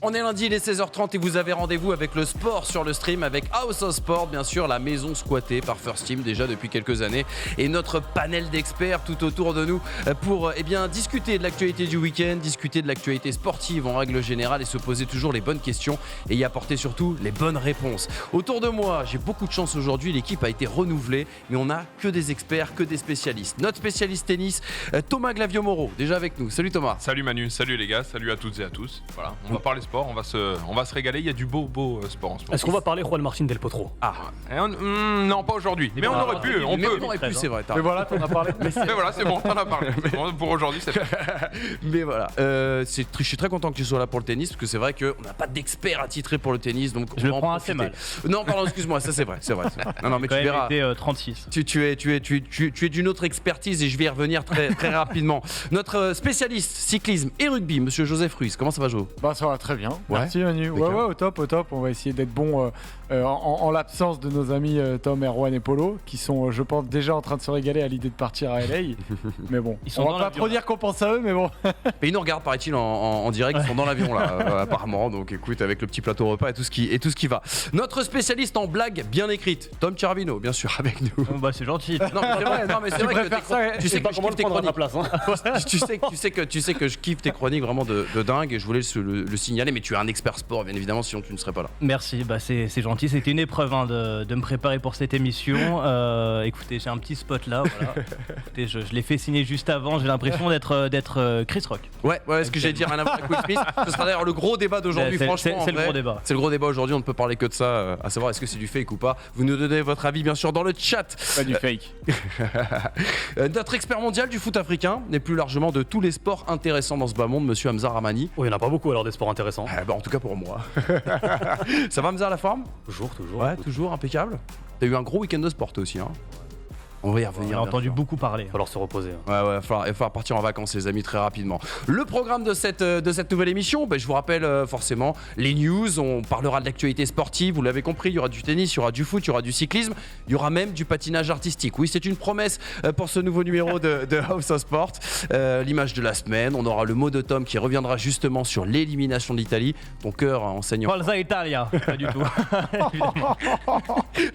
On est lundi, il est 16h30 et vous avez rendez-vous avec le sport sur le stream avec House of Sport, bien sûr, la maison squattée par First Team déjà depuis quelques années et notre panel d'experts tout autour de nous pour discuter de l'actualité du week-end, discuter de l'actualité sportive en règle générale et se poser toujours les bonnes questions et y apporter surtout les bonnes réponses. Autour de moi, j'ai beaucoup de chance aujourd'hui, l'équipe a été renouvelée, mais on n'a que des experts, que des spécialistes. Notre spécialiste tennis, Thomas Glavio-Moreau, déjà avec nous. Salut Thomas. Salut Manu, salut les gars, salut à toutes et à tous. Voilà, on va parler sport, on va se régaler, il y a du beau sport en ce moment. Est-ce qu'on va parler Juan Martín del Potro? Non, pas aujourd'hui, mais on aurait pu, on peut. On aurait pu, c'est vrai. Mais voilà, t'en as parlé. Mais voilà, c'est bon, t'en as parlé. Bon, pour aujourd'hui, c'est fait. Mais voilà, je suis très content que tu sois là pour le tennis parce que c'est vrai qu'on n'a pas d'expert attitré pour le tennis, donc je le prends assez mal. Non, pardon, excuse-moi, ça c'est vrai. Non, mais tu verras. Été 36. Tu es d'une autre expertise et je vais y revenir très rapidement. Notre spécialiste cyclisme et rugby, Monsieur Joseph Ruiz, comment ça va, Jo? Bah ça va très bien. Ouais. Merci Manu. Ouais, au top. On va essayer d'être bon en l'absence de nos amis Tom, Erwan et Polo, qui sont, je pense, déjà en train de se régaler à l'idée de partir à LA. Mais bon, ils sont on va pas trop dire qu'on pense à eux, mais bon. Et ils nous regardent, paraît-il, en direct. Ils sont dans l'avion là, apparemment. Donc écoute, avec le petit plateau repas et tout ce qui va. Notre spécialiste en blagues bien écrites, Tom Chiaravino, bien sûr, avec nous. Bah c'est gentil. Non, mais c'est vrai que tu sais que je kiffe tes chroniques. Place, hein. tu sais que je kiffe tes chroniques vraiment de dingue et je voulais le signaler. Mais tu es un expert sport, bien évidemment, sinon tu ne serais pas là. Merci, bah c'est gentil. C'était une épreuve de me préparer pour cette émission. Écoutez, j'ai un petit spot là. Voilà. Écoutez, je l'ai fait signer juste avant. J'ai l'impression d'être Chris Rock. Ouais, ce que j'allais dire, rien à voir avec Will Smith. Ce sera d'ailleurs le gros débat d'aujourd'hui, franchement. C'est le gros débat. C'est le gros débat aujourd'hui, on ne peut parler que de ça, à savoir est-ce que c'est du fake ou pas. Vous nous donnez votre avis, bien sûr, dans le chat. Pas du fake. Notre expert mondial du foot africain, et plus largement de tous les sports intéressants dans ce bas monde, Monsieur Hamza Ramani. Oh, il n'y en a pas beaucoup alors des sports intéressants. En tout cas pour moi. Ça va Hamza, la forme? Toujours. Ouais, toujours impeccable. T'as eu un gros week-end de sport toi aussi, hein? On va y revenir. On a entendu beaucoup parler. Il va falloir se reposer. Ouais, il va falloir partir en vacances, les amis, très rapidement. Le programme de cette nouvelle émission, je vous rappelle forcément les news. On parlera de l'actualité sportive, vous l'avez compris. Il y aura du tennis, il y aura du foot, il y aura du cyclisme, il y aura même du patinage artistique. Oui, c'est une promesse pour ce nouveau numéro de House of Sport. L'image de la semaine, on aura le mot de Tom qui reviendra justement sur l'élimination de l'Italie. Ton cœur, enseignant. Forza Italia, pas du tout.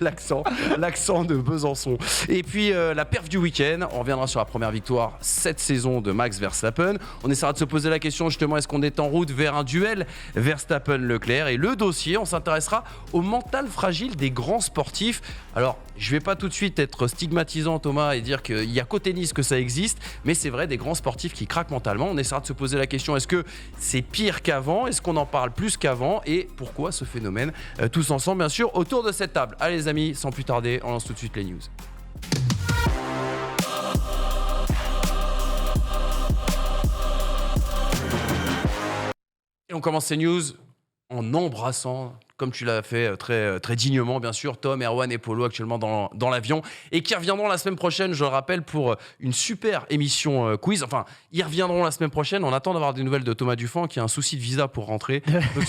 L'accent de Besançon. Et puis la perf du week-end, on reviendra sur la première victoire cette saison de Max Verstappen. On essaiera de se poser la question justement, est-ce qu'on est en route vers un duel Verstappen-Leclerc? Et le dossier, on s'intéressera au mental fragile des grands sportifs. Alors, je vais pas tout de suite être stigmatisant, Thomas, et dire qu'il y a qu'au tennis que ça existe, mais c'est vrai, des grands sportifs qui craquent mentalement. On essaiera de se poser la question, est-ce que c'est pire qu'avant? Est-ce qu'on en parle plus qu'avant? Et pourquoi ce phénomène? Tous ensemble, bien sûr, autour de cette table. Allez les amis, sans plus tarder, on lance tout de suite les news. Et on commence ces news en embrassant, comme tu l'as fait très dignement, bien sûr, Tom, Erwan et Polo actuellement dans l'avion et qui reviendront la semaine prochaine, je le rappelle, pour une super émission quiz. Enfin, ils reviendront la semaine prochaine. On attend d'avoir des nouvelles de Thomas Dufan qui a un souci de visa pour rentrer. Donc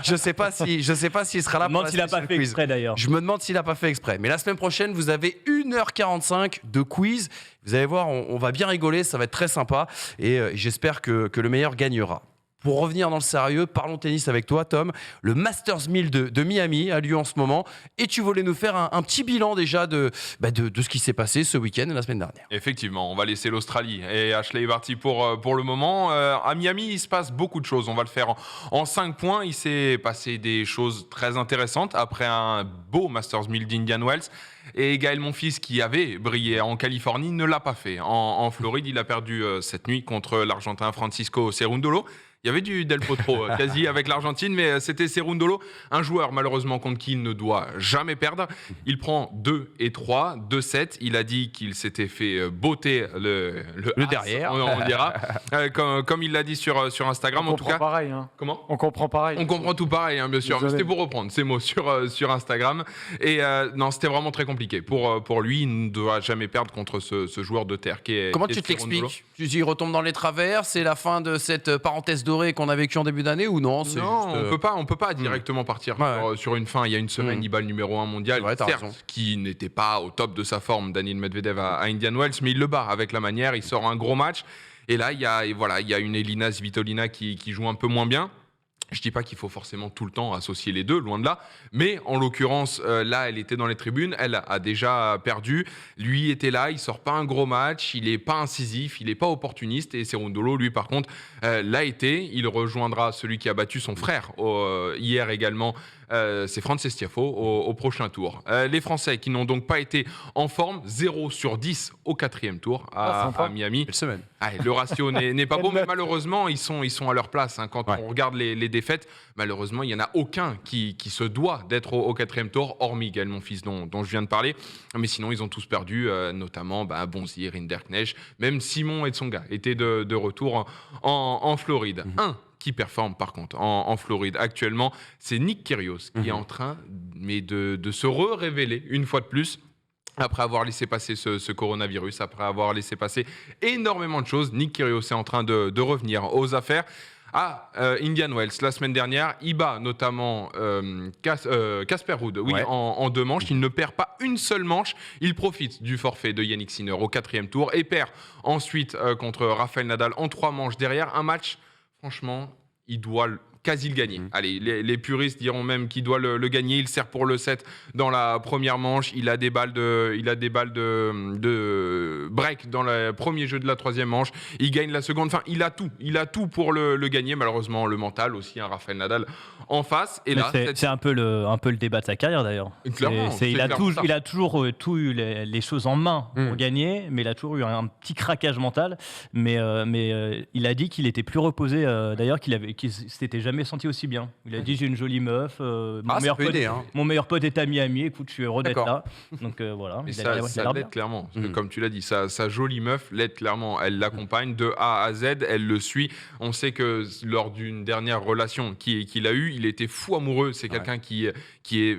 je sais pas s'il sera là. Je me demande s'il n'a pas fait exprès d'ailleurs. Je me demande s'il n'a pas fait exprès. Mais la semaine prochaine, vous avez 1h45 de quiz. Vous allez voir, on va bien rigoler, ça va être très sympa et j'espère que le meilleur gagnera. Pour revenir dans le sérieux, parlons tennis avec toi, Tom. Le Masters 1000 de Miami a lieu en ce moment. Et tu voulais nous faire un petit bilan déjà de ce qui s'est passé ce week-end et la semaine dernière. Effectivement, on va laisser l'Australie et Ashley Barty pour le moment. À Miami, il se passe beaucoup de choses. On va le faire en 5 points. Il s'est passé des choses très intéressantes après un beau Masters 1000 d'Indian Wells. Et Gaël Monfils, qui avait brillé en Californie, ne l'a pas fait. En Floride, il a perdu cette nuit contre l'Argentin Francisco Cerundolo. Il y avait du Del Potro quasi avec l'Argentine, mais c'était Cerundolo, un joueur malheureusement contre qui il ne doit jamais perdre. Il prend 2-3, 2-7. Il a dit qu'il s'était fait botter le derrière, on dira, comme il l'a dit sur Instagram. On en tout cas, pareil. Hein. Comment ? On comprend pareil. On comprend tout pareil, hein, bien sûr. Mais c'était pour reprendre ces mots sur Instagram. Et non, c'était vraiment très compliqué. Pour lui, il ne doit jamais perdre contre ce joueur de terre qui est. Comment tu te l'expliques ? Tu y retombes dans les travers ? C'est la fin de cette parenthèse dorée qu'on a vécue en début d'année ou non ? On peut pas directement partir sur une fin. Il y a une semaine, il bat le numéro 1 mondial, certes, qui n'était pas au top de sa forme, Daniil Medvedev à Indian Wells, mais il le bat avec la manière. Il sort un gros match. Et là, il y a une Elina Svitolina qui joue un peu moins bien. Je dis pas qu'il faut forcément tout le temps associer les deux, loin de là. Mais en l'occurrence, là, elle était dans les tribunes, elle a déjà perdu. Lui était là, il sort pas un gros match, il est pas incisif, il est pas opportuniste. Et Cerundolo, lui, par contre, l'a été. Il rejoindra celui qui a battu son frère hier également. C'est Frances Tiafoe au prochain tour. Les Français qui n'ont donc pas été en forme, 0 sur 10 au 4e tour à Miami. Belle semaine. Le ratio n'est pas beau, mais malheureusement, ils sont à leur place. Quand on regarde les défaites, malheureusement, il n'y en a aucun qui se doit d'être au 4e tour, hormis Gaël Monfils dont je viens de parler. Mais sinon, ils ont tous perdu, notamment Bonzi, Rinderknecht, même Simon et Tsonga étaient de retour en Floride. Qui performe par contre en Floride actuellement, c'est Nick Kyrgios qui est en train de se révéler une fois de plus. Après avoir laissé passer ce coronavirus, après avoir laissé passer énormément de choses, Nick Kyrgios est en train de revenir aux affaires. Indian Wells, la semaine dernière, il bat notamment Casper Ruud en 2 manches. Il ne perd pas une seule manche. Il profite du forfait de Yannick Sinner au 4e tour et perd ensuite contre Rafael Nadal en 3 manches derrière. Un match, franchement, il doit quasi le gagner. Allez, les puristes diront même qu'il doit le gagner. Il sert pour le 7 dans la première manche. Il a des balles de break dans le premier jeu de la 3e manche. Il gagne la seconde. Enfin, il a tout. Il a tout pour le gagner. Malheureusement, le mental aussi, Rafael Nadal en face. Et là, c'est un peu le débat de sa carrière d'ailleurs. Clairement, il a toujours tout eu les choses en main pour gagner, mais il a toujours eu un petit craquage mental. Mais il a dit qu'il était plus reposé. D'ailleurs, qu'il s'était jamais senti aussi bien. Il a dit j'ai une jolie meuf. Mon meilleur pote est à Miami. Écoute, je suis heureux d'être là. Donc voilà. Mais ça l'aide clairement. Parce que, comme tu l'as dit, sa jolie meuf l'aide clairement. Elle l'accompagne de A à Z. Elle le suit. On sait que lors d'une dernière relation qu'il a eue, il était fou amoureux. C'est quelqu'un qui est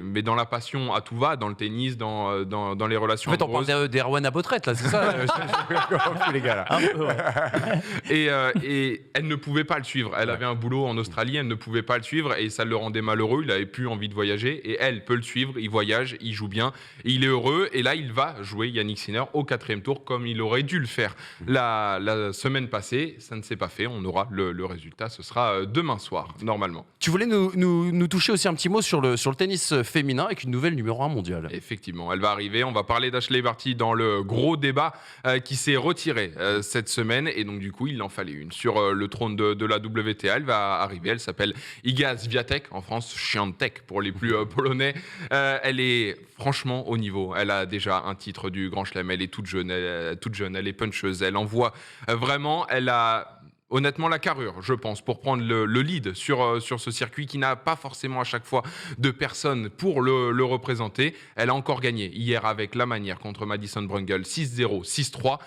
mais dans la passion à tout va, dans le tennis, dans les relations. En fait, on parle d'Erwan à Botrette, là, c'est ça les gars, là. Et elle ne pouvait pas le suivre. Elle avait un boulot en Australie, elle ne pouvait pas le suivre et ça le rendait malheureux. Il n'avait plus envie de voyager et elle peut le suivre. Il voyage, il joue bien, il est heureux. Et là, il va jouer Yannick Sinner au 4e tour comme il aurait dû le faire la semaine passée. Ça ne s'est pas fait. On aura le résultat. Ce sera demain soir, normalement. Tu voulais nous toucher aussi un petit mot sur le tennis féminin avec une nouvelle numéro 1 mondiale. Effectivement, elle va arriver. On va parler d'Ashleigh Barty dans le gros débat qui s'est retiré cette semaine. Et donc, du coup, il en fallait une sur le trône de la WTA. Elle va arriver. Elle s'appelle Iga Swiatek, en France, Świątek pour les plus polonais. Elle est franchement au niveau. Elle a déjà un titre du Grand Chelem. Elle est toute jeune, elle est puncheuse. Elle envoie vraiment. Elle a honnêtement la carrure, je pense, pour prendre le lead sur ce circuit qui n'a pas forcément à chaque fois de personnes pour le représenter. Elle a encore gagné hier avec la manière contre Madison Brungle 6-0, 6-3.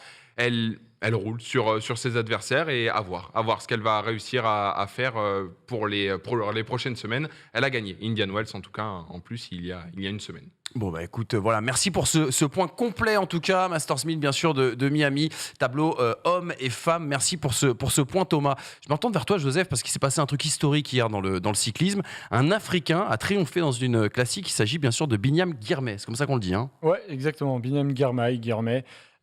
Elle roule sur ses adversaires et à voir ce qu'elle va réussir à faire pour les prochaines semaines. Elle a gagné Indian Wells, en tout cas, en plus, il y a une semaine. Bon, écoute, voilà, merci pour ce point complet, en tout cas. Masters 1000, bien sûr, de Miami. Tableau hommes et femmes. Merci pour ce point, Thomas. Je m'entends vers toi, Joseph, parce qu'il s'est passé un truc historique hier dans le cyclisme. Un Africain a triomphé dans une classique. Il s'agit, bien sûr, de Binyam Girmay. C'est comme ça qu'on le dit, hein. Ouais, exactement. Binyam Girmay.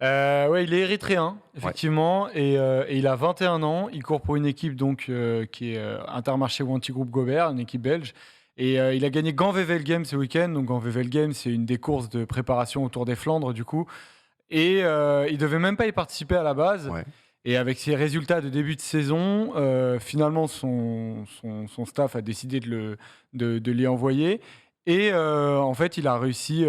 Il est érythréen, effectivement, et il a 21 ans. Il court pour une équipe donc, qui est Intermarché Wanty Group Gobert, une équipe belge. Et il a gagné Gand-Wevelgem ce week-end. Donc Gand-Wevelgem, c'est une des courses de préparation autour des Flandres, du coup. Et il devait même pas y participer à la base. Ouais. Et avec ses résultats de début de saison, finalement, son staff a décidé de l'y envoyer. Et en fait, il a réussi...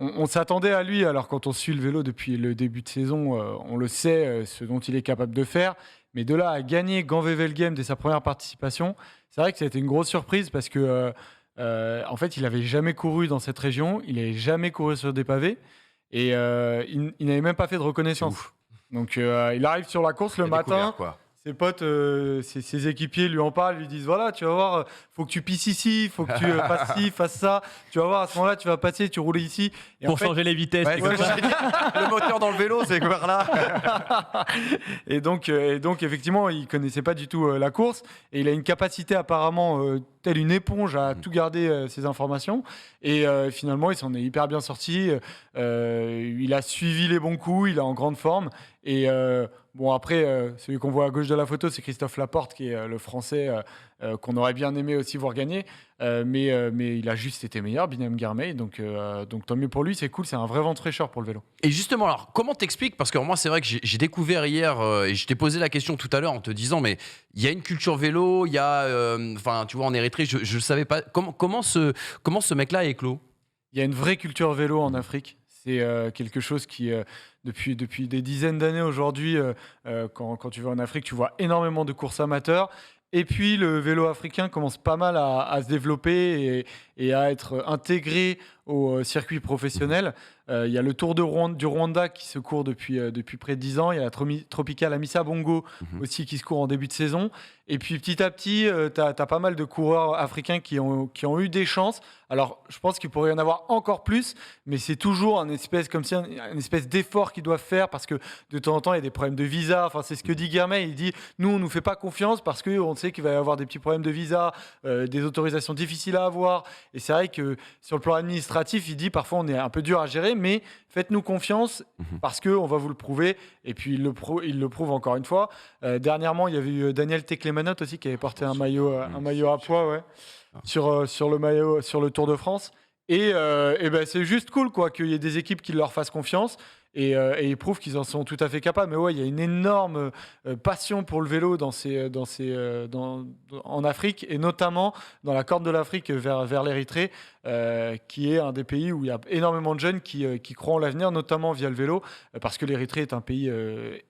On s'attendait à lui, alors quand on suit le vélo depuis le début de saison, on le sait, ce dont il est capable de faire. Mais de là à gagner Gand-Wevelgem dès sa première participation, c'est vrai que ça a été une grosse surprise parce que en fait, il n'avait jamais couru dans cette région, il n'avait jamais couru sur des pavés et il n'avait même pas fait de reconnaissance. Donc il arrive sur la course le matin. Ses potes, ses équipiers lui en parlent, lui disent voilà, tu vas voir, faut que tu pisses ici, faut que tu fasses ci, fasses ça. Tu vas voir, à ce moment-là, tu vas passer, tu roules ici. Et pour changer les vitesses. Ouais, le moteur dans le vélo, c'est par là. et donc, effectivement, il connaissait pas du tout la course. Et il a une capacité apparemment, telle une éponge, à tout garder ces informations. Et finalement, il s'en est hyper bien sorti. Il a suivi les bons coups, il est en grande forme. Et bon, après, celui qu'on voit à gauche de la photo, c'est Christophe Laporte, qui est le Français qu'on aurait bien aimé aussi voir gagner. Mais il a juste été meilleur, Biniam Girmay. Donc tant mieux pour lui, c'est cool, c'est un vrai vent de fraîcheur pour le vélo. Et justement, alors, comment t'expliques? Parce que moi, c'est vrai que j'ai découvert hier, et je t'ai posé la question tout à l'heure en te disant, mais il y a une culture vélo, il y a, enfin, tu vois, en Érythrée, je ne savais pas. Comment ce mec-là est éclos? Il y a une vraie culture vélo en Afrique. C'est quelque chose qui, depuis des dizaines d'années aujourd'hui, quand tu vas en Afrique, tu vois énormément de courses amateurs. Et puis, le vélo africain commence pas mal à se développer et à être intégré au circuit professionnel. Il y a le Tour du Rwanda qui se court depuis près de 10 ans. Il y a la Tropicale Amissa Bongo aussi qui se court en début de saison. Et puis, petit à petit, tu as pas mal de coureurs africains qui ont eu des chances. Alors, je pense qu'il pourrait y en avoir encore plus, mais c'est toujours une espèce d'effort qu'ils doivent faire parce que de temps en temps, il y a des problèmes de visa. Enfin, c'est ce que dit Girmay. Il dit, nous, on ne nous fait pas confiance parce qu'on sait qu'il va y avoir des petits problèmes de visa, des autorisations difficiles à avoir. Et c'est vrai que sur le plan administratif, il dit, parfois, on est un peu dur à gérer, mais faites-nous confiance parce qu'on va vous le prouver. Et puis, il le prouve encore une fois. Dernièrement, il y avait eu Daniel Teclemanot aussi qui avait porté un maillot à poids, ouais. Sur le maillot, sur le Tour de France. Et ben, c'est juste cool quoi, qu'il y ait des équipes qui leur fassent confiance et ils prouvent qu'ils en sont tout à fait capables. Mais ouais, il y a une énorme passion pour le vélo en Afrique et notamment dans la Corne de l'Afrique vers l'Érythrée, qui est un des pays où il y a énormément de jeunes qui croient en l'avenir, notamment via le vélo, parce que l'Érythrée est un pays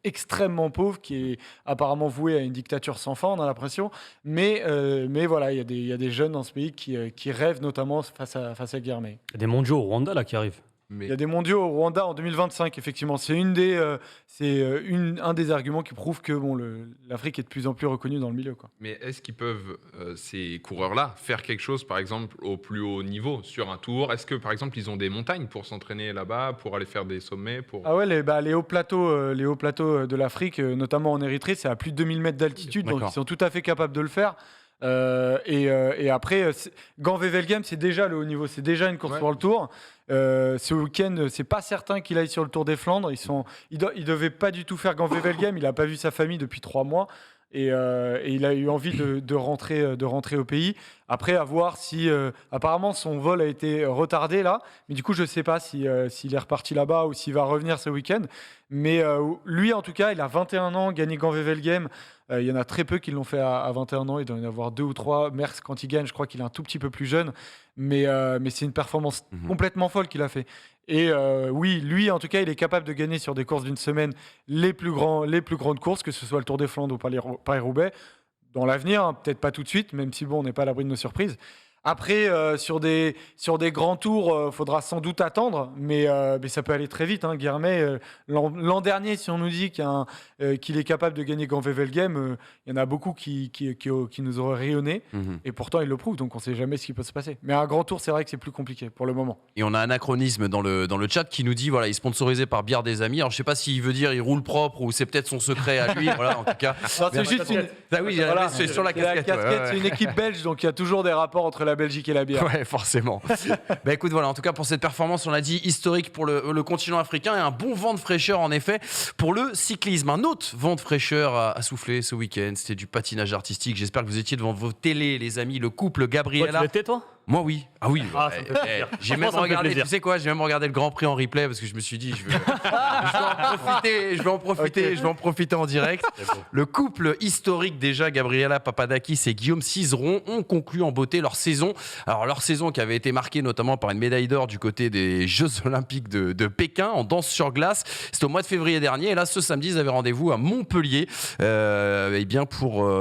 extrêmement pauvre qui est apparemment voué à une dictature sans fin, on a l'impression. Mais voilà, il y a des jeunes dans ce pays qui rêvent notamment face à Girmay. Il y a des mondiaux au Rwanda là qui arrivent. Mais Il y a des mondiaux au Rwanda en 2025, effectivement. C'est un des arguments qui prouve que l'Afrique est de plus en plus reconnue dans le milieu, quoi. Mais est-ce qu'ils peuvent, ces coureurs-là, faire quelque chose, par exemple, au plus haut niveau, sur un tour? Est-ce que, par exemple, ils ont des montagnes pour s'entraîner là-bas, pour aller faire des sommets Ah ouais, les hauts plateaux de l'Afrique, notamment en Érythrée, c'est à plus de 2000 mètres d'altitude, donc D'accord. ils sont tout à fait capables de le faire. Et après, Gand-Wevelgem, c'est déjà le haut niveau, c'est déjà une course pour le Tour. Ce week-end, c'est pas certain qu'il aille sur le Tour des Flandres. Il devait pas du tout faire Gand-Wevelgem. Il a pas vu sa famille depuis 3 mois. Et il a eu envie de rentrer au pays. Après, à voir si... apparemment, son vol a été retardé là. Mais du coup, je ne sais pas s'il est reparti là-bas ou s'il va revenir ce week-end. Mais lui, en tout cas, il a 21 ans, gagné Gand-Wevelgem. Il y en a très peu qui l'ont fait à 21 ans. Il doit y en avoir 2 ou 3. Merckx, quand il gagne, je crois qu'il est un tout petit peu plus jeune. Mais c'est une performance complètement folle qu'il a fait. Et oui, lui, en tout cas, il est capable de gagner sur des courses d'une semaine les plus grandes courses, que ce soit le Tour des Flandres ou Paris-Roubaix. Dans l'avenir, hein, peut-être pas tout de suite, même si on n'est pas à l'abri de nos surprises. Après, sur des grands tours, faudra sans doute attendre, mais ça peut aller très vite. Hein. Girmay, l'an dernier, si on nous dit qu'il est capable de gagner Gand-Wevelgem, il y en a beaucoup qui nous auraient rayonné, et pourtant il le prouve, donc on ne sait jamais ce qui peut se passer. Mais un grand tour, c'est vrai que c'est plus compliqué pour le moment. Et on a Anachronisme dans le chat qui nous dit, voilà, il est sponsorisé par Bière des Amis. Alors je sais pas s'il veut dire il roule propre ou c'est peut-être son secret à lui. Voilà, en tout cas. Non, c'est juste Ah oui, voilà, c'est sur la c'est casquette. Ouais. C'est une équipe belge, donc il y a toujours des rapports entre la Belgique et la bière. Ouais, forcément. Bah écoute, voilà, en tout cas pour cette performance, on l'a dit, historique pour le continent africain et un bon vent de fraîcheur en effet pour le cyclisme. Un autre vent de fraîcheur a soufflé ce week-end, c'était du patinage artistique. J'espère que vous étiez devant vos télés, les amis, le couple Gabriela. Toi, tu l'étais, toi? Moi oui. Ah oui. Ah, ça me fait plaisir. J'ai Franchement, même ça me fait regardé, plaisir. tu sais quoi, j'ai même regardé le Grand Prix en replay parce que je me suis dit je vais en profiter en direct. Le couple historique déjà, Gabriela Papadakis et Guillaume Cizeron, ont conclu en beauté leur saison. Alors leur saison qui avait été marquée notamment par une médaille d'or du côté des Jeux Olympiques de Pékin en danse sur glace. C'était au mois de février dernier et là ce samedi ils avaient rendez-vous à Montpellier et bien pour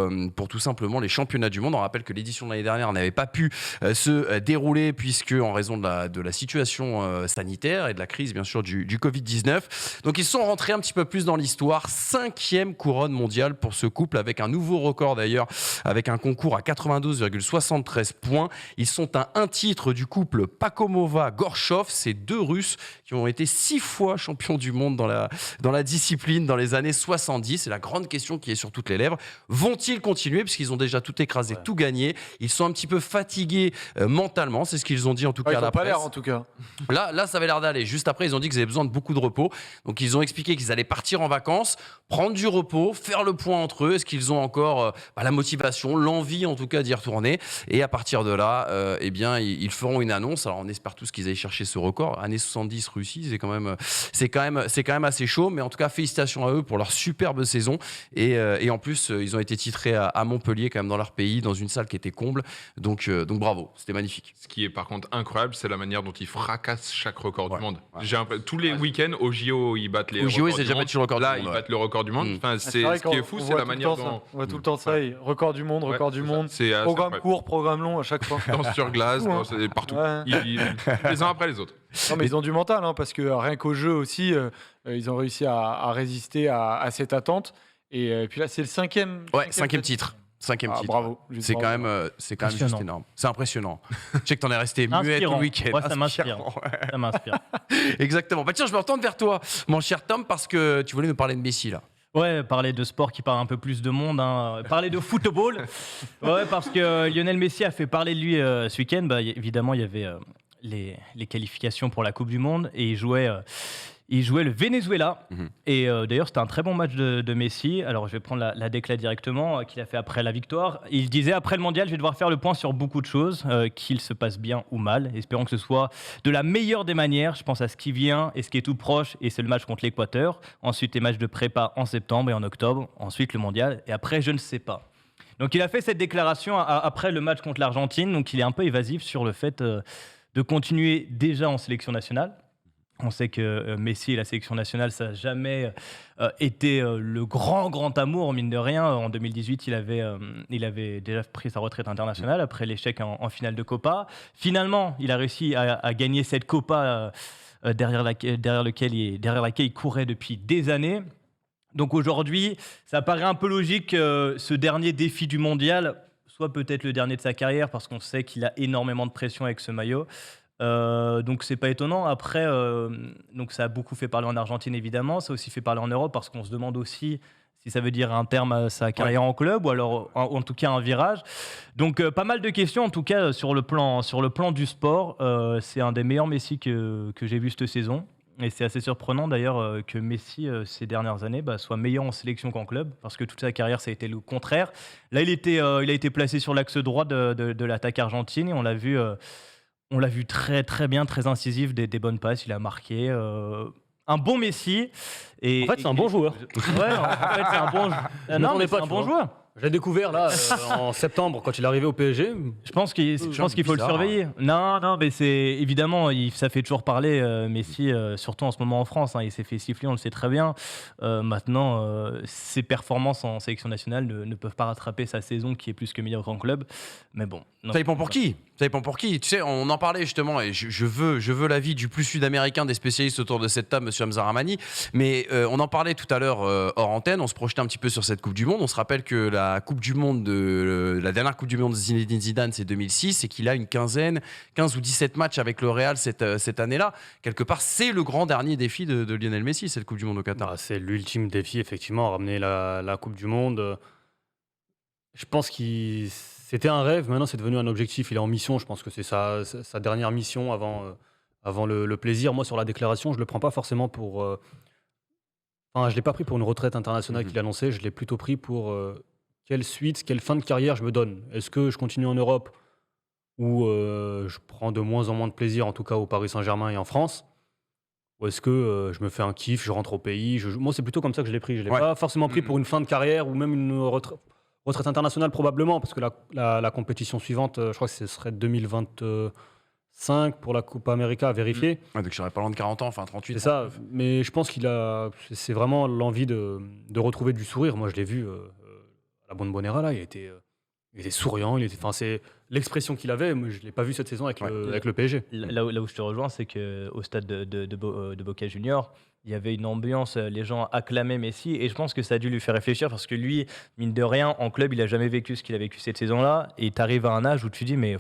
tout simplement les championnats du monde. On rappelle que l'édition de l'année dernière n'avait pas pu se déroulé puisque en raison de la situation sanitaire et de la crise bien sûr du Covid-19. Donc ils sont rentrés un petit peu plus dans l'histoire. 5e couronne mondiale pour ce couple avec un nouveau record d'ailleurs avec un concours à 92,73 points. Ils sont à un titre du couple Pakomova-Gorchov. C'est 2 Russes qui ont été 6 fois champions du monde dans la discipline dans les années 70. C'est la grande question qui est sur toutes les lèvres. Vont-ils continuer puisqu'ils ont déjà tout écrasé, tout gagné? Ils sont un petit peu fatigués mentalement. exactement, c'est ce qu'ils ont dit en tout Ils cas à n'ont la pas presse. l'air en tout cas. Là, ça avait l'air d'aller. Juste après, ils ont dit qu'ils avaient besoin de beaucoup de repos. Donc, ils ont expliqué qu'ils allaient partir en vacances, prendre du repos, faire le point entre eux. Est-ce qu'ils ont encore la motivation, l'envie en tout cas d'y retourner? Et à partir de là, eh bien, ils feront une annonce. Alors, on espère tous qu'ils aillent chercher ce record. Années 70 Russie, c'est quand même assez chaud. Mais en tout cas, félicitations à eux pour leur superbe saison. Et en plus, ils ont été titrés à Montpellier, quand même dans leur pays, dans une salle qui était comble. Donc bravo, c'était magnifique. Ce qui est par contre incroyable, c'est la manière dont ils fracassent chaque record du monde. Ouais. Tous les week-ends, au JO, ils battent les Au JO, records ils du ont jamais monde. battu le record Là, du monde. ils battent le record du monde. Enfin, C'est vrai ce qui est fou, c'est la manière dont... On voit tout le temps ça. Record du monde, record du monde. C'est assez Programme incroyable. court, programme long à chaque fois. Danse sur glace, c'est partout. Ouais. Les uns après les autres. Non, mais ils ont du mental, hein, parce que rien qu'au jeu aussi, ils ont réussi à résister à cette attente. Et puis là, c'est le cinquième. Ouais, cinquième titre. Cinquième titre. Bravo. C'est quand même juste énorme. C'est impressionnant. Je sais que t'en es resté muet tout le week-end. Ouais, ça m'inspire. Inspirant. Ça m'inspire. Exactement. Bah tiens, je me retourne vers toi, mon cher Tom, parce que tu voulais nous parler de Messi là. Ouais, parler de sport qui parle un peu plus de monde, hein. Parler de football. Ouais, parce que Lionel Messi a fait parler de lui ce week-end. Bah, évidemment, il y avait les qualifications pour la Coupe du Monde et il jouait le Venezuela. Mhm. Et d'ailleurs, c'était un très bon match de Messi. Alors, je vais prendre la déclat directement qu'il a fait après la victoire. Il disait, après le mondial, je vais devoir faire le point sur beaucoup de choses, qu'il se passe bien ou mal. Espérons que ce soit de la meilleure des manières. Je pense à ce qui vient et ce qui est tout proche. Et c'est le match contre l'Équateur. Ensuite, les matchs de prépa en septembre et en octobre. Ensuite, le mondial. Et après, je ne sais pas. Donc, il a fait cette déclaration après le match contre l'Argentine. Donc, il est un peu évasif sur le fait de continuer déjà en sélection nationale. On sait que Messi et la sélection nationale, ça n'a jamais été le grand amour, mine de rien. En 2018, il avait déjà pris sa retraite internationale après l'échec en finale de Copa. Finalement, il a réussi à gagner cette Copa derrière laquelle il courait depuis des années. Donc aujourd'hui, ça paraît un peu logique que ce dernier défi du mondial soit peut-être le dernier de sa carrière, parce qu'on sait qu'il a énormément de pression avec ce maillot. Donc c'est pas étonnant. Après, donc ça a beaucoup fait parler en Argentine évidemment, ça a aussi fait parler en Europe parce qu'on se demande aussi si ça veut dire un terme à sa carrière en club ou alors en tout cas un virage. Donc pas mal de questions en tout cas sur le plan du sport. C'est un des meilleurs Messi que j'ai vu cette saison. Et c'est assez surprenant d'ailleurs que Messi, ces dernières années, soit meilleur en sélection qu'en club, parce que toute sa carrière, ça a été le contraire. Là, il a été placé sur l'axe droit de l'attaque argentine et on l'a vu très très bien, très incisif, des bonnes passes. Il a marqué un bon Messi. Et, En fait, c'est un bon joueur. Ouais, en fait, c'est un bon joueur. Non, mais c'est un bon joueur. Je l'ai découvert là en septembre quand il est arrivé au PSG. Je pense qu'il faut le surveiller. Non, mais c'est évidemment, ça fait toujours parler Messi, surtout en ce moment en France. Il s'est fait siffler, on le sait très bien. Maintenant, ses performances en sélection nationale ne peuvent pas rattraper sa saison qui est plus que meilleure qu'en club. Mais bon. Ça dépend pour qui. Ça dépend pour qui. Tu sais, on en parlait justement, et je veux l'avis du plus sud-américain des spécialistes autour de cette table, monsieur Hamza Rahmani. Mais on en parlait tout à l'heure hors antenne. On se projetait un petit peu sur cette Coupe du Monde. On se rappelle que la Coupe du Monde la dernière Coupe du Monde de Zinedine Zidane, c'est 2006, et qu'il a une 15 ou 17 matchs avec le Real cette année-là. Quelque part, c'est le grand dernier défi de Lionel Messi, cette Coupe du Monde au Qatar. C'est l'ultime défi, effectivement, ramener la Coupe du Monde. Je pense que c'était un rêve, maintenant c'est devenu un objectif. Il est en mission, je pense que c'est sa dernière mission avant le plaisir. Moi, sur la déclaration, je ne le prends pas forcément pour... je ne l'ai pas pris pour une retraite internationale qu'il annonçait, je l'ai plutôt pris pour quelle suite, quelle fin de carrière je me donne. Est-ce que je continue en Europe où je prends de moins en moins de plaisir, en tout cas au Paris Saint-Germain et en France, ou est-ce que je me fais un kiff, je rentre au pays. Moi, c'est plutôt comme ça que je l'ai pris. Je ne l'ai pas forcément pris pour une fin de carrière ou même une retraite internationale probablement, parce que la compétition suivante, je crois que ce serait 2025 pour la Copa América à vérifier. Ouais, donc je serais pas loin de 40 ans, enfin 38. C'est ça, mais je pense c'est vraiment l'envie de retrouver du sourire. Moi, je l'ai vu à la Bombonera, là, il était souriant, c'est l'expression qu'il avait. Moi, je l'ai pas vu cette saison avec le PSG. Là où je te rejoins, c'est qu'au stade de Boca Junior, il y avait une ambiance, les gens acclamaient Messi, et je pense que ça a dû lui faire réfléchir, parce que lui, mine de rien, en club, il a jamais vécu ce qu'il a vécu cette saison-là, et tu arrives à un âge où tu dis, mais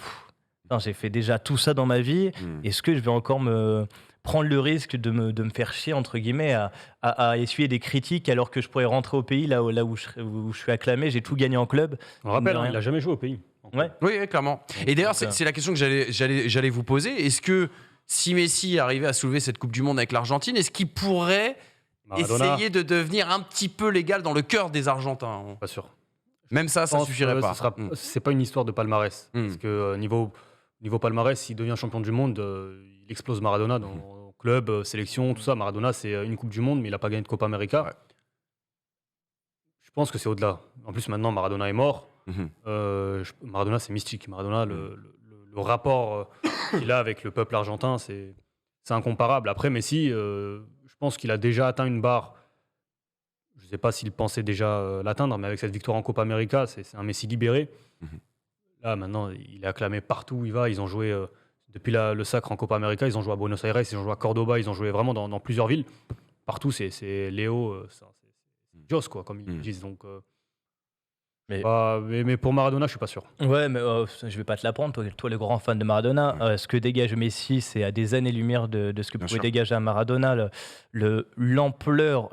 j'ai fait déjà tout ça dans ma vie, est-ce que je vais encore me prendre le risque de me faire chier, entre guillemets, à essuyer des critiques, alors que je pourrais rentrer au pays, là où je suis acclamé, j'ai tout gagné en club. On le rappelle, il n'a jamais joué au pays. Ouais. Oui, clairement. Et d'ailleurs, c'est la question que j'allais vous poser. Est-ce que si Messi arrivait à soulever cette Coupe du Monde avec l'Argentine, est-ce qu'il pourrait Maradona, essayer de devenir un petit peu l'égal dans le cœur des Argentins? pas sûr. Même ça Je pense suffirait que pas. C'est pas une histoire de palmarès. Mm. Parce que niveau palmarès, s'il devient champion du monde, il explose Maradona dans club, sélection, tout ça. Maradona, c'est une Coupe du Monde, mais il n'a pas gagné de Copa América. Ouais. Je pense que c'est au-delà. En plus, maintenant, Maradona est mort. Mhm. Maradona, c'est mystique. Maradona, le rapport qu'il a avec le peuple argentin, c'est incomparable. Après, Messi, je pense qu'il a déjà atteint une barre. Je ne sais pas s'il pensait déjà l'atteindre, mais avec cette victoire en Copa América, c'est un Messi libéré. Mhm. Là, maintenant, il est acclamé partout où il va. Ils ont joué, depuis le sacre en Copa América, ils ont joué à Buenos Aires, ils ont joué à Cordoba, ils ont joué vraiment dans plusieurs villes. Partout, c'est Léo, c'est Dios, quoi, comme ils disent. Donc, mais pour Maradona, je suis pas sûr. Ouais, mais je vais pas te l'apprendre, toi le grand fan de Maradona. Ce que dégage Messi, c'est à des années-lumière de ce que Bien pouvait sûr. dégager un Maradona. L'ampleur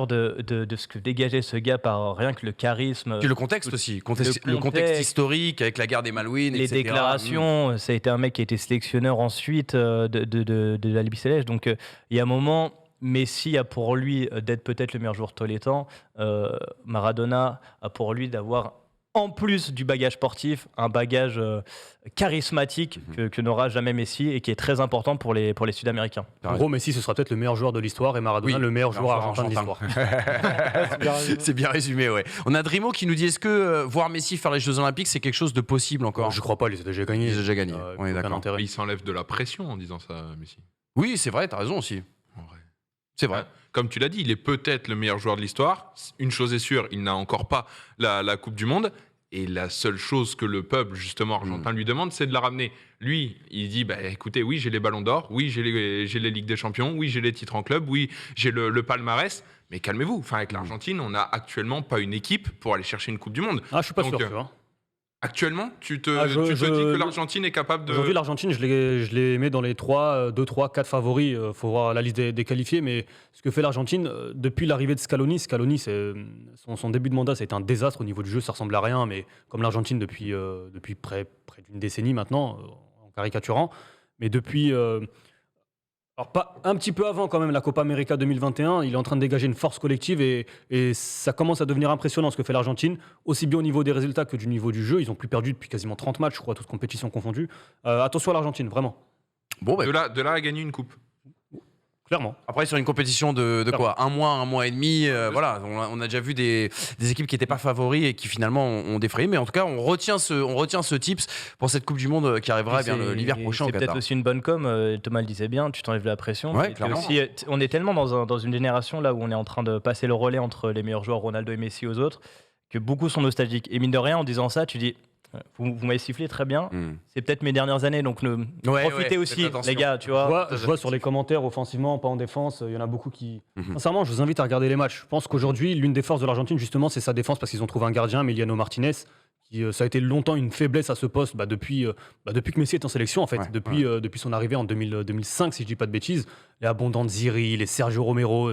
de ce que dégageait ce gars par rien que le charisme. Puis le contexte aussi, le le contexte historique avec la guerre des Malouines, Les etc. déclarations, ça a été un mec qui a été sélectionneur ensuite de l'Albi Céleste. Donc il y a un moment, Messi a pour lui d'être peut-être le meilleur joueur de tous les temps. Maradona a pour lui d'avoir, en plus du bagage sportif, un bagage charismatique que n'aura jamais Messi et qui est très important pour les Sud-Américains. En gros, Messi, ce sera peut-être le meilleur joueur de l'histoire et Maradona, Oui, le meilleur joueur argentin. argentin de l'histoire. C'est bien résumé, ouais. On a Drimo qui nous dit, est-ce que voir Messi faire les Jeux Olympiques, c'est quelque chose de possible encore? Je crois pas, il les a déjà gagnés. Il les a déjà gagnés, on est aucun d'accord. intérêt. Il s'enlève de la pression en disant ça, Messi. Oui, c'est vrai, t'as raison aussi. En vrai. C'est vrai. Comme tu l'as dit, il est peut-être le meilleur joueur de l'histoire. Une chose est sûre, il n'a encore pas la Coupe du Monde. Et la seule chose que le peuple, justement, argentin lui demande, c'est de la ramener. Lui, il dit, bah, écoutez, oui, j'ai les ballons d'or, oui, j'ai les Ligues des Champions, oui, j'ai les titres en club, oui, j'ai le palmarès. Mais calmez-vous. Enfin, avec l'Argentine, on n'a actuellement pas une équipe pour aller chercher une Coupe du Monde. Ah, je suis pas Donc, sûr, tu vois. Actuellement, tu te Ah, dis que l'Argentine est capable de... Aujourd'hui, l'Argentine, je les mets dans les 2, 3, 4 favoris. Il faut voir la liste des qualifiés. Mais ce que fait l'Argentine, depuis l'arrivée de Scaloni, son début de mandat, ça a été un désastre au niveau du jeu. Ça ressemble à rien. Mais comme l'Argentine, depuis près d'une décennie maintenant, en caricaturant. Mais depuis... alors, pas un petit peu avant, quand même, la Copa América 2021, il est en train de dégager une force collective et ça commence à devenir impressionnant ce que fait l'Argentine, aussi bien au niveau des résultats que du niveau du jeu. Ils ont plus perdu depuis quasiment 30 matchs, je crois, toutes compétitions confondues. Attention à l'Argentine, vraiment, Bon, bah, De là à gagner une coupe. clairement. après, sur une compétition de quoi? Un mois et demi, voilà. On a déjà vu des équipes qui n'étaient pas favoris et qui finalement ont défrayé. Mais en tout cas, on retient ce tips pour cette Coupe du Monde qui arrivera l'hiver prochain au C'est Qatar. peut-être aussi une bonne com, Thomas le disait bien, tu t'enlèves la pression. Ouais, Et puis clairement. aussi, on est tellement dans une génération là où on est en train de passer le relais entre les meilleurs joueurs, Ronaldo et Messi, aux autres, que beaucoup sont nostalgiques. Et mine de rien, en disant ça, tu dis, vous m'avez sifflé très bien, c'est peut-être mes dernières années, donc profitez aussi, faites attention. les gars, tu vois. Je vois sur les commentaires, offensivement, pas en défense, il y en a beaucoup qui... Sincèrement, je vous invite à regarder les matchs. Je pense qu'aujourd'hui, l'une des forces de l'Argentine, justement, c'est sa défense parce qu'ils ont trouvé un gardien, Emiliano Martinez, qui ça a été longtemps une faiblesse à ce poste depuis que Messi est en sélection, en fait. Ouais, depuis son arrivée en 2005, si je dis pas de bêtises. Les abondants Ziri, les Sergio Romero...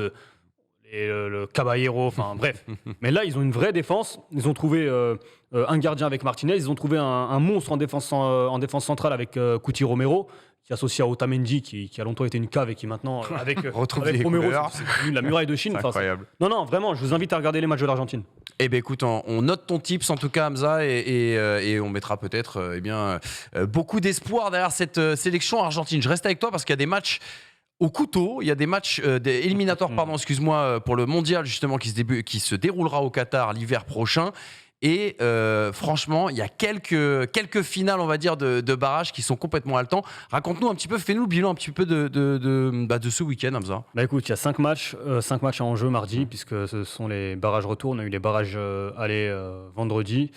et le Caballero, enfin bref. Mais là, ils ont une vraie défense. Ils ont trouvé un gardien avec Martinez. Ils ont trouvé un monstre en défense centrale avec Cuti Romero, qui est associé à Otamendi, qui a longtemps été une cave et qui maintenant, avec Retrouve avec les Romero, couleurs. c'est devenu la muraille de Chine. C'est Enfin, incroyable. non, vraiment, je vous invite à regarder les matchs de l'Argentine. Eh bien, écoute, on note ton tips en tout cas, Hamza, et on mettra peut-être beaucoup d'espoir derrière cette sélection argentine. Je reste avec toi parce qu'il y a des matchs au couteau, il y a des matchs éliminatoires, pour le mondial justement qui se déroulera au Qatar l'hiver prochain. Et franchement, il y a quelques finales, on va dire, de barrages qui sont complètement haletants. Raconte-nous un petit peu, fais-nous le bilan un petit peu de ce week-end, Hamza. Bah écoute, il y a 5 matchs en jeu mardi, puisque ce sont les barrages retour. On a eu les barrages aller vendredi.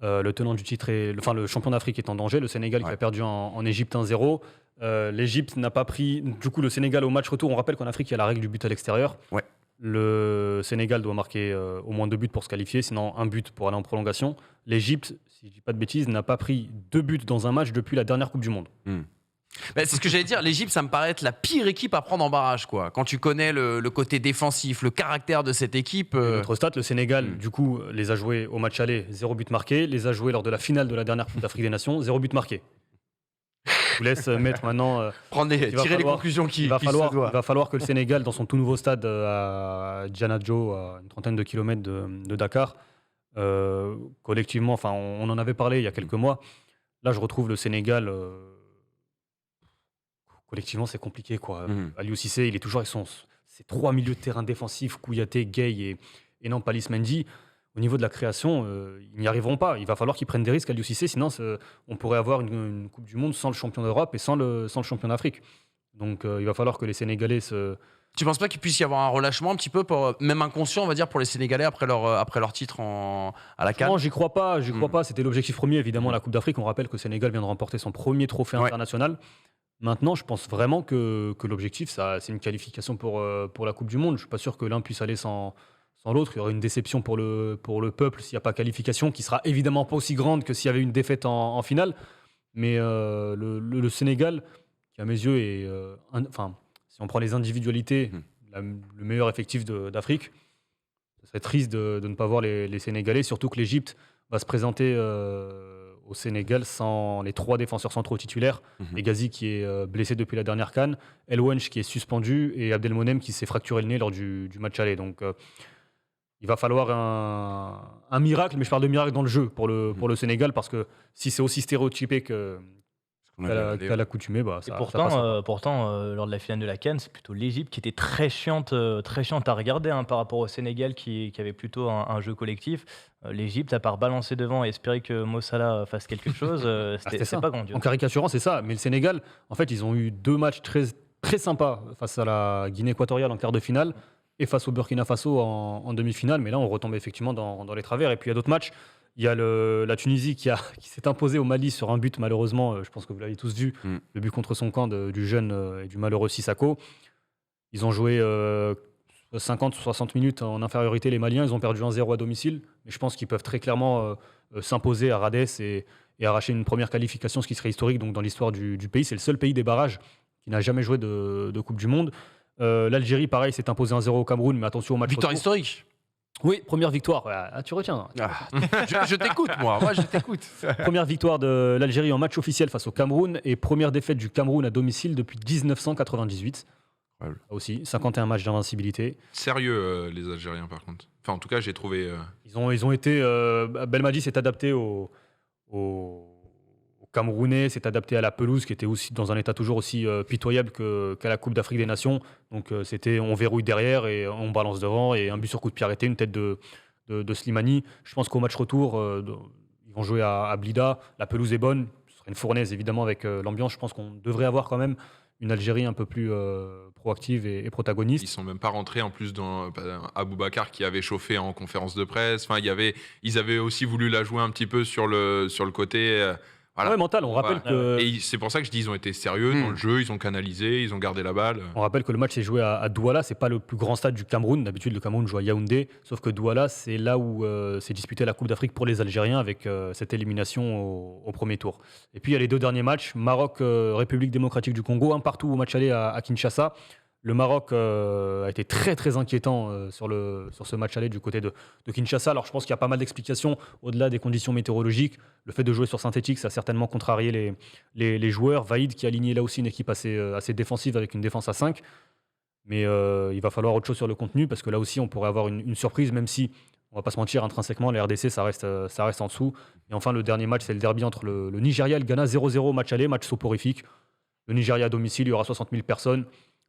Le tenant du titre, le champion d'Afrique est en danger. Le Sénégal qui a perdu en Égypte 1-0. L'Égypte n'a pas pris. Du coup, le Sénégal au match retour, on rappelle qu'en Afrique, il y a la règle du but à l'extérieur. Ouais. Le Sénégal doit marquer au moins 2 buts pour se qualifier, sinon un but pour aller en prolongation. L'Égypte, si je dis pas de bêtises, n'a pas pris 2 buts dans un match depuis la dernière Coupe du Monde. C'est ce que j'allais dire. L'Égypte, ça me paraît être la pire équipe à prendre en barrage, quoi. Quand tu connais le côté défensif, le caractère de cette équipe. Notre stat, le Sénégal, du coup, les a joués au match aller, 0 but marqué. Les a joués lors de la finale de la dernière Coupe d'Afrique des Nations, 0 but marqué. Je vous laisse mettre maintenant. Tirer les conclusions qui se doivent. Il va falloir que le Sénégal, dans son tout nouveau stade à Djanadjo, à une trentaine de kilomètres de Dakar, collectivement, enfin, on en avait parlé il y a quelques mois. Là, je retrouve le Sénégal. Collectivement, c'est compliqué, quoi. Aliou Cissé, il est toujours avec ses 3 milieux de terrain défensifs, Kouyaté, Gueye et Nampalys Mendy. Au niveau de la création, ils n'y arriveront pas. Il va falloir qu'ils prennent des risques, Aliou Cissé, sinon on pourrait avoir une Coupe du Monde sans le champion d'Europe et sans le champion d'Afrique. Donc il va falloir que les Sénégalais se... Tu penses pas qu'il puisse y avoir un relâchement un petit peu, même inconscient, on va dire, pour les Sénégalais après leur titre à la CAN? Non, j'y crois pas. C'était l'objectif premier, évidemment, la Coupe d'Afrique. On rappelle que le Sénégal vient de remporter son premier trophée international. Maintenant, je pense vraiment que l'objectif, c'est une qualification pour la Coupe du Monde. Je ne suis pas sûr que l'un puisse aller sans l'autre. Il y aurait une déception pour le peuple s'il n'y a pas qualification, qui sera évidemment pas aussi grande que s'il y avait une défaite en finale. Mais le Sénégal, qui à mes yeux est... si on prend les individualités, le meilleur effectif d'Afrique, ce serait triste de ne pas voir les Sénégalais, surtout que l'Égypte va se présenter au Sénégal sans les 3 défenseurs centraux titulaires. Hegazi qui est blessé depuis la dernière CAN, El Wench qui est suspendu et Abdelmonem qui s'est fracturé le nez lors du match aller. Donc il va falloir un miracle, mais je parle de miracle dans le jeu pour le Sénégal, parce que si c'est aussi stéréotypé qu'à l'accoutumée, ça pourtant, lors de la finale de la CAN, c'est plutôt l'Égypte qui était très chiante à regarder par rapport au Sénégal qui avait plutôt un jeu collectif. L'Égypte, à part balancer devant et espérer que Mo Salah fasse quelque chose, c'était pas grandiose. En caricaturant, c'est ça. Mais le Sénégal, en fait, ils ont eu 2 matchs très, très sympas face à la Guinée équatoriale en quart de finale et face au Burkina Faso en demi-finale. Mais là, on retombe effectivement dans les travers. Et puis, il y a d'autres matchs. Il y a la Tunisie qui s'est imposée au Mali sur un but, malheureusement. Je pense que vous l'avez tous vu. Le but contre son camp du jeune et du malheureux Sissako. Ils ont joué 50-60 minutes en infériorité, les Maliens. Ils ont perdu 1-0 à domicile. Mais je pense qu'ils peuvent très clairement s'imposer à Radès et arracher une première qualification, ce qui serait historique donc, dans l'histoire du pays. C'est le seul pays des barrages qui n'a jamais joué de Coupe du Monde. L'Algérie, pareil, s'est imposé 1-0 au Cameroun, mais attention au match Victoire retour. Historique. Oui, première victoire. Tu retiens. Je t'écoute, moi je t'écoute. Première victoire de l'Algérie en match officiel face au Cameroun et première défaite du Cameroun à domicile depuis 1998. Aussi, 51 matchs d'invincibilité. Sérieux, les Algériens, par contre. Enfin, en tout cas, j'ai trouvé... Ils ont été... Belmadi s'est adapté au Camerounais, s'est adapté à la pelouse, qui était aussi dans un état toujours aussi pitoyable qu'à la Coupe d'Afrique des Nations. Donc, on verrouille derrière et on balance devant. Et un but sur coup de pied arrêté, une tête de Slimani. Je pense qu'au match retour, ils vont jouer à Blida. La pelouse est bonne. Ce serait une fournaise, évidemment, avec l'ambiance. Je pense qu'on devrait avoir quand même une Algérie un peu plus proactive et protagoniste. Ils sont même pas rentrés en plus dans Aboubacar qui avait chauffé en conférence de presse. Enfin, ils avaient aussi voulu la jouer un petit peu sur le côté. Voilà. Ouais, mental, on rappelle que... Et c'est pour ça que je dis ils ont été sérieux dans le jeu, ils ont canalisé, ils ont gardé la balle. On rappelle que le match s'est joué à Douala, c'est pas le plus grand stade du Cameroun. D'habitude, le Cameroun joue à Yaoundé, sauf que Douala, c'est là où s'est disputée la Coupe d'Afrique pour les Algériens avec cette élimination au premier tour. Et puis, il y a les 2 derniers matchs, Maroc, République démocratique du Congo, un partout au match aller à Kinshasa. Le Maroc a été très très inquiétant sur ce match aller du côté de Kinshasa. Alors je pense qu'il y a pas mal d'explications au-delà des conditions météorologiques. Le fait de jouer sur synthétique, ça a certainement contrarié les joueurs. Vaïd qui a aligné là aussi une équipe assez défensive avec une défense à 5. Mais il va falloir autre chose sur le contenu parce que là aussi on pourrait avoir une surprise, même si on va pas se mentir, intrinsèquement la RDC ça reste en dessous. Et enfin le dernier match, c'est le derby entre le Nigeria et le Ghana, 0-0 match aller, match soporifique. Le Nigeria à domicile, il y aura 60 000 personnes.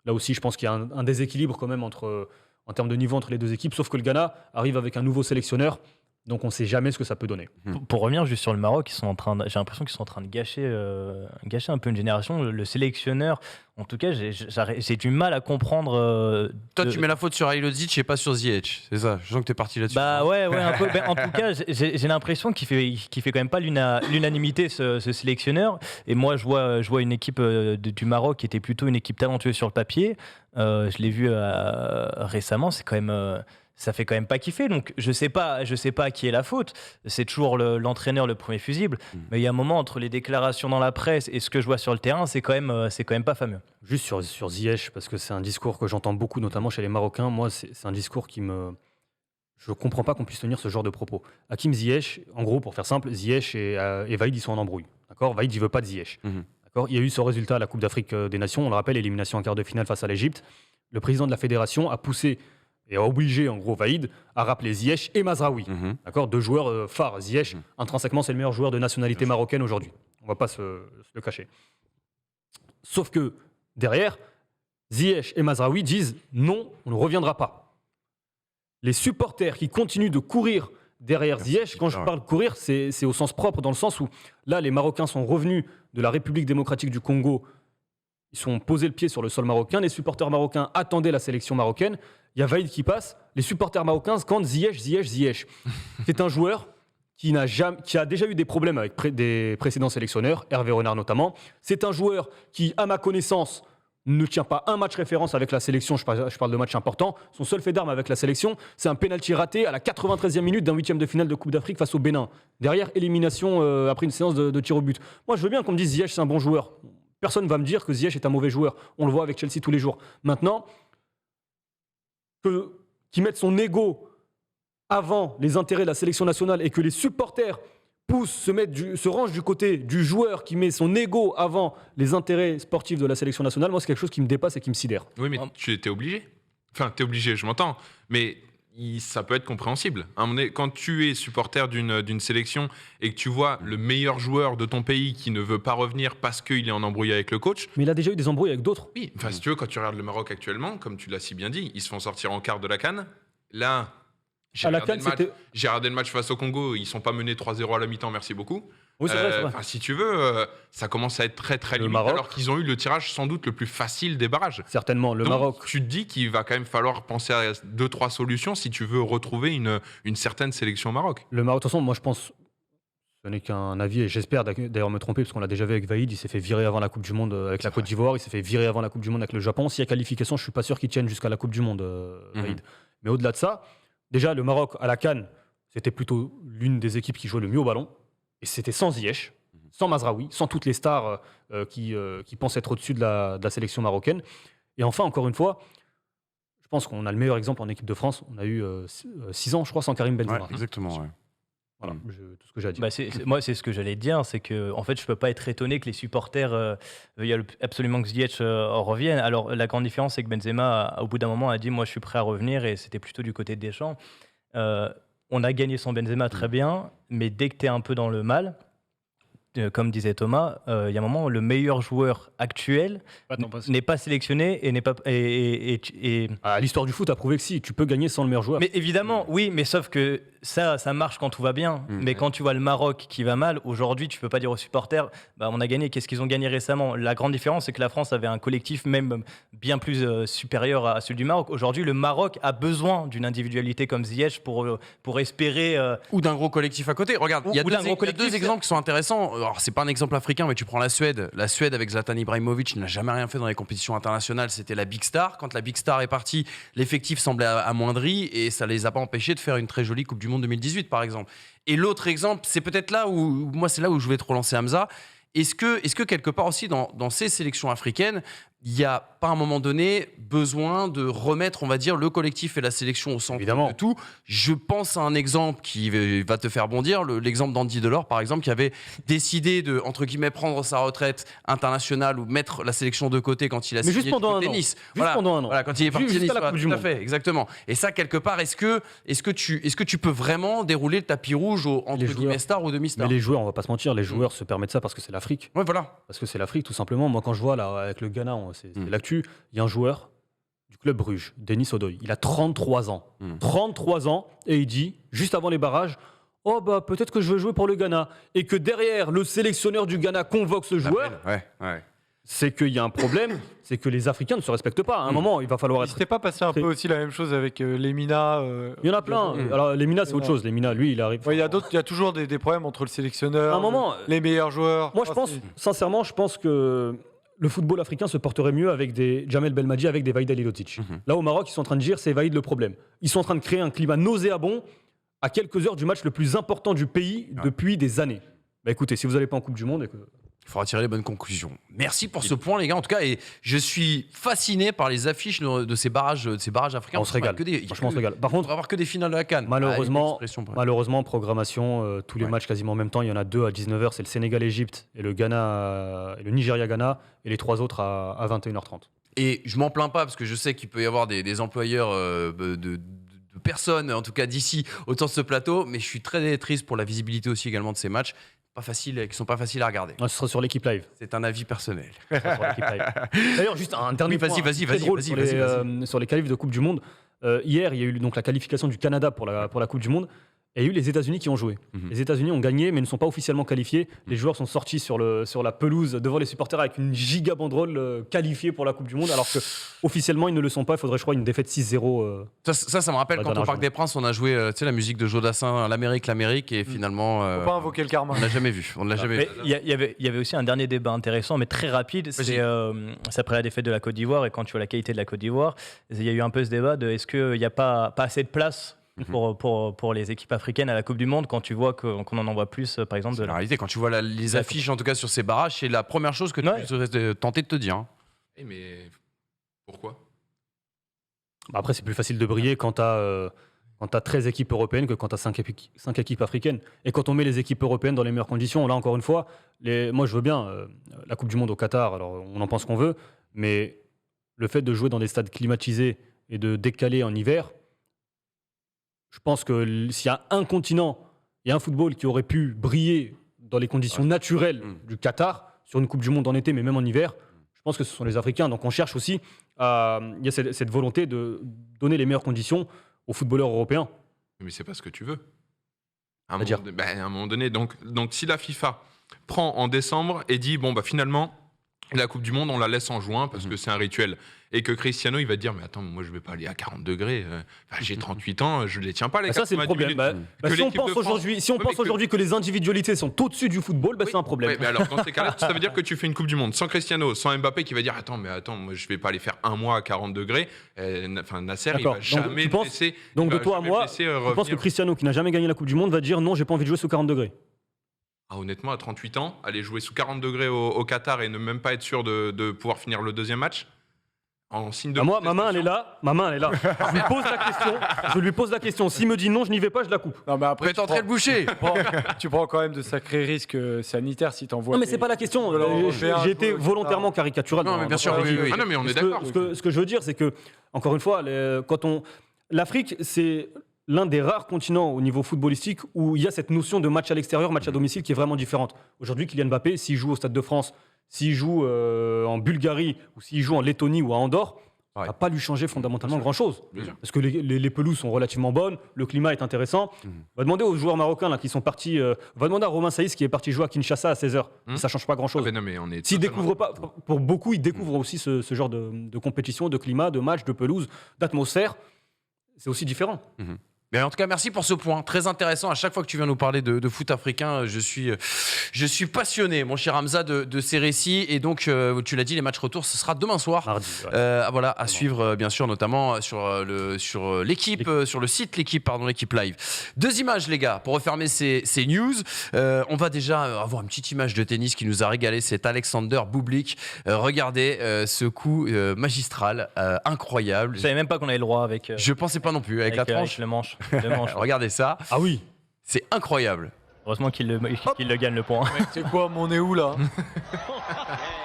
Là aussi, je pense qu'il y a un déséquilibre quand même en termes de niveau entre les 2 équipes, sauf que le Ghana arrive avec un nouveau sélectionneur, donc on ne sait jamais ce que ça peut donner. Pour revenir juste sur le Maroc, j'ai l'impression qu'ils sont en train de gâcher un peu une génération. Le sélectionneur, en tout cas, j'ai du mal à comprendre. Toi, tu mets la faute sur Aïlodzic et pas sur Ziyech, c'est ça? Je sens que tu es parti là-dessus. Ouais, un peu. En tout cas, j'ai l'impression qu'il fait quand même pas l'unanimité, ce sélectionneur. Et moi, je vois une équipe du Maroc qui était plutôt une équipe talentueuse sur le papier. Je l'ai vu récemment, c'est quand même... ça fait quand même pas kiffer. Donc je sais pas à qui est la faute. C'est toujours l'entraîneur le premier fusible. Mais il y a un moment entre les déclarations dans la presse et ce que je vois sur le terrain, c'est quand même pas fameux. Juste sur Ziyech, parce que c'est un discours que j'entends beaucoup, notamment chez les Marocains. Moi, c'est un discours qui me... Je comprends pas qu'on puisse tenir ce genre de propos. Hakim Ziyech, en gros, pour faire simple, Ziyech et Vaïd, ils sont en embrouille. D'accord ? Vaïd, il veut pas de Ziyech. D'accord ? Il y a eu ce résultat à la Coupe d'Afrique des Nations. On le rappelle, élimination en quart de finale face à l'Égypte. Le président de la fédération a poussé et a obligé, en gros, Vaïd à rappeler Ziyech et Mazraoui. D'accord ? 2 joueurs phares. Ziyech, intrinsèquement, c'est le meilleur joueur de nationalité marocaine aujourd'hui. On va pas se le cacher. Sauf que, derrière, Ziyech et Mazraoui disent non, on ne reviendra pas. Les supporters qui continuent de courir derrière Ziyech, quand je parle courir, c'est au sens propre, dans le sens où là, les Marocains sont revenus de la République démocratique du Congo, ils sont posés le pied sur le sol marocain, les supporters marocains attendaient la sélection marocaine, il y a Vaïd qui passe, les supporters marocains scandent Ziyech, Ziyech, Ziyech. C'est un joueur qui a déjà eu des problèmes avec des précédents sélectionneurs, Hervé Renard notamment. C'est un joueur qui, à ma connaissance, ne tient pas un match référence avec la sélection, je parle de match important. Son seul fait d'arme avec la sélection, c'est un pénalty raté à la 93e minute d'un 8e de finale de Coupe d'Afrique face au Bénin. Derrière, élimination après une séance de tir au but. Moi, je veux bien qu'on me dise Ziyech, c'est un bon joueur. Personne ne va me dire que Ziyech est un mauvais joueur. On le voit avec Chelsea tous les jours. Maintenant, qu'il mette son ego avant les intérêts de la sélection nationale et que les supporters se rangent du côté du joueur qui met son ego avant les intérêts sportifs de la sélection nationale, moi c'est quelque chose qui me dépasse et qui me sidère. Oui, mais tu étais obligé. Enfin, t'es obligé, je m'entends. Mais ça peut être compréhensible. À un moment donné, quand tu es supporter d'une sélection et que tu vois le meilleur joueur de ton pays qui ne veut pas revenir parce qu'il est en embrouille avec le coach. Mais il a déjà eu des embrouilles avec d'autres. Oui, enfin, si tu veux, quand tu regardes le Maroc actuellement, comme tu l'as si bien dit, ils se font sortir en quart de la CAN. Là, j'ai regardé le match face au Congo, ils sont pas menés 3-0 à la mi-temps, merci beaucoup. Oui, c'est vrai. Si tu veux, ça commence à être très très limite, alors qu'ils ont eu le tirage sans doute le plus facile des barrages. Certainement, le Donc, Maroc. Tu te dis qu'il va quand même falloir penser à 2-3 solutions si tu veux retrouver une certaine sélection au Maroc. Le Maroc, de toute façon, moi je pense, ce n'est qu'un avis, et j'espère d'ailleurs me tromper, parce qu'on l'a déjà vu avec Vaïd, il s'est fait virer avant la Coupe du Monde avec la Côte d'Ivoire, il s'est fait virer avant la Coupe du Monde avec le Japon. S'il y a qualification, je suis pas sûr qu'ils tiennent jusqu'à la Coupe du Monde, Vaïd. Mais au-delà de ça, déjà le Maroc à la CAN, c'était plutôt l'une des équipes qui jouait le mieux au ballon, et c'était sans Ziyech, sans Mazraoui, sans toutes les stars qui pensent être au-dessus de la sélection marocaine. Et enfin, encore une fois, je pense qu'on a le meilleur exemple en équipe de France. On a eu 6 ans, je crois, sans Karim Benzema. Ouais, exactement, ouais. Voilà, tout ce que j'ai à dire. Moi, c'est ce que j'allais te dire, c'est que en fait, je peux pas être étonné que les supporters veuillent absolument que Ziyech revienne. Alors, la grande différence, c'est que Benzema, au bout d'un moment, a dit « Moi, je suis prêt à revenir », et c'était plutôt du côté de Deschamps. On a gagné sans Benzema, très bien, mais dès que tu es un peu dans le mal, comme disait Thomas, il y a un moment où le meilleur joueur actuel n'est pas sélectionné et n'est pas. L'histoire du foot a prouvé que si, tu peux gagner sans le meilleur joueur. Mais évidemment, oui, mais sauf que ça marche quand tout va bien. Mais quand tu vois le Maroc qui va mal, aujourd'hui, tu peux pas dire aux supporters, on a gagné. Qu'est-ce qu'ils ont gagné récemment ? La grande différence, c'est que la France avait un collectif même bien plus supérieur à celui du Maroc. Aujourd'hui, le Maroc a besoin d'une individualité comme Ziyech pour espérer. Ou d'un gros collectif à côté. Regarde, il y a deux exemples qui sont intéressants. Alors, c'est pas un exemple africain, mais tu prends la Suède. La Suède, avec Zlatan Ibrahimovic, n'a jamais rien fait dans les compétitions internationales. C'était la Big Star. Quand la Big Star est partie, l'effectif semblait amoindri et ça les a pas empêchés de faire une très jolie Coupe du Monde 2018, par exemple. Et l'autre exemple, c'est peut-être là où je vais te relancer, Hamza. Est-ce que quelque part aussi dans ces sélections africaines, il n'y a pas à un moment donné besoin de remettre, on va dire, le collectif et la sélection au centre de tout ? Je pense à un exemple qui va te faire bondir, l'exemple d'Andy Delors, par exemple, qui avait décidé de, entre guillemets, prendre sa retraite internationale ou mettre la sélection de côté quand il a signé le tennis. Juste pendant un an. Voilà, quand il est parti tennis. Jusqu'à la Coupe du Monde. Tout à fait, exactement. Et ça, quelque part, est-ce que tu peux vraiment dérouler le tapis rouge entre guillemets stars ou demi-stars ? Mais les joueurs, on va pas se mentir, les joueurs se permettent ça parce que c'est l'Afrique. Ouais, voilà. Parce que c'est l'Afrique, tout simplement. Moi, quand je vois là, avec le Ghana, c'est l'actu, il y a un joueur du club Bruges, Denis Odoy, il a 33 ans. 33 ans, et il dit, juste avant les barrages, oh peut-être que je veux jouer pour le Ghana. Et que derrière, le sélectionneur du Ghana convoque ce joueur. C'est qu'il y a un problème, c'est que les Africains ne se respectent pas. À un moment, il va falloir être... Il ne s'était pas passé un peu aussi la même chose avec Lemina Il y en a plein. Alors, Lemina, c'est autre chose. Lemina, lui, il arrive... Il y a toujours des problèmes entre le sélectionneur, à un moment, les meilleurs joueurs. Moi, sincèrement, je pense que le football africain se porterait mieux avec des Jamel Belmadi, avec des Vaïd Halilhodžić. Là, au Maroc, ils sont en train de dire c'est Vaïd le problème. Ils sont en train de créer un climat nauséabond à quelques heures du match le plus important du pays depuis des années. Bah écoutez, si vous n'allez pas en Coupe du Monde... Et que... Il faudra tirer les bonnes conclusions. Merci pour ce point, les gars. En tout cas, et je suis fasciné par les affiches de ces barrages africains. On se régale. Franchement, on se régale. Par contre, on va avoir que des finales de la CAN. Malheureusement, programmation, tous les matchs quasiment en même temps. Il y en a 2 à 19h. C'est le Sénégal-Égypte et le Nigeria-Ghana. Et les 3 autres à 21h30. Et je m'en plains pas parce que je sais qu'il peut y avoir des employeurs de personnes, en tout cas d'ici, autour de ce plateau. Mais je suis très triste pour la visibilité aussi également de ces matchs. Qui sont pas faciles à regarder. Ce sera sur l'équipe live. C'est un avis personnel. D'ailleurs, juste un dernier point sur les qualifs de Coupe du Monde. Hier, il y a eu donc la qualification du Canada pour la Coupe du Monde. Et il y a eu les États-Unis qui ont joué. Les États-Unis ont gagné, mais ne sont pas officiellement qualifiés. Les joueurs sont sortis sur la pelouse devant les supporters avec une giga banderole qualifiée pour la Coupe du Monde, alors que officiellement ils ne le sont pas. Il faudrait, je crois, une défaite 6-0. Ça me rappelle quand au Parc des Princes, on a joué la musique de Jodassin, l'Amérique, et finalement. Faut pas invoquer le karma. On l'a jamais vu. On l'a jamais vu. Il y avait aussi un dernier débat intéressant, mais très rapide. C'est après la défaite de la Côte d'Ivoire, et quand tu vois la qualité de la Côte d'Ivoire, il y a eu un peu ce débat de est-ce qu'il n'y a pas assez de place pour les équipes africaines à la Coupe du Monde quand tu vois qu'on en envoie plus, par exemple. En réalité, quand tu vois les affiches, en tout cas sur ces barrages, c'est la première chose que tu serais tenté de te dire. Mais pourquoi ? Après, c'est plus facile de briller quand tu as 13 équipes européennes que quand tu as 5 équipes africaines. Et quand on met les équipes européennes dans les meilleures conditions, là encore une fois, moi je veux bien la Coupe du Monde au Qatar, alors on en pense qu'on veut, mais le fait de jouer dans des stades climatisés et de décaler en hiver, je pense que s'il y a un continent et un football qui aurait pu briller dans les conditions naturelles du Qatar, sur une Coupe du Monde en été, mais même en hiver, je pense que ce sont les Africains. Donc on cherche aussi, il y a cette volonté de donner les meilleures conditions aux footballeurs européens. Mais c'est pas ce que tu veux. À un moment donné, donc si la FIFA prend en décembre et dit, finalement, la Coupe du Monde, on la laisse en juin parce que c'est un rituel. Et que Cristiano, il va te dire, mais attends, moi je vais pas aller à 40 degrés. J'ai 38 ans, je les tiens pas les 4 ça, c'est le problème. Si on pense aujourd'hui que les individualités sont au-dessus du football, c'est un problème. Oui, mais alors dans ces cas-là, ça veut dire que tu fais une Coupe du Monde sans Cristiano, sans Mbappé qui va dire, attends, moi je vais pas aller faire un mois à 40 degrés. Nasser, il va jamais laisser. Donc de toi à moi, je pense que Cristiano, qui n'a jamais gagné la Coupe du Monde, va dire, non, j'ai pas envie de jouer sous 40 degrés. Honnêtement, à 38 ans, aller jouer sous 40 degrés au Qatar et ne même pas être sûr de pouvoir finir le deuxième match, en signe de ma main elle est là. Je lui pose la question. S'il me dit non, je n'y vais pas, je la coupe. Non, mais après, tu entrer le boucher. Tu prends quand même de sacrés risques sanitaires si t'envoies. Non, mais c'est pas la question. J'ai été volontairement caricatural. Non, mais bien sûr, oui. Ah non, mais on est d'accord. Ce que je veux dire, c'est que, encore une fois, l'Afrique, c'est l'un des rares continents au niveau footballistique où il y a cette notion de match à l'extérieur, match à domicile qui est vraiment différente. Aujourd'hui, Kylian Mbappé, s'il joue au Stade de France, s'il joue en Bulgarie ou s'il joue en Lettonie ou à Andorre, ça ne va pas lui changer fondamentalement grand-chose. Parce que les pelouses sont relativement bonnes, le climat est intéressant. On va demander aux joueurs marocains là, qui sont partis, on va demander à Romain Saïs qui est parti jouer à Kinshasa à 16h. Ça ne change pas grand-chose. S'ils découvrent pas, pour beaucoup, ils découvrent aussi ce genre de compétition, de climat, de match, de pelouse, d'atmosphère. C'est aussi différent. Mais en tout cas, merci pour ce point très intéressant. À chaque fois que tu viens nous parler de foot africain, je suis passionné, mon cher Hamza, de ces récits. Et donc, tu l'as dit, les matchs retour, ce sera demain soir. Mardi, à suivre, bien sûr, notamment sur l'équipe, sur le site l'équipe live. 2 images, les gars, pour refermer ces news. On va déjà avoir une petite image de tennis qui nous a régalé. C'est Alexander Bublik. Regardez ce coup magistral, incroyable. Je savais même pas qu'on avait le droit avec. Je pensais pas non plus avec la tranche. Le manche. Regardez ça. Ah oui. C'est incroyable. Heureusement qu'il le gagne le point. C'est quoi, mon est où là?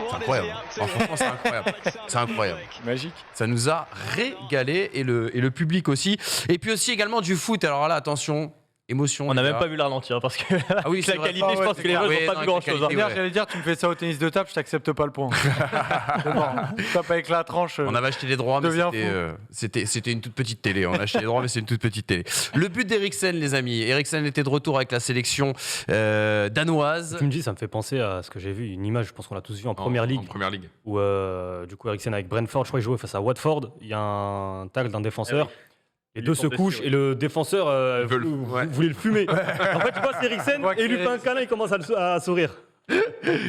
C'est incroyable. Franchement, c'est incroyable. C'est incroyable. Magique. Ça nous a régalé et le public aussi. Et puis aussi également du foot. Alors là, attention. Émotion. On n'a même pas vu le ralentir parce que la qualité, je pense que les gens n'ont pas vu grand-chose. J'allais dire, tu me fais ça au tennis de table, je t'accepte pas le point. C'est bon. Tape avec la tranche. On avait acheté les droits, mais c'était une toute petite télé. On a acheté les droits, mais c'est une toute petite télé. Le but d'Eriksen, les amis. Eriksen était de retour avec la sélection danoise. Tu me dis, ça me fait penser à ce que j'ai vu, une image, je pense qu'on l'a tous vu en Première Ligue. En Première Ligue. Où du coup, Eriksen avec Brentford, je crois qu'il jouait face à Watford. Il y a un tacle d'un défenseur. Les deux se couchent et le défenseur voulait le fumer. En fait, tu vois, c'est Eriksen et il lui fait un câlin, il commence à sourire.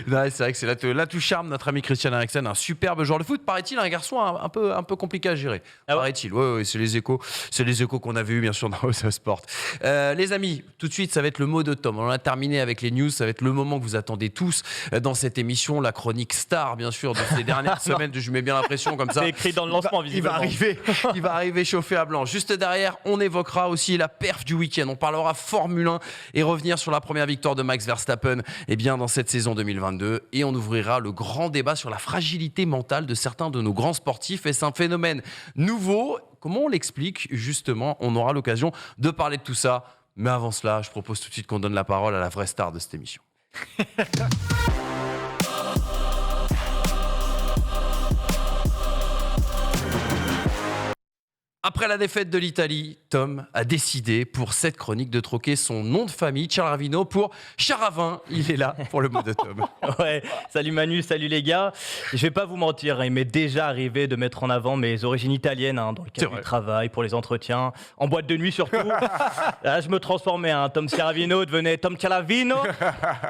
Non, c'est vrai que c'est là tout charme notre ami Christian Eriksen, un superbe joueur de foot, paraît-il, un garçon un peu compliqué à gérer. Ah ouais. Paraît-il, ouais, c'est les échos qu'on avait eu bien sûr dans OSA Sport. Les amis, tout de suite, ça va être le mot de Tom. On a terminé avec les news, ça va être le moment que vous attendez tous dans cette émission, la chronique star bien sûr de ces dernières semaines. Je mets bien l'impression comme ça. C'est écrit dans le lancement, visiblement. Il va arriver chauffé à blanc. Juste derrière, on évoquera aussi la perf du week-end. On parlera Formule 1 et revenir sur la première victoire de Max Verstappen dans cette saison 2022. Et on ouvrira le grand débat sur la fragilité mentale de certains de nos grands sportifs. Est-ce un phénomène nouveau? Comment on l'explique justement? On aura l'occasion de parler de tout ça. Mais avant cela, je propose tout de suite qu'on donne la parole à la vraie star de cette émission. Après la défaite de l'Italie, Tom a décidé pour cette chronique de troquer son nom de famille, Ciaravino, pour Charavin. Il est là pour le mot de Tom. Ouais, salut Manu, salut les gars. Je vais pas vous mentir, il m'est déjà arrivé de mettre en avant mes origines italiennes dans le cadre du travail, pour les entretiens, en boîte de nuit surtout. Là, je me transformais, Tom Ciaravino devenait Tom Ciaravino.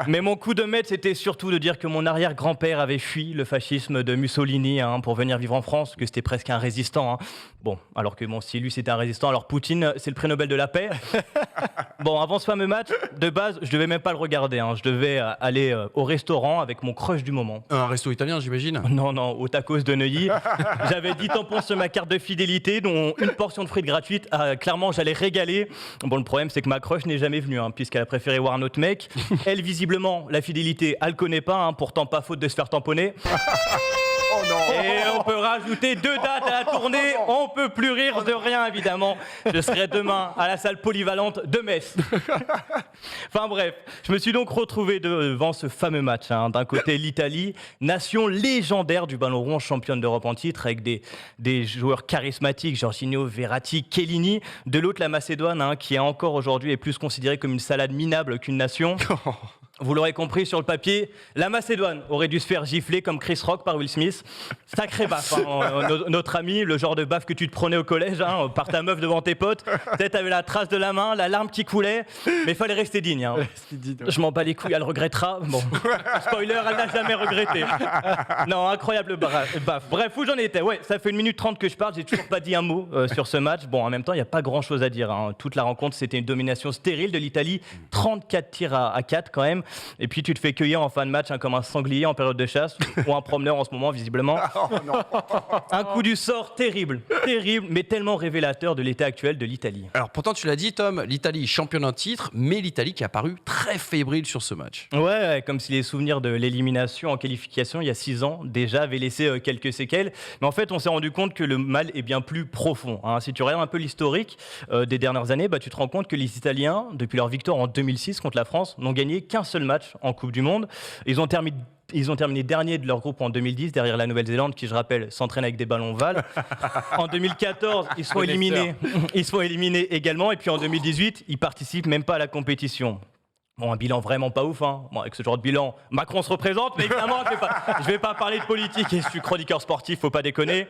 Mais mon coup de maître, c'était surtout de dire que mon arrière-grand-père avait fui le fascisme de Mussolini pour venir vivre en France, que c'était presque un résistant. Bon, alors que si lui c'était un résistant, alors Poutine c'est le prix Nobel de la paix. Bon, avant ce fameux match, de base, je devais même pas le regarder. Je devais aller au restaurant avec mon crush du moment. Un resto italien, j'imagine? Non, au tacos de Neuilly. J'avais 10 tampons sur ma carte de fidélité, dont une portion de frites gratuite. Clairement, j'allais régaler. Bon, le problème, c'est que ma crush n'est jamais venue, puisqu'elle a préféré voir un autre mec. Elle, visiblement, la fidélité, elle connaît pas, pourtant pas faute de se faire tamponner. Oh non. Et on peut rajouter 2 dates à la tournée, on peut plus rire de rien évidemment. Je serai demain à la salle polyvalente de Metz. Enfin bref, je me suis donc retrouvé devant ce fameux match. D'un côté l'Italie, nation légendaire du ballon rond, championne d'Europe en titre, avec des joueurs charismatiques, Jorginho, Verratti, Chiellini. De l'autre la Macédoine, qui encore aujourd'hui est plus considérée comme une salade minable qu'une nation. Vous l'aurez compris sur le papier, la Macédoine aurait dû se faire gifler comme Chris Rock par Will Smith. Sacré baffe, notre ami, le genre de baffe que tu te prenais au collège, par ta meuf devant tes potes. Peut-être avait la trace de la main, la larme qui coulait, mais il fallait rester digne. Je m'en bats les couilles, elle regrettera. Bon, spoiler, elle n'a jamais regretté. Non, incroyable baffe. Bref, où j'en étais? Ouais, ça fait 1 minute 30 que je parle, j'ai toujours pas dit un mot sur ce match. Bon, en même temps, il n'y a pas grand-chose à dire. Toute la rencontre, c'était une domination stérile de l'Italie, 34 tirs à 4 quand même. Et puis tu te fais cueillir en fin de match comme un sanglier en période de chasse ou un promeneur en ce moment visiblement. Un coup du sort terrible, mais tellement révélateur de l'état actuel de l'Italie. Alors pourtant tu l'as dit Tom, l'Italie championne en titre, mais l'Italie qui a paru très fébrile sur ce match. Ouais, comme si les souvenirs de l'élimination en qualification il y a 6 ans déjà avaient laissé quelques séquelles. Mais en fait on s'est rendu compte que le mal est bien plus profond. Si tu regardes un peu l'historique des dernières années, tu te rends compte que les Italiens, depuis leur victoire en 2006 contre la France, n'ont gagné qu'un seul match en Coupe du Monde. Ils ont terminé dernier de leur groupe en 2010 derrière la Nouvelle-Zélande qui, je rappelle, s'entraîne avec des ballons Val. En 2014, ils sont éliminés également. Et puis en 2018, ils participent même pas à la compétition. Bon, un bilan vraiment pas ouf. Bon, avec ce genre de bilan, Macron se représente, mais évidemment, je vais pas parler de politique et je suis chroniqueur sportif, faut pas déconner.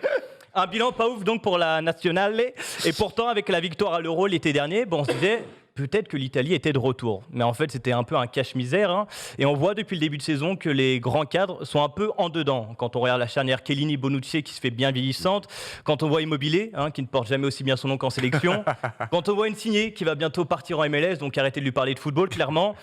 Un bilan pas ouf donc pour la nationale. Et pourtant, avec la victoire à l'Euro l'été dernier, on se disait peut-être que l'Italie était de retour. Mais en fait, c'était un peu un cache-misère. Et on voit depuis le début de saison que les grands cadres sont un peu en dedans. Quand on regarde la charnière Chiellini-Bonucci qui se fait bien vieillissante, quand on voit Immobilier, qui ne porte jamais aussi bien son nom qu'en sélection, quand on voit Insigne qui va bientôt partir en MLS, donc arrêtez de lui parler de football, clairement,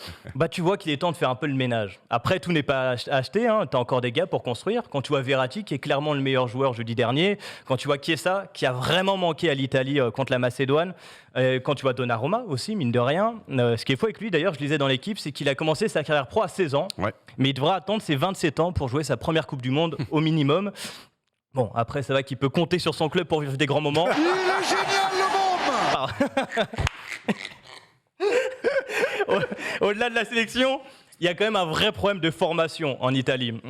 tu vois qu'il est temps de faire un peu le ménage. Après, tout n'est pas acheté, t'as encore des gars pour construire. Quand tu vois Verratti, qui est clairement le meilleur joueur jeudi dernier, quand tu vois Chiesa, qui a vraiment manqué à l'Italie contre la Macédoine, quand tu vois Donnarumma aussi, mine de rien. Ce qui est fou avec lui, d'ailleurs, je lisais dans l'équipe, c'est qu'il a commencé sa carrière pro à 16 ans, mais il devra attendre ses 27 ans pour jouer sa première Coupe du Monde au minimum. Bon, après, ça va qu'il peut compter sur son club pour vivre des grands moments. Il est génial, le môme. Au-delà de la sélection, il y a quand même un vrai problème de formation en Italie.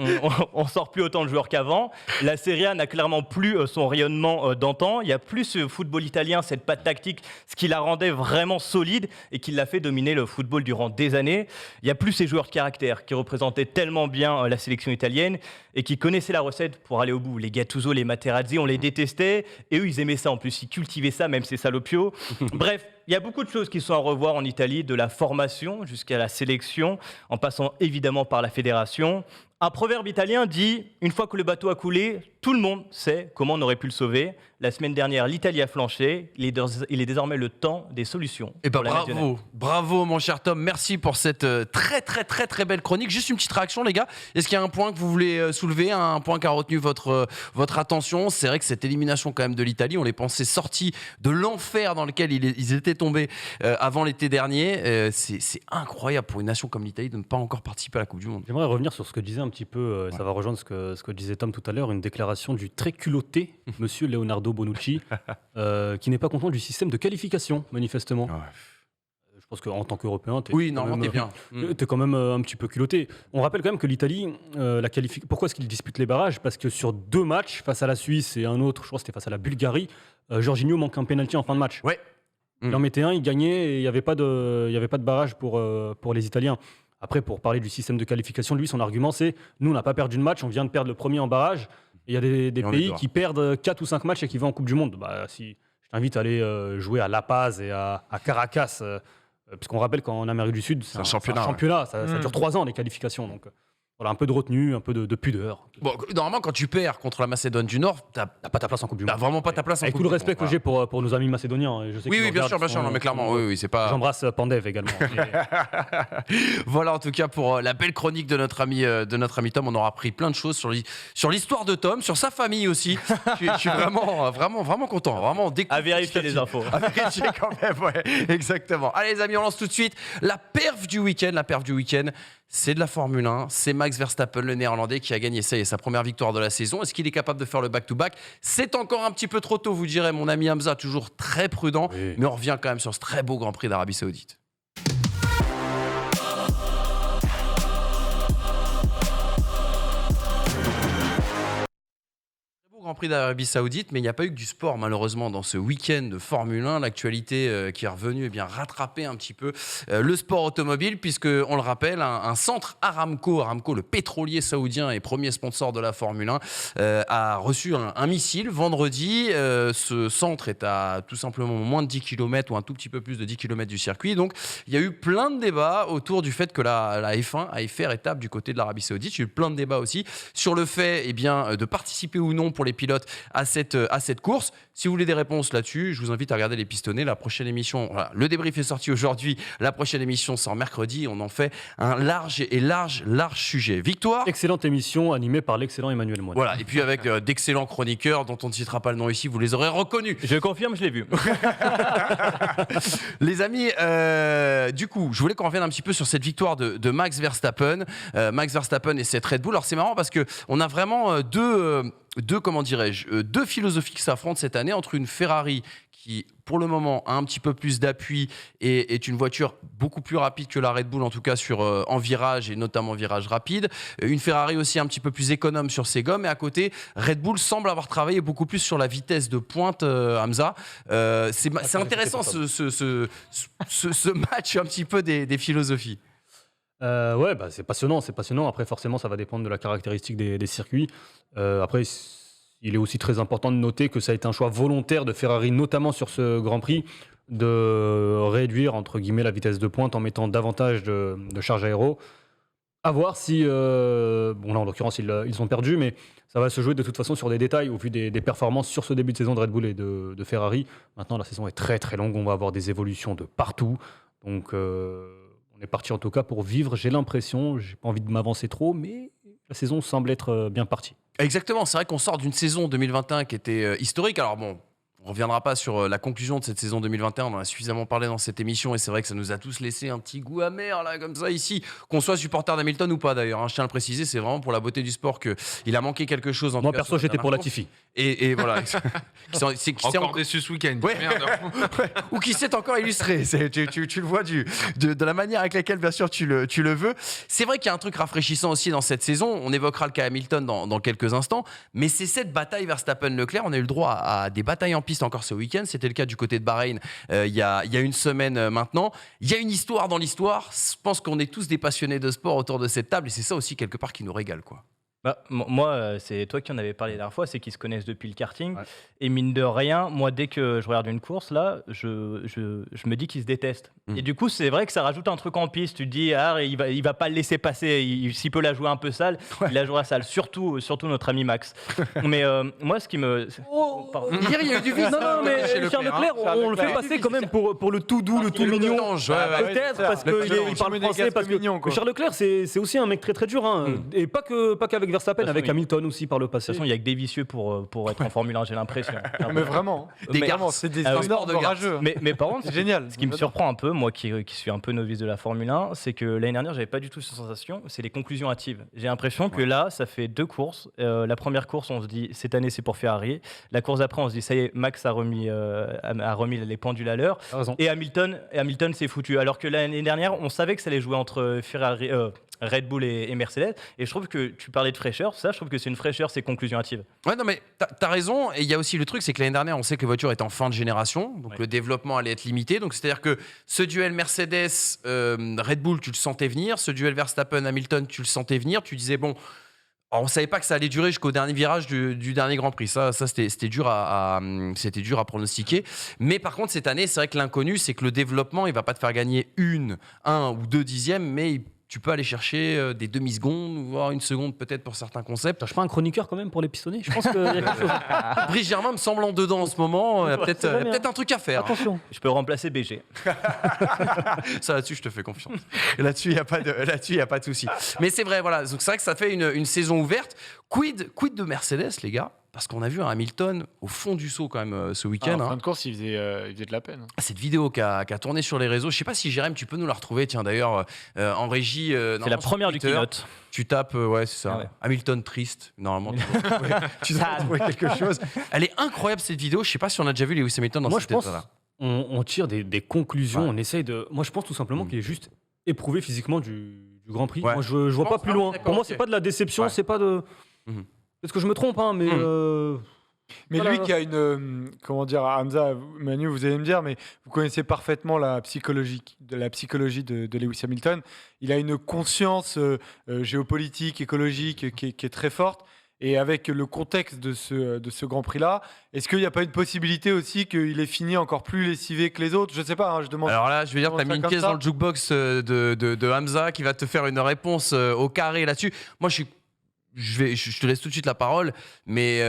On sort plus autant de joueurs qu'avant. La Serie A n'a clairement plus son rayonnement d'antan. Il n'y a plus ce football italien, cette patte tactique, ce qui la rendait vraiment solide et qui l'a fait dominer le football durant des années. Il n'y a plus ces joueurs de caractère qui représentaient tellement bien la sélection italienne et qui connaissaient la recette pour aller au bout. Les Gattuso, les Materazzi, on les détestait et eux, ils aimaient ça. En plus, ils cultivaient ça, même ces salopios. Bref, Il y a beaucoup de choses qui sont à revoir en Italie, de la formation jusqu'à la sélection, en passant évidemment par la fédération. Un proverbe italien dit « Une fois que le bateau a coulé, tout le monde sait comment on aurait pu le sauver ». La semaine dernière, l'Italie a flanché. Il est désormais le temps des solutions. Et pour la nationale. bravo mon cher Tom, merci pour cette très belle chronique. Juste une petite réaction les gars, est-ce qu'il y a un point que vous voulez soulever, un point qui a retenu votre attention? C'est vrai que cette élimination quand même de l'Italie, on les pensait sortis de l'enfer dans lequel ils étaient tombés avant l'été dernier. C'est incroyable pour une nation comme l'Italie de ne pas encore participer à la Coupe du Monde. J'aimerais revenir sur ce que disait un petit peu, ça va rejoindre ce que disait Tom tout à l'heure, une déclaration du très culotté monsieur Leonardo Bonucci, qui n'est pas content du système de qualification, manifestement. Je pense qu'en tant qu'Européen, t'es bien. T'es quand même un petit peu culotté. On rappelle quand même que l'Italie, pourquoi est-ce qu'ils disputent les barrages? Parce que sur 2 matchs, face à la Suisse et un autre, je crois que c'était face à la Bulgarie, Jorginho manque un penalty en fin de match. Ouais. Il en mettait un, il gagnait et il n'y avait pas de barrage pour les Italiens. Après, pour parler du système de qualification, lui, son argument, c'est nous, on n'a pas perdu de match, on vient de perdre le premier en barrage. Il y a des pays qui perdent 4 ou 5 matchs et qui vont en Coupe du Monde. Si je t'invite à aller jouer à La Paz et à Caracas, parce qu'on rappelle qu'en Amérique du Sud, c'est un championnat. Ça dure 3 ans, les qualifications. Donc, voilà, un peu de retenue, un peu de pudeur. Bon, normalement, quand tu perds contre la Macédoine du Nord, t'as pas ta place en Coupe du Monde. T'as vraiment pas ta place en Avec Coupe tout le du respect Monde. que j'ai pour nos amis macédoniens. Je sais Oui, bien sûr, non, mais clairement, oui, c'est pas. J'embrasse Pandev également. Voilà, en tout cas, pour la belle chronique de notre ami Tom, on aura appris plein de choses sur l'histoire de Tom, sur sa famille aussi. Je suis vraiment content, vraiment À vérifier les infos. À vérifier quand même, ouais, exactement. Allez, les amis, on lance tout de suite la perf du week-end. La perf du week-end, c'est de la Formule 1. C'est Max Verstappen, le Néerlandais, qui a gagné sa première victoire de la saison. Est-ce qu'il est capable de faire le back-to-back? C'est encore un petit peu trop tôt, vous direz, mon ami Hamza, toujours très prudent. Oui. Mais on revient quand même sur ce très beau Grand Prix d'Arabie Saoudite. Grand Prix d'Arabie Saoudite, mais il n'y a pas eu que du sport malheureusement dans ce week-end de Formule 1. L'actualité qui est revenue rattraper un petit peu le sport automobile, puisque on le rappelle, un centre Aramco, le pétrolier saoudien et premier sponsor de la Formule 1, a reçu un missile vendredi. Ce centre est à tout simplement moins de 10 km ou un tout petit peu plus de 10 km du circuit. Donc il y a eu plein de débats autour du fait que la F1 aille faire étape du côté de l'Arabie Saoudite. Il y a eu plein de débats aussi sur le fait de participer ou non pour les pilotes à cette course. Si vous voulez des réponses là-dessus, je vous invite à regarder les pistonnets. La prochaine émission, voilà, le débrief est sorti aujourd'hui. La prochaine émission sort mercredi. On en fait un large sujet. Victoire. Excellente émission animée par l'excellent Emmanuel Moine. Voilà, et puis avec d'excellents chroniqueurs dont on ne citera pas le nom ici, vous les aurez reconnus. Je confirme, je l'ai vu. Les amis, du coup, je voulais qu'on revienne un petit peu sur cette victoire de Max Verstappen. Max Verstappen et cette Red Bull. Alors c'est marrant parce qu'on a vraiment deux philosophies qui s'affrontent cette année entre une Ferrari qui, pour le moment, a un petit peu plus d'appui et est une voiture beaucoup plus rapide que la Red Bull, en tout cas en virage et notamment virage rapide. Une Ferrari aussi un petit peu plus économe sur ses gommes. Et à côté, Red Bull semble avoir travaillé beaucoup plus sur la vitesse de pointe, Hamza. C'est intéressant ce match un petit peu des philosophies. C'est passionnant. Après, forcément, ça va dépendre de la caractéristique des circuits. Après, il est aussi très important de noter que ça a été un choix volontaire de Ferrari, notamment sur ce Grand Prix, de réduire, entre guillemets, la vitesse de pointe en mettant davantage de charge aéro. À voir si... là, en l'occurrence, ils ont perdu, mais ça va se jouer de toute façon sur des détails au vu des performances sur ce début de saison de Red Bull et de Ferrari. Maintenant, la saison est très, très longue. On va avoir des évolutions de partout. Donc... on est parti en tout cas pour vivre, j'ai l'impression, j'ai pas envie de m'avancer trop, mais la saison semble être bien partie. Exactement, c'est vrai qu'on sort d'une saison 2021 qui était historique. Alors bon, on ne reviendra pas sur la conclusion de cette saison 2021, on en a suffisamment parlé dans cette émission et c'est vrai que ça nous a tous laissé un petit goût amer là, comme ça ici, qu'on soit supporter d'Hamilton ou pas d'ailleurs, hein, je tiens à le préciser, c'est vraiment pour la beauté du sport qu'il a manqué quelque chose. Moi perso j'étais pour Latifi. Et voilà. Encore déçu ce week-end. Ouais. Merde. Ou qui s'est encore illustré. Tu le vois de la manière avec laquelle, bien sûr, tu le veux. C'est vrai qu'il y a un truc rafraîchissant aussi dans cette saison. On évoquera le cas Hamilton dans quelques instants. Mais c'est cette bataille Verstappen-Leclerc. On a eu le droit à des batailles en piste encore ce week-end. C'était le cas du côté de Bahreïn il y a une semaine maintenant. Il y a une histoire dans l'histoire. Je pense qu'on est tous des passionnés de sport autour de cette table. Et c'est ça aussi, quelque part, qui nous régale, quoi. Moi, c'est toi qui en avais parlé la dernière fois, c'est qu'ils se connaissent depuis le karting. Ouais. Et mine de rien, moi, dès que je regarde une course, là, je me dis qu'ils se détestent. Et du coup, c'est vrai que ça rajoute un truc en piste. Tu te dis, il va pas le laisser passer. S'il peut la jouer un peu sale, il la jouera sale. Surtout notre ami Max. Mais moi, ce qui me. Pardon. Hier, il y a eu du vice. Non, mais Charles Leclerc, on le fait passer quand même pour le tout doux, le tout mignon. Peut-être parce qu'il parle français. Parce que Charles Leclerc, c'est aussi un mec très très dur. Et pas qu'avec Verstappen, façon, avec Hamilton aussi par le De toute passé. façon, il y a que des vicieux pour être en Formule 1, j'ai l'impression. Mais vraiment, Des vraiment, garces. c'est des Ah oui. standards de garces. orageux. Mais par contre, C'est génial. ce qui me surprend un peu, moi qui suis un peu novice de la Formule 1, c'est que l'année dernière, j'avais pas du tout cette sensation, c'est les conclusions hâtives. J'ai l'impression que là, ça fait 2 courses. La première course, on se dit, cette année, c'est pour Ferrari. La course d'après, on se dit, ça y est, Max a remis les pendules à l'heure. T'as raison. Et Hamilton s'est foutu. Alors que l'année dernière, on savait que ça allait jouer entre Ferrari, Red Bull et Mercedes. Et je trouve que tu parlais de fraîcheur, ça, je trouve que c'est une fraîcheur, ces conclusions hâtives. Ouais, non, mais t'as raison. Et il y a aussi le truc, c'est que l'année dernière, on sait que les voitures étaient en fin de génération. Donc le développement allait être limité. Donc c'est-à-dire que ce duel Mercedes-Red Bull, tu le sentais venir. Ce duel Verstappen-Hamilton, tu le sentais venir. Tu disais, bon. Alors, on savait pas que ça allait durer jusqu'au dernier virage du dernier Grand Prix. Ça c'était dur à pronostiquer. Mais par contre, cette année, c'est vrai que l'inconnu, c'est que le développement, il va pas te faire gagner 1 ou 2 dixièmes, mais tu peux aller chercher des demi-secondes, voire 1 seconde peut-être pour certains concepts. T'as pas un chroniqueur quand même pour les pistonnets? Je pense qu'il y a quelque chose. Brice Germain me semble en dedans en ce moment. Il y a peut-être un truc à faire. Attention. Je peux remplacer BG. Ça, là-dessus, je te fais confiance. Là-dessus, il n'y a pas de souci. Mais c'est vrai, voilà. Donc, c'est vrai que ça fait une saison ouverte. Quid de Mercedes, les gars? Parce qu'on a vu un Hamilton au fond du seau quand même ce week-end. En fin de course, il faisait de la peine. Cette vidéo qui a tourné sur les réseaux, je sais pas si Jérém, tu peux nous la retrouver. Tiens, d'ailleurs, en régie. C'est la première du keynote. Tu tapes, ouais, c'est ça. Ah ouais. Hamilton triste. Normalement, tu dois trouver quelque chose. Elle est incroyable cette vidéo. Je sais pas si on a déjà vu Lewis Hamilton dans Moi, cet je pense état-là. on tire des conclusions. Ouais. On essaye de. Moi, je pense tout simplement qu'il est juste éprouvé physiquement du Grand Prix. Ouais. Moi, je vois pas plus loin. d'accord, Pour moi, ok. c'est pas de la déception, Ouais. c'est pas de. Mhm. Peut-être que je me trompe, hein, mais. Mais Voilà. lui qui a une. Comment dire, Hamza, Manu, vous allez me dire, mais vous connaissez parfaitement la psychologie de Lewis Hamilton. Il a une conscience géopolitique, écologique qui est très forte. Et avec le contexte de ce Grand Prix-là, est-ce qu'il n'y a pas une possibilité aussi qu'il ait fini encore plus lessivé que les autres? Je ne sais pas, hein, je demande. Alors là, je vais dire, tu as mis une pièce dans le jukebox de Hamza qui va te faire une réponse au carré là-dessus. Moi, je te laisse tout de suite la parole, mais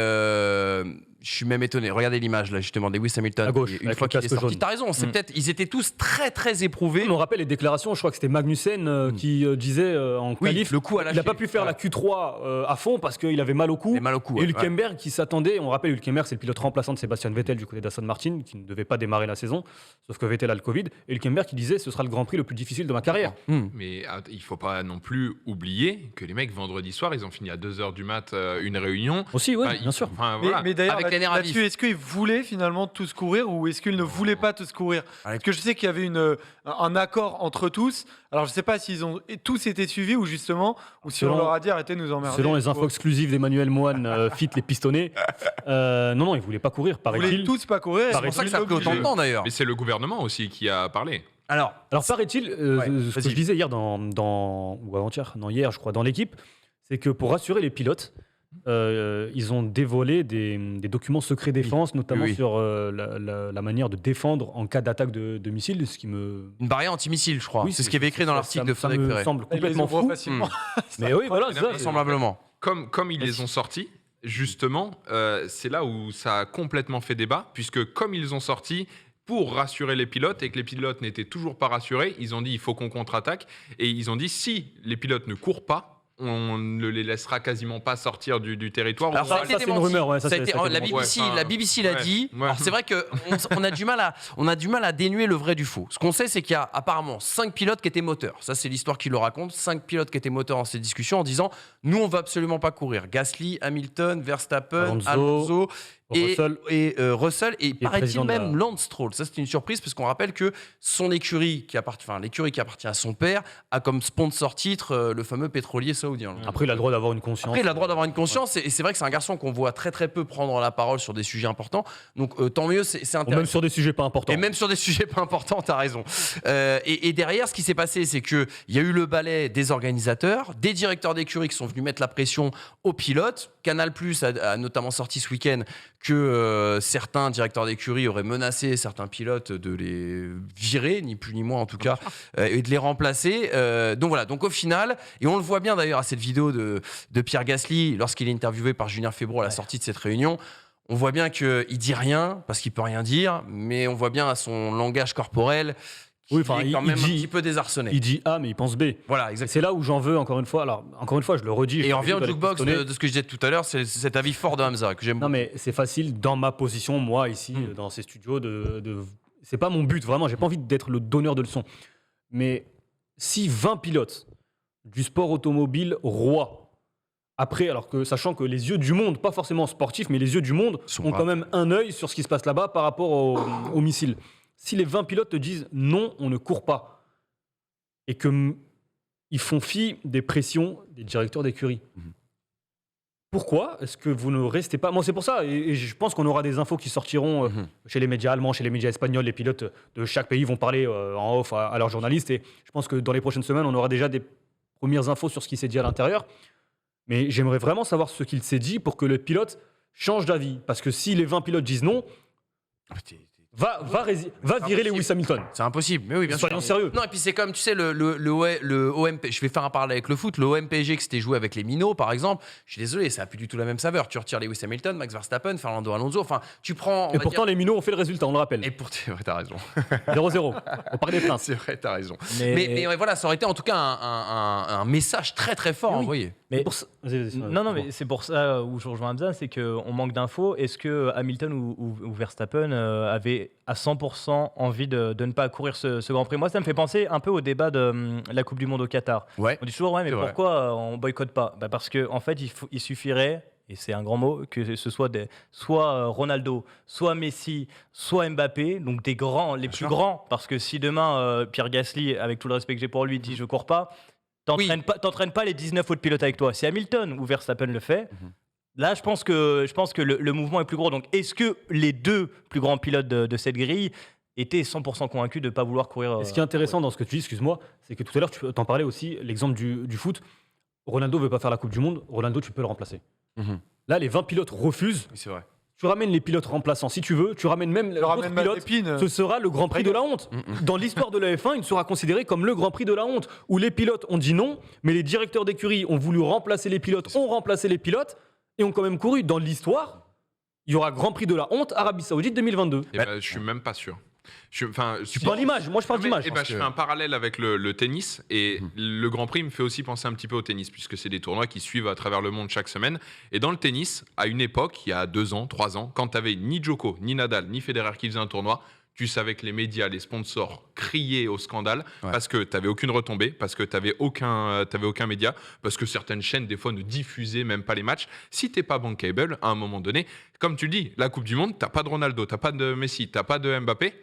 je suis même étonné. Regardez l'image là, justement, de Lewis Hamilton. À gauche, une avec fois le qu'il est casque sorti. jaune. T'as raison, c'est peut-être, ils étaient tous très très éprouvés. On rappelle les déclarations, je crois que c'était Magnussen qui disait en Oui, qualif le coup à il n'a lâcher. pas pu faire la Q3 à fond parce qu'il avait mal au cou. Et mal au cou. Et ouais. Hülkenberg qui s'attendait, on rappelle Hülkenberg c'est le pilote remplaçant de Sébastien Vettel du côté d'Aston Martin qui ne devait pas démarrer la saison, sauf que Vettel a le Covid. Et Hülkenberg qui disait ce sera le Grand Prix le plus difficile de ma carrière. Mais il faut pas non plus oublier que les mecs, vendredi soir, ils ont fini à 2h du mat une réunion. Aussi, oui, Enfin, bien sûr. Mais d'ailleurs, Avec les nerfs à vif. là-dessus, est-ce qu'ils voulaient finalement tous courir ou est-ce qu'ils ne voulaient pas tous courir? Parce que je sais qu'il y avait un accord entre tous. Alors je ne sais pas s'ils ont tous été suivis ou justement, ou si on Selon- leur a dit arrêtez de nous emmerder. Selon les infos exclusives d'Emmanuel Moine, fit les pistonnets. Non, ils voulaient pas courir, Ils voulaient paraît-il. tous pas courir. C'est pour ça que ça a pris autant de temps d'ailleurs. Mais c'est le gouvernement aussi qui a parlé. Alors, Alors paraît-il, ce que vas-y. je disais hier ou avant-hier, non hier je crois, dans l'équipe, c'est que pour rassurer les pilotes, ils ont dévoilé des documents secrets défense, notamment Oui. sur la manière de défendre en cas d'attaque de missiles, ce qui me... une barrière antimissile, je crois. Oui, c'est ce qui avait écrit dans l'article de ça Frédéric me Ferret. semble Ils les complètement ouvrent fou. facilement. Mais oui, voilà, c'est ça. Vraisemblablement. Comme ils les ont sortis, justement, c'est là où ça a complètement fait débat, puisque comme ils ont sorti, pour rassurer les pilotes, et que les pilotes n'étaient toujours pas rassurés, ils ont dit il faut qu'on contre-attaque, et ils ont dit si les pilotes ne courent pas, on ne les laissera quasiment pas sortir du territoire. Alors, On ça va- a été c'est une démenti. rumeur, ouais, ça, Ça a c'est- été- ça a été la démenti. BBC, Ouais, enfin, la BBC l'a ouais, dit. ouais. Alors c'est vrai que on a du mal à dénuer le vrai du faux. Ce qu'on sait, c'est qu'il y a apparemment 5 pilotes qui étaient moteurs. Ça, c'est l'histoire qui le raconte. 5 pilotes qui étaient moteurs dans ces discussions en disant nous, on va absolument pas courir. Gasly, Hamilton, Verstappen, Alonso. Russell et paraît-il président de la- même Lance Stroll. Ça, c'était une surprise parce qu'on rappelle que son écurie l'écurie qui appartient à son père a comme sponsor titre le fameux pétrolier saoudien. Après, il a le droit d'avoir une conscience. Après, il a le droit d'avoir une conscience et c'est vrai que c'est un garçon qu'on voit très très peu prendre la parole sur des sujets importants. Donc tant mieux, c'est Ou intéressant. même sur des sujets pas importants. Et même sur des sujets pas importants, t'as raison. Et derrière, ce qui s'est passé, c'est qu'il y a eu le balai des organisateurs, des directeurs d'écurie qui sont venus mettre la pression aux pilotes. Canal+ a notamment sorti ce week-end que certains directeurs d'écurie auraient menacé certains pilotes de les virer, ni plus ni moins en tout cas, et de les remplacer. Donc voilà, donc au final, et on le voit bien d'ailleurs à cette vidéo de Pierre Gasly, lorsqu'il est interviewé par Julien Febvre à la sortie de cette réunion, on voit bien qu'il dit rien, parce qu'il peut rien dire, mais on voit bien à son langage corporel qu'il est quand même un petit peu désarçonné. Il dit A, mais il pense B. Voilà, Et exactement. c'est là où j'en veux, encore une fois. Alors, encore une fois, je le redis. Et on revient au avec jukebox Pistonné. de ce que je disais tout à l'heure, c'est cet avis fort de Hamza que j'aime Non, beaucoup. mais c'est facile, dans ma position, moi, ici, dans ces studios, c'est pas mon but, vraiment. J'ai pas envie d'être le donneur de leçons. Mais si 20 pilotes du sport automobile roi, après, alors que sachant que les yeux du monde, pas forcément sportifs, mais les yeux du monde Sont ont pas- quand même un œil sur ce qui se passe là-bas par rapport au missile. Si les 20 pilotes te disent non, on ne court pas, et que ils font fi des pressions des directeurs d'écurie. Pourquoi est-ce que vous ne restez pas... Moi, c'est pour ça, et je pense qu'on aura des infos qui sortiront chez les médias allemands, chez les médias espagnols. Les pilotes de chaque pays vont parler en off à leurs journalistes, et je pense que dans les prochaines semaines, on aura déjà des premières infos sur ce qui s'est dit à l'intérieur. Mais j'aimerais vraiment savoir ce qu'il s'est dit pour que le pilote change d'avis. Parce que si les 20 pilotes disent non, va virer Lewis Hamilton. C'est impossible, mais oui, bien sûr. Soyons sérieux. Non, et puis c'est comme, tu sais, le OMP, je vais faire un parallèle avec le foot, le OMPG qui s'était joué avec les minots, par exemple, je suis désolé, ça n'a plus du tout la même saveur. Tu retires Lewis Hamilton, Max Verstappen, Fernando Alonso, enfin, tu prends... on Et va pourtant, dire- les minots ont fait le résultat, on le rappelle. Et pour... C'est vrai, t'as raison. 0-0. On parlait des Princes. C'est vrai, t'as raison. Mais- Mais ouais, voilà, ça aurait été en tout cas un message très très fort envoyé. Mais Pour ça- Vas-y, non, mais c'est pour ça où je rejoins Hamza, c'est qu'on manque d'infos. Est-ce que Hamilton ou Verstappen avaient à 100% envie de ne pas courir ce Grand Prix? Moi, ça me fait penser un peu au débat de la Coupe du Monde au Qatar. Ouais. On dit toujours, ouais, mais C'est vrai. pourquoi on boycotte pas? Parce qu'en fait, il suffirait, et c'est un grand mot, que ce soit soit Ronaldo, soit Messi, soit Mbappé, donc des grands, les plus grands. Parce que si demain, Pierre Gasly, avec tout le respect que j'ai pour lui, dit je cours pas, t'entraînes pas les 19 autres pilotes avec toi. Si Hamilton ou Verstappen le fait, là, je pense que le mouvement est plus gros. Donc, est-ce que les deux plus grands pilotes de cette grille étaient 100% convaincus de ne pas vouloir courir Et ce qui est intéressant dans ce que tu dis, excuse-moi, c'est que tout à l'heure, tu t'en parlais aussi, l'exemple du foot. Ronaldo veut pas faire la Coupe du Monde. Ronaldo, tu peux le remplacer. Là, les 20 pilotes refusent. Oui, c'est vrai. Tu ramènes les pilotes remplaçants si tu veux. Tu ramènes même Tu l'autre ramènes pilote. Mazepin. Ce sera le Grand Prix de la honte. Dans l'histoire de la F1, il sera considéré comme le Grand Prix de la honte, où les pilotes ont dit non, mais les directeurs d'écurie ont voulu remplacer les pilotes, ont remplacé les pilotes, et ont quand même couru. Dans l'histoire, il y aura Grand Prix de la honte, Arabie Saoudite 2022. Eh ben, je suis même pas sûr. Tu parles d'image, moi je parle d'image. Eh ben, je fais un parallèle avec le tennis et le Grand Prix me fait aussi penser un petit peu au tennis puisque c'est des tournois qui suivent à travers le monde chaque semaine. Et dans le tennis, à une époque, il y a 2 ans, 3 ans, quand tu avais ni Djoko, ni Nadal, ni Federer qui faisaient un tournoi, tu savais que les médias, les sponsors criaient au scandale parce que tu n'avais aucune retombée, parce que tu n'avais aucun média, parce que certaines chaînes, des fois, ne diffusaient même pas les matchs. Si tu n'es pas bankable, à un moment donné, comme tu dis, la Coupe du Monde, tu n'as pas de Ronaldo, tu n'as pas de Messi, tu n'as pas de Mbappé.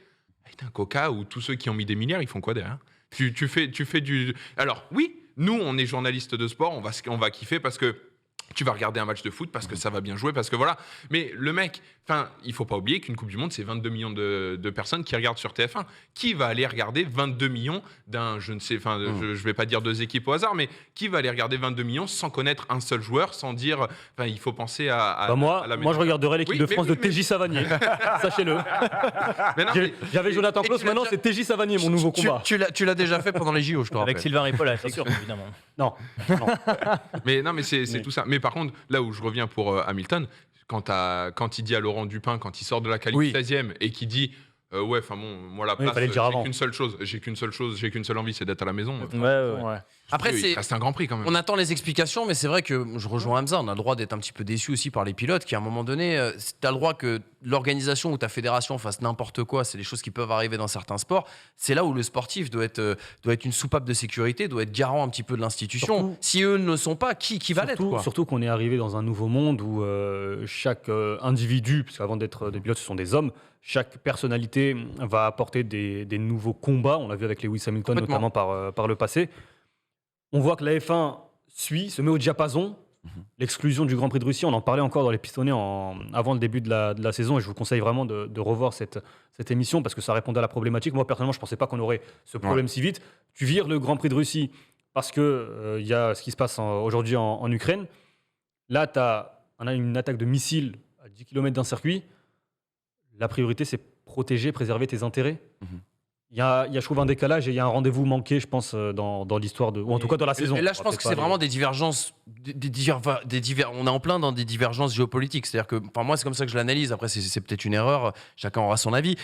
Un Coca ou tous ceux qui ont mis des milliards, ils font quoi derrière? Tu fais du... Alors oui, nous, on est journalistes de sport, on va kiffer parce que tu vas regarder un match de foot parce que ça va bien jouer, parce que voilà. Mais le mec, il faut pas oublier qu'une Coupe du Monde, c'est 22 millions de personnes qui regardent sur TF1. Qui va aller regarder 22 millions d'un, je ne sais, je vais pas dire 2 équipes au hasard, mais qui va aller regarder 22 millions sans connaître un seul joueur, sans dire, il faut penser à Moi, je regarderai l'équipe Oui, de mais France oui, de mais- TJ Savanier. Sachez-le. Mais non, mais- J'avais Jonathan Et Klaus, tu l'as maintenant déjà- c'est TJ Savanier, mon nouveau combat. Tu l'as déjà fait pendant les JO, je te rappelle. Avec Sylvain Ripoll, c'est sûr, évidemment. Non. Mais non, mais c'est Mais- tout ça. Mais par contre, là où je reviens pour Hamilton, quand il dit à Laurent Dupin, quand il sort de la qualif Oui. 16e et qu'il dit ouais, moi la Oui, place, fallait le dire j'ai avant. qu'une seule chose, j'ai qu'une seule envie, c'est d'être à la maison. Ouais. Après, Il c'est... reste un Grand Prix quand même. On attend les explications, mais c'est vrai que je rejoins Hamza. On a le droit d'être un petit peu déçu aussi par les pilotes qui, à un moment donné, tu as le droit que l'organisation ou ta fédération fasse n'importe quoi. C'est des choses qui peuvent arriver dans certains sports. C'est là où le sportif doit être une soupape de sécurité, doit être garant un petit peu de l'institution. Surtout- Si eux ne le sont pas, qui va l'être quoi? Surtout qu'on est arrivé dans un nouveau monde où chaque individu, parce qu'avant d'être des pilotes, ce sont des hommes, chaque personnalité va apporter des nouveaux combats. On l'a vu avec Lewis Hamilton, Complètement. notamment par le passé. On voit que la F1 se met au diapason. L'exclusion du Grand Prix de Russie, on en parlait encore dans les pistonnets avant le début de la saison, et je vous conseille vraiment de revoir cette émission parce que ça répondait à la problématique. Moi, personnellement, je ne pensais pas qu'on aurait ce problème si vite. Tu vires le Grand Prix de Russie parce qu'il y a ce qui se passe aujourd'hui en Ukraine. Là, on a une attaque de missiles à 10 km d'un circuit. La priorité, c'est protéger, préserver tes intérêts. Il y a, je trouve, un décalage et il y a un rendez-vous manqué, je pense, dans l'histoire ou en tout cas dans la saison. Et là, je pense que c'est vraiment des divergences. On est en plein dans des divergences géopolitiques. C'est-à-dire que, moi, c'est comme ça que je l'analyse. Après, c'est peut-être une erreur. Chacun aura son avis.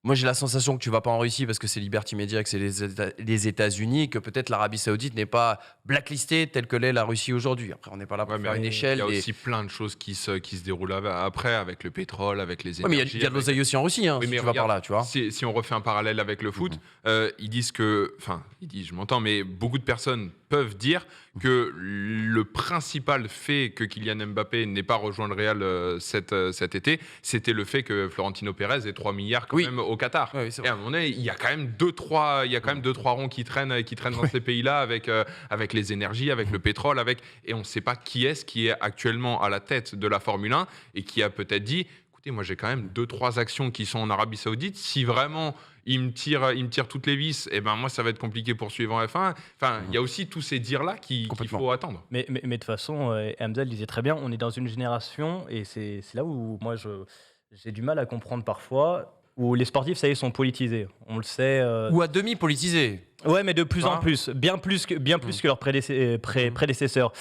Moi, j'ai la sensation que tu vas pas en Russie parce que c'est Liberty Media, que c'est les États-Unis, que peut-être l'Arabie Saoudite n'est pas blacklistée telle que l'est la Russie aujourd'hui. Après, on n'est pas là pour faire une échelle. Il y a aussi plein de choses qui se déroulent après, avec le pétrole, avec les mais énergies. il y a de l'oseille aussi en Russie, hein, Oui, si mais tu vas par regarde, là, tu vois. Si on refait un parallèle avec le foot, ils disent je m'entends, mais beaucoup de personnes peuvent dire que le principal fait que Kylian Mbappé n'ait pas rejoint le Real cet été, c'était le fait que Florentino Pérez ait 3 milliards quand même au Qatar. Oui, et à un moment donné, il y a quand même 2-3 ronds qui traînent dans ces pays-là avec les énergies, avec le pétrole, et on ne sait pas qui est actuellement à la tête de la Formule 1 et qui a peut-être dit écoutez, moi j'ai quand même 2-3 actions qui sont en Arabie Saoudite. Si vraiment il me tire toutes les vis, et ben moi ça va être compliqué pour suivre en F1. Enfin, il y a aussi tous ces dires-là qu'il faut attendre. Mais de toute façon, Hamza le disait très bien, on est dans une génération, et c'est là où moi j'ai du mal à comprendre parfois, où les sportifs, ça y est, sont politisés. On le sait. Ou à demi politisés. Ouais, mais de plus en plus, bien plus que leurs prédécesseurs.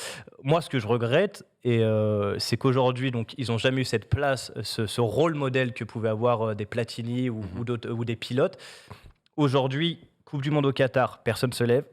Moi, ce que je regrette, c'est qu'aujourd'hui, donc, ils n'ont jamais eu cette place, ce rôle modèle que pouvaient avoir des Platini ou des pilotes. Aujourd'hui, Coupe du Monde au Qatar, personne ne se lève.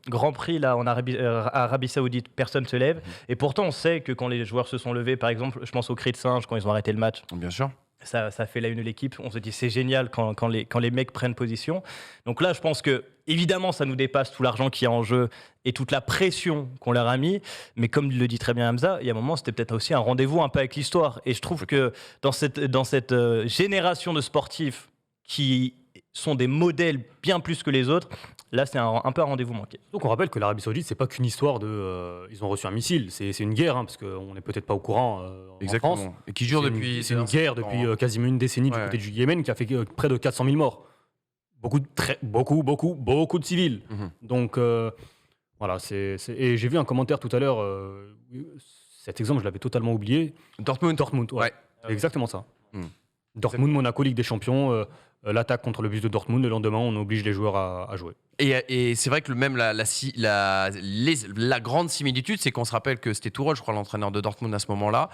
Grand Prix là en Arabie Saoudite, personne ne se lève. Et pourtant, on sait que quand les joueurs se sont levés, par exemple, je pense au cri de singe quand ils ont arrêté le match. Bien sûr. Ça fait la une de l'équipe. On se dit c'est génial quand les mecs prennent position. Donc là, je pense que évidemment, ça nous dépasse tout l'argent qui est en jeu et toute la pression qu'on leur a mis. Mais comme le dit très bien Hamza, il y a un moment, c'était peut-être aussi un rendez-vous un peu avec l'histoire. Et je trouve que dans cette génération de sportifs qui sont des modèles bien plus que les autres, là, c'est un peu un rendez-vous manqué. Donc on rappelle que l'Arabie Saoudite, c'est pas qu'une histoire de ils ont reçu un missile, c'est une guerre, parce qu'on n'est peut-être pas au courant en France. Et qui dure depuis. C'est une guerre depuis quasiment une décennie du côté du Yémen qui a fait près de 400 000 morts. Beaucoup de civils. Donc voilà, et j'ai vu un commentaire tout à l'heure, cet exemple, je l'avais totalement oublié. Dortmund, ouais. C'est exactement ça. Dortmund, Monaco, Ligue des Champions, l'attaque contre le bus de Dortmund, le lendemain, on oblige les joueurs à jouer. Et c'est vrai que même la grande similitude, c'est qu'on se rappelle que c'était Tourelle, je crois, l'entraîneur de Dortmund à ce moment-là.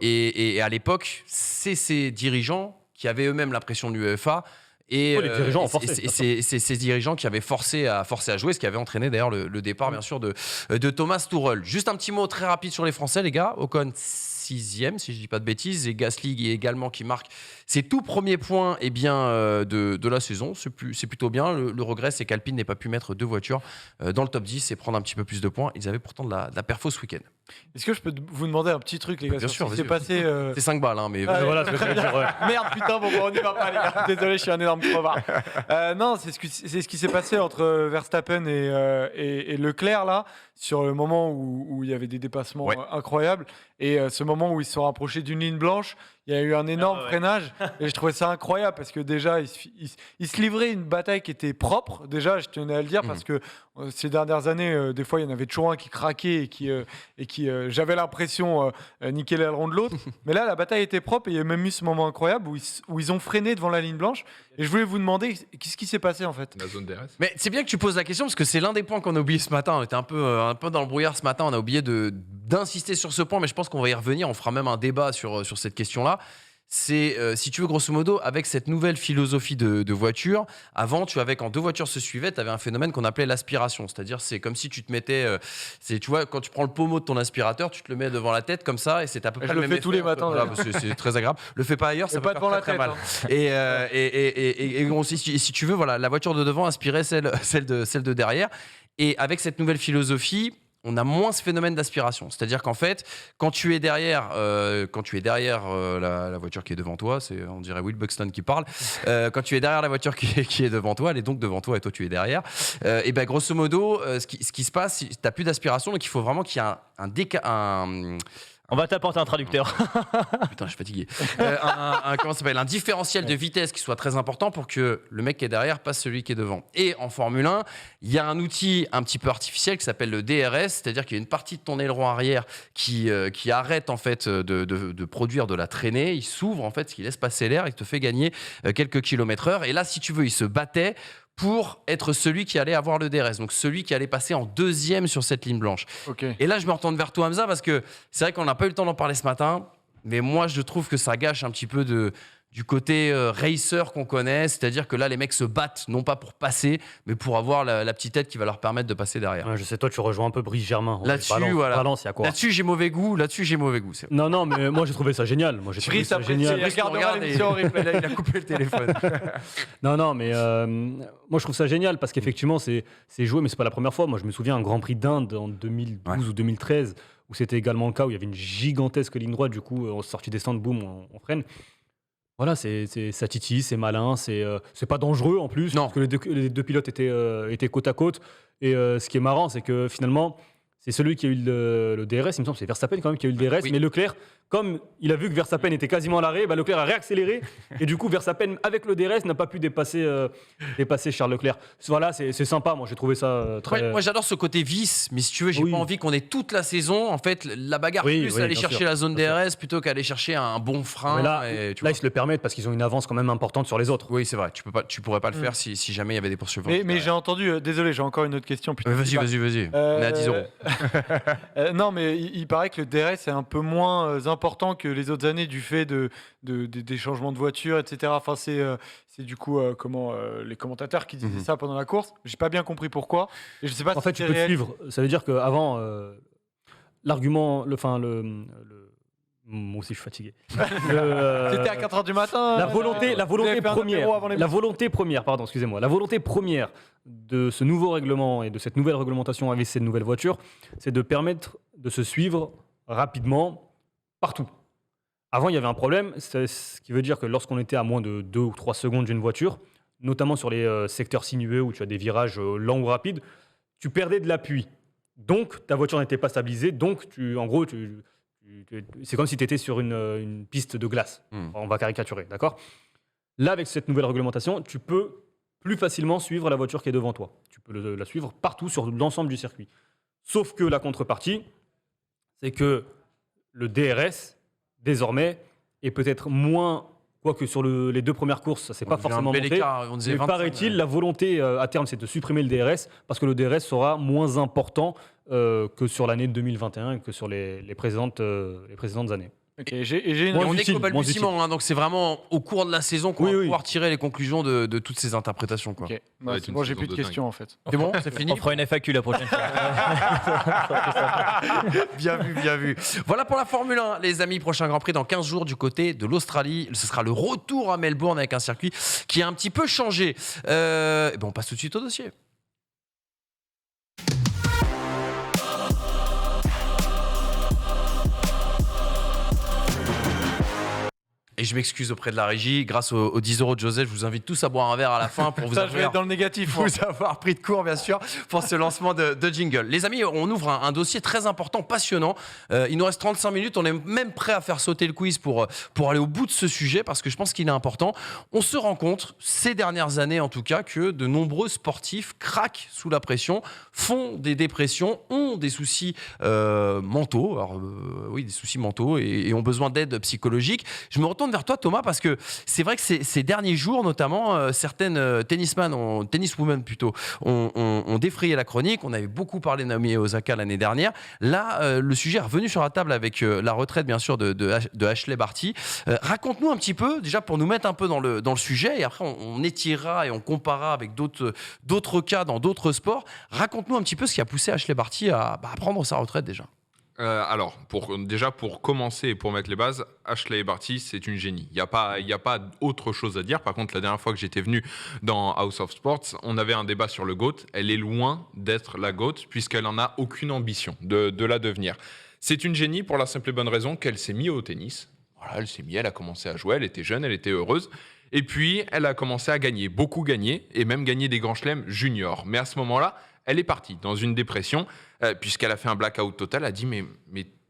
Et à l'époque, c'est ces dirigeants qui avaient eux-mêmes la pression de l'UEFA. Et les dirigeants ont forcé. C'est ces dirigeants qui avaient forcé à jouer, ce qui avait entraîné d'ailleurs le départ, bien sûr, de Thomas Tuchel. Juste un petit mot très rapide sur les Français, les gars. Ocon, 6e, si je dis pas de bêtises, et Gasly également qui marque ses tout premiers points de la saison. C'est plutôt bien. Le regret, c'est qu'Alpine n'ait pas pu mettre 2 voitures dans le top 10 et prendre un petit peu plus de points. Ils avaient pourtant de la perfo ce week-end. Est-ce que je peux vous demander un petit truc, les gars? Bien sûr, c'est passé. C'est 5 balles, hein, mais. Voilà ce que je veux dire. Merde, putain, bon, on n'y va pas, les gars. Désolé, je suis un énorme crevard. Non, c'est ce qui s'est passé entre Verstappen et Leclerc, là, sur le moment où il y avait des dépassements incroyables. Et ce moment où ils se sont rapprochés d'une ligne blanche, il y a eu un énorme freinage. Et je trouvais ça incroyable parce que déjà, ils se livraient une bataille qui était propre. Déjà, je tenais à le dire parce que ces dernières années, des fois, il y en avait toujours un qui craquait et qui j'avais l'impression, niquer l'aileron de l'autre. Mais là, la bataille était propre et il y a même eu ce moment incroyable où ils ont freiné devant la ligne blanche. Et je voulais vous demander, qu'est-ce qui s'est passé en fait? La zone DRS. Mais c'est bien que tu poses la question parce que c'est l'un des points qu'on a oublié ce matin. On était un peu dans le brouillard ce matin. On a oublié d'insister sur ce point, mais je pense qu'on va y revenir. On fera même un débat sur cette question-là. C'est, si tu veux, grosso modo, avec cette nouvelle philosophie de voiture, avant, quand 2 voitures se suivaient, tu avais un phénomène qu'on appelait l'aspiration. C'est-à-dire, c'est comme si tu te mettais, tu vois, quand tu prends le pommeau de ton aspirateur, tu te le mets devant la tête comme ça, et c'est à peu près le même effet. Je le fais tous les matins. Voilà, c'est très agréable. Le fais pas ailleurs, ça peut pas devant la très tête. mal. Et si tu veux, voilà, la voiture de devant aspirait celle de derrière. Et avec cette nouvelle philosophie, on a moins ce phénomène d'aspiration. C'est-à-dire qu'en fait, quand tu es derrière, la voiture qui est devant toi, on dirait Will Buxton qui parle, quand tu es derrière la voiture qui est devant toi, elle est donc devant toi et toi tu es derrière, et ben grosso modo, ce qui se passe, tu n'as plus d'aspiration, donc il faut vraiment qu'il y ait On va t'apporter un traducteur. Putain, je suis fatigué. Comment ça s'appelle, un différentiel de vitesse qui soit très important pour que le mec qui est derrière passe celui qui est devant. Et en Formule 1, il y a un outil un petit peu artificiel qui s'appelle le DRS, c'est-à-dire qu'il y a une partie de ton aileron arrière qui arrête en fait de produire de la traînée, il s'ouvre en fait, ce qui laisse passer l'air et te fait gagner quelques kilomètres/heure. Et là, si tu veux, il se battait pour être celui qui allait avoir le DRS, donc celui qui allait passer en deuxième sur cette ligne blanche. Okay. Et là, je me retourne vers toi, Hamza, parce que c'est vrai qu'on n'a pas eu le temps d'en parler ce matin, mais moi, je trouve que ça gâche un petit peu du côté racer qu'on connaît, c'est-à-dire que là, les mecs se battent, non pas pour passer, mais pour avoir la petite tête qui va leur permettre de passer derrière. Ouais, je sais, toi, tu rejoins un peu Brice Germain. Là-dessus, Balance, voilà. Balance, il y a quoi Là-dessus, j'ai mauvais goût. C'est... Non, mais moi, j'ai trouvé ça génial. Moi, j'ai trouvé ça génial. Regarde, il a coupé le téléphone. Non, mais moi, je trouve ça génial parce qu'effectivement, c'est joué, mais c'est pas la première fois. Moi, je me souviens un Grand Prix d'Inde en 2012 ou 2013 où c'était également le cas, où il y avait une gigantesque ligne droite. Du coup, on sortit des stands, boum, on freine. Voilà, ça titille, c'est malin, c'est pas dangereux en plus, parce que les deux pilotes étaient côte à côte. Et ce qui est marrant, c'est que finalement, c'est celui qui a eu le DRS, il me semble, c'est Verstappen quand même qui a eu le DRS, mais Leclerc, comme il a vu que Verstappen était quasiment à l'arrêt, Leclerc a réaccéléré, et du coup Verstappen avec le DRS n'a pas pu dépasser Charles Leclerc. Voilà, c'est sympa, moi j'ai trouvé ça très... Moi j'adore ce côté vice, mais si tu veux, j'ai pas envie qu'on ait toute la saison, en fait, la bagarre aller chercher la zone DRS plutôt qu'aller chercher un bon frein. Mais là, ils se le permettent parce qu'ils ont une avance quand même importante sur les autres. Oui, c'est vrai, tu pourrais pas le faire si jamais il y avait des poursuivants. Mais j'ai entendu, désolé, j'ai encore une autre question. Vas-y, on est à 10 euros. Non, mais il paraît que le DRS est un peu moins important que les autres années du fait des changements de voiture, etc. Enfin, c'est du coup les commentateurs qui disaient ça pendant la course. J'ai pas bien compris pourquoi. Et je sais pas en fait, tu peux te suivre. Ça veut dire qu'avant, l'argument, moi aussi, je suis fatigué. C'était à 4h du matin. La volonté première de ce nouveau règlement et de cette nouvelle réglementation avec cette nouvelle voiture, c'est de permettre de se suivre rapidement partout. Avant, il y avait un problème, ce qui veut dire que lorsqu'on était à moins de 2 ou 3 secondes d'une voiture, notamment sur les secteurs sinueux où tu as des virages lents ou rapides, tu perdais de l'appui. Donc, ta voiture n'était pas stabilisée. Donc, c'est comme si tu étais sur une piste de glace. On va caricaturer, d'accord ? Là, avec cette nouvelle réglementation, tu peux plus facilement suivre la voiture qui est devant toi. Tu peux la suivre partout sur l'ensemble du circuit. Sauf que la contrepartie, c'est que le DRS, désormais, est peut-être moins... Quoique sur les 2 premières courses, ça ne s'est pas forcément monté. Mais paraît-il, la volonté à terme, c'est de supprimer le DRS parce que le DRS sera moins important que sur l'année 2021 et que sur les précédentes années. Okay, on est qu'au balbutiement, hein, donc c'est vraiment au cours de la saison qu'on va pouvoir tirer les conclusions de toutes ces interprétations. Quoi. Okay. C'est bon, j'ai plus de questions en fait. C'est bon, c'est fini. On fera une FAQ la prochaine fois. Bien vu. Voilà pour la Formule 1, les amis. Prochain Grand Prix dans 15 jours du côté de l'Australie. Ce sera le retour à Melbourne avec un circuit qui a un petit peu changé. On passe tout de suite au dossier. Et je m'excuse auprès de la régie. Grâce aux 10 euros de Joseph, je vous invite tous à boire un verre à la fin pour vous je vais être dans le négatif. Vous avoir pris de court, bien sûr, pour ce lancement de jingle. Les amis, on ouvre un dossier très important, passionnant. Il nous reste 35 minutes. On est même prêt à faire sauter le quiz pour aller au bout de ce sujet parce que je pense qu'il est important. On se rend compte, ces dernières années en tout cas, que de nombreux sportifs craquent sous la pression, font des dépressions, ont des soucis mentaux. Alors, des soucis mentaux et ont besoin d'aide psychologique. Je me retourne vers toi, Thomas, parce que c'est vrai que ces derniers jours, notamment, certaines tenniswomen plutôt, ont défrayé la chronique. On avait beaucoup parlé de Naomi Osaka l'année dernière. Là, le sujet est revenu sur la table avec la retraite, bien sûr, de Ashley Barty. Raconte-nous un petit peu, déjà pour nous mettre un peu dans le sujet, et après on étirera et on comparera avec d'autres cas dans d'autres sports. Raconte-nous un petit peu ce qui a poussé Ashley Barty à prendre sa retraite déjà. Alors, pour commencer et pour mettre les bases, Ashley Barty, c'est une génie. Il n'y a pas autre chose à dire. Par contre, la dernière fois que j'étais venu dans House of Sports, on avait un débat sur le GOAT. Elle est loin d'être la GOAT, puisqu'elle n'en a aucune ambition de la devenir. C'est une génie pour la simple et bonne raison qu'elle s'est mise au tennis. Voilà, elle a commencé à jouer, elle était jeune, elle était heureuse. Et puis, elle a commencé à gagner, beaucoup gagner, et même gagner des grands chelems juniors. Mais à ce moment-là, elle est partie dans une dépression, puisqu'elle a fait un blackout total. Elle a dit, mais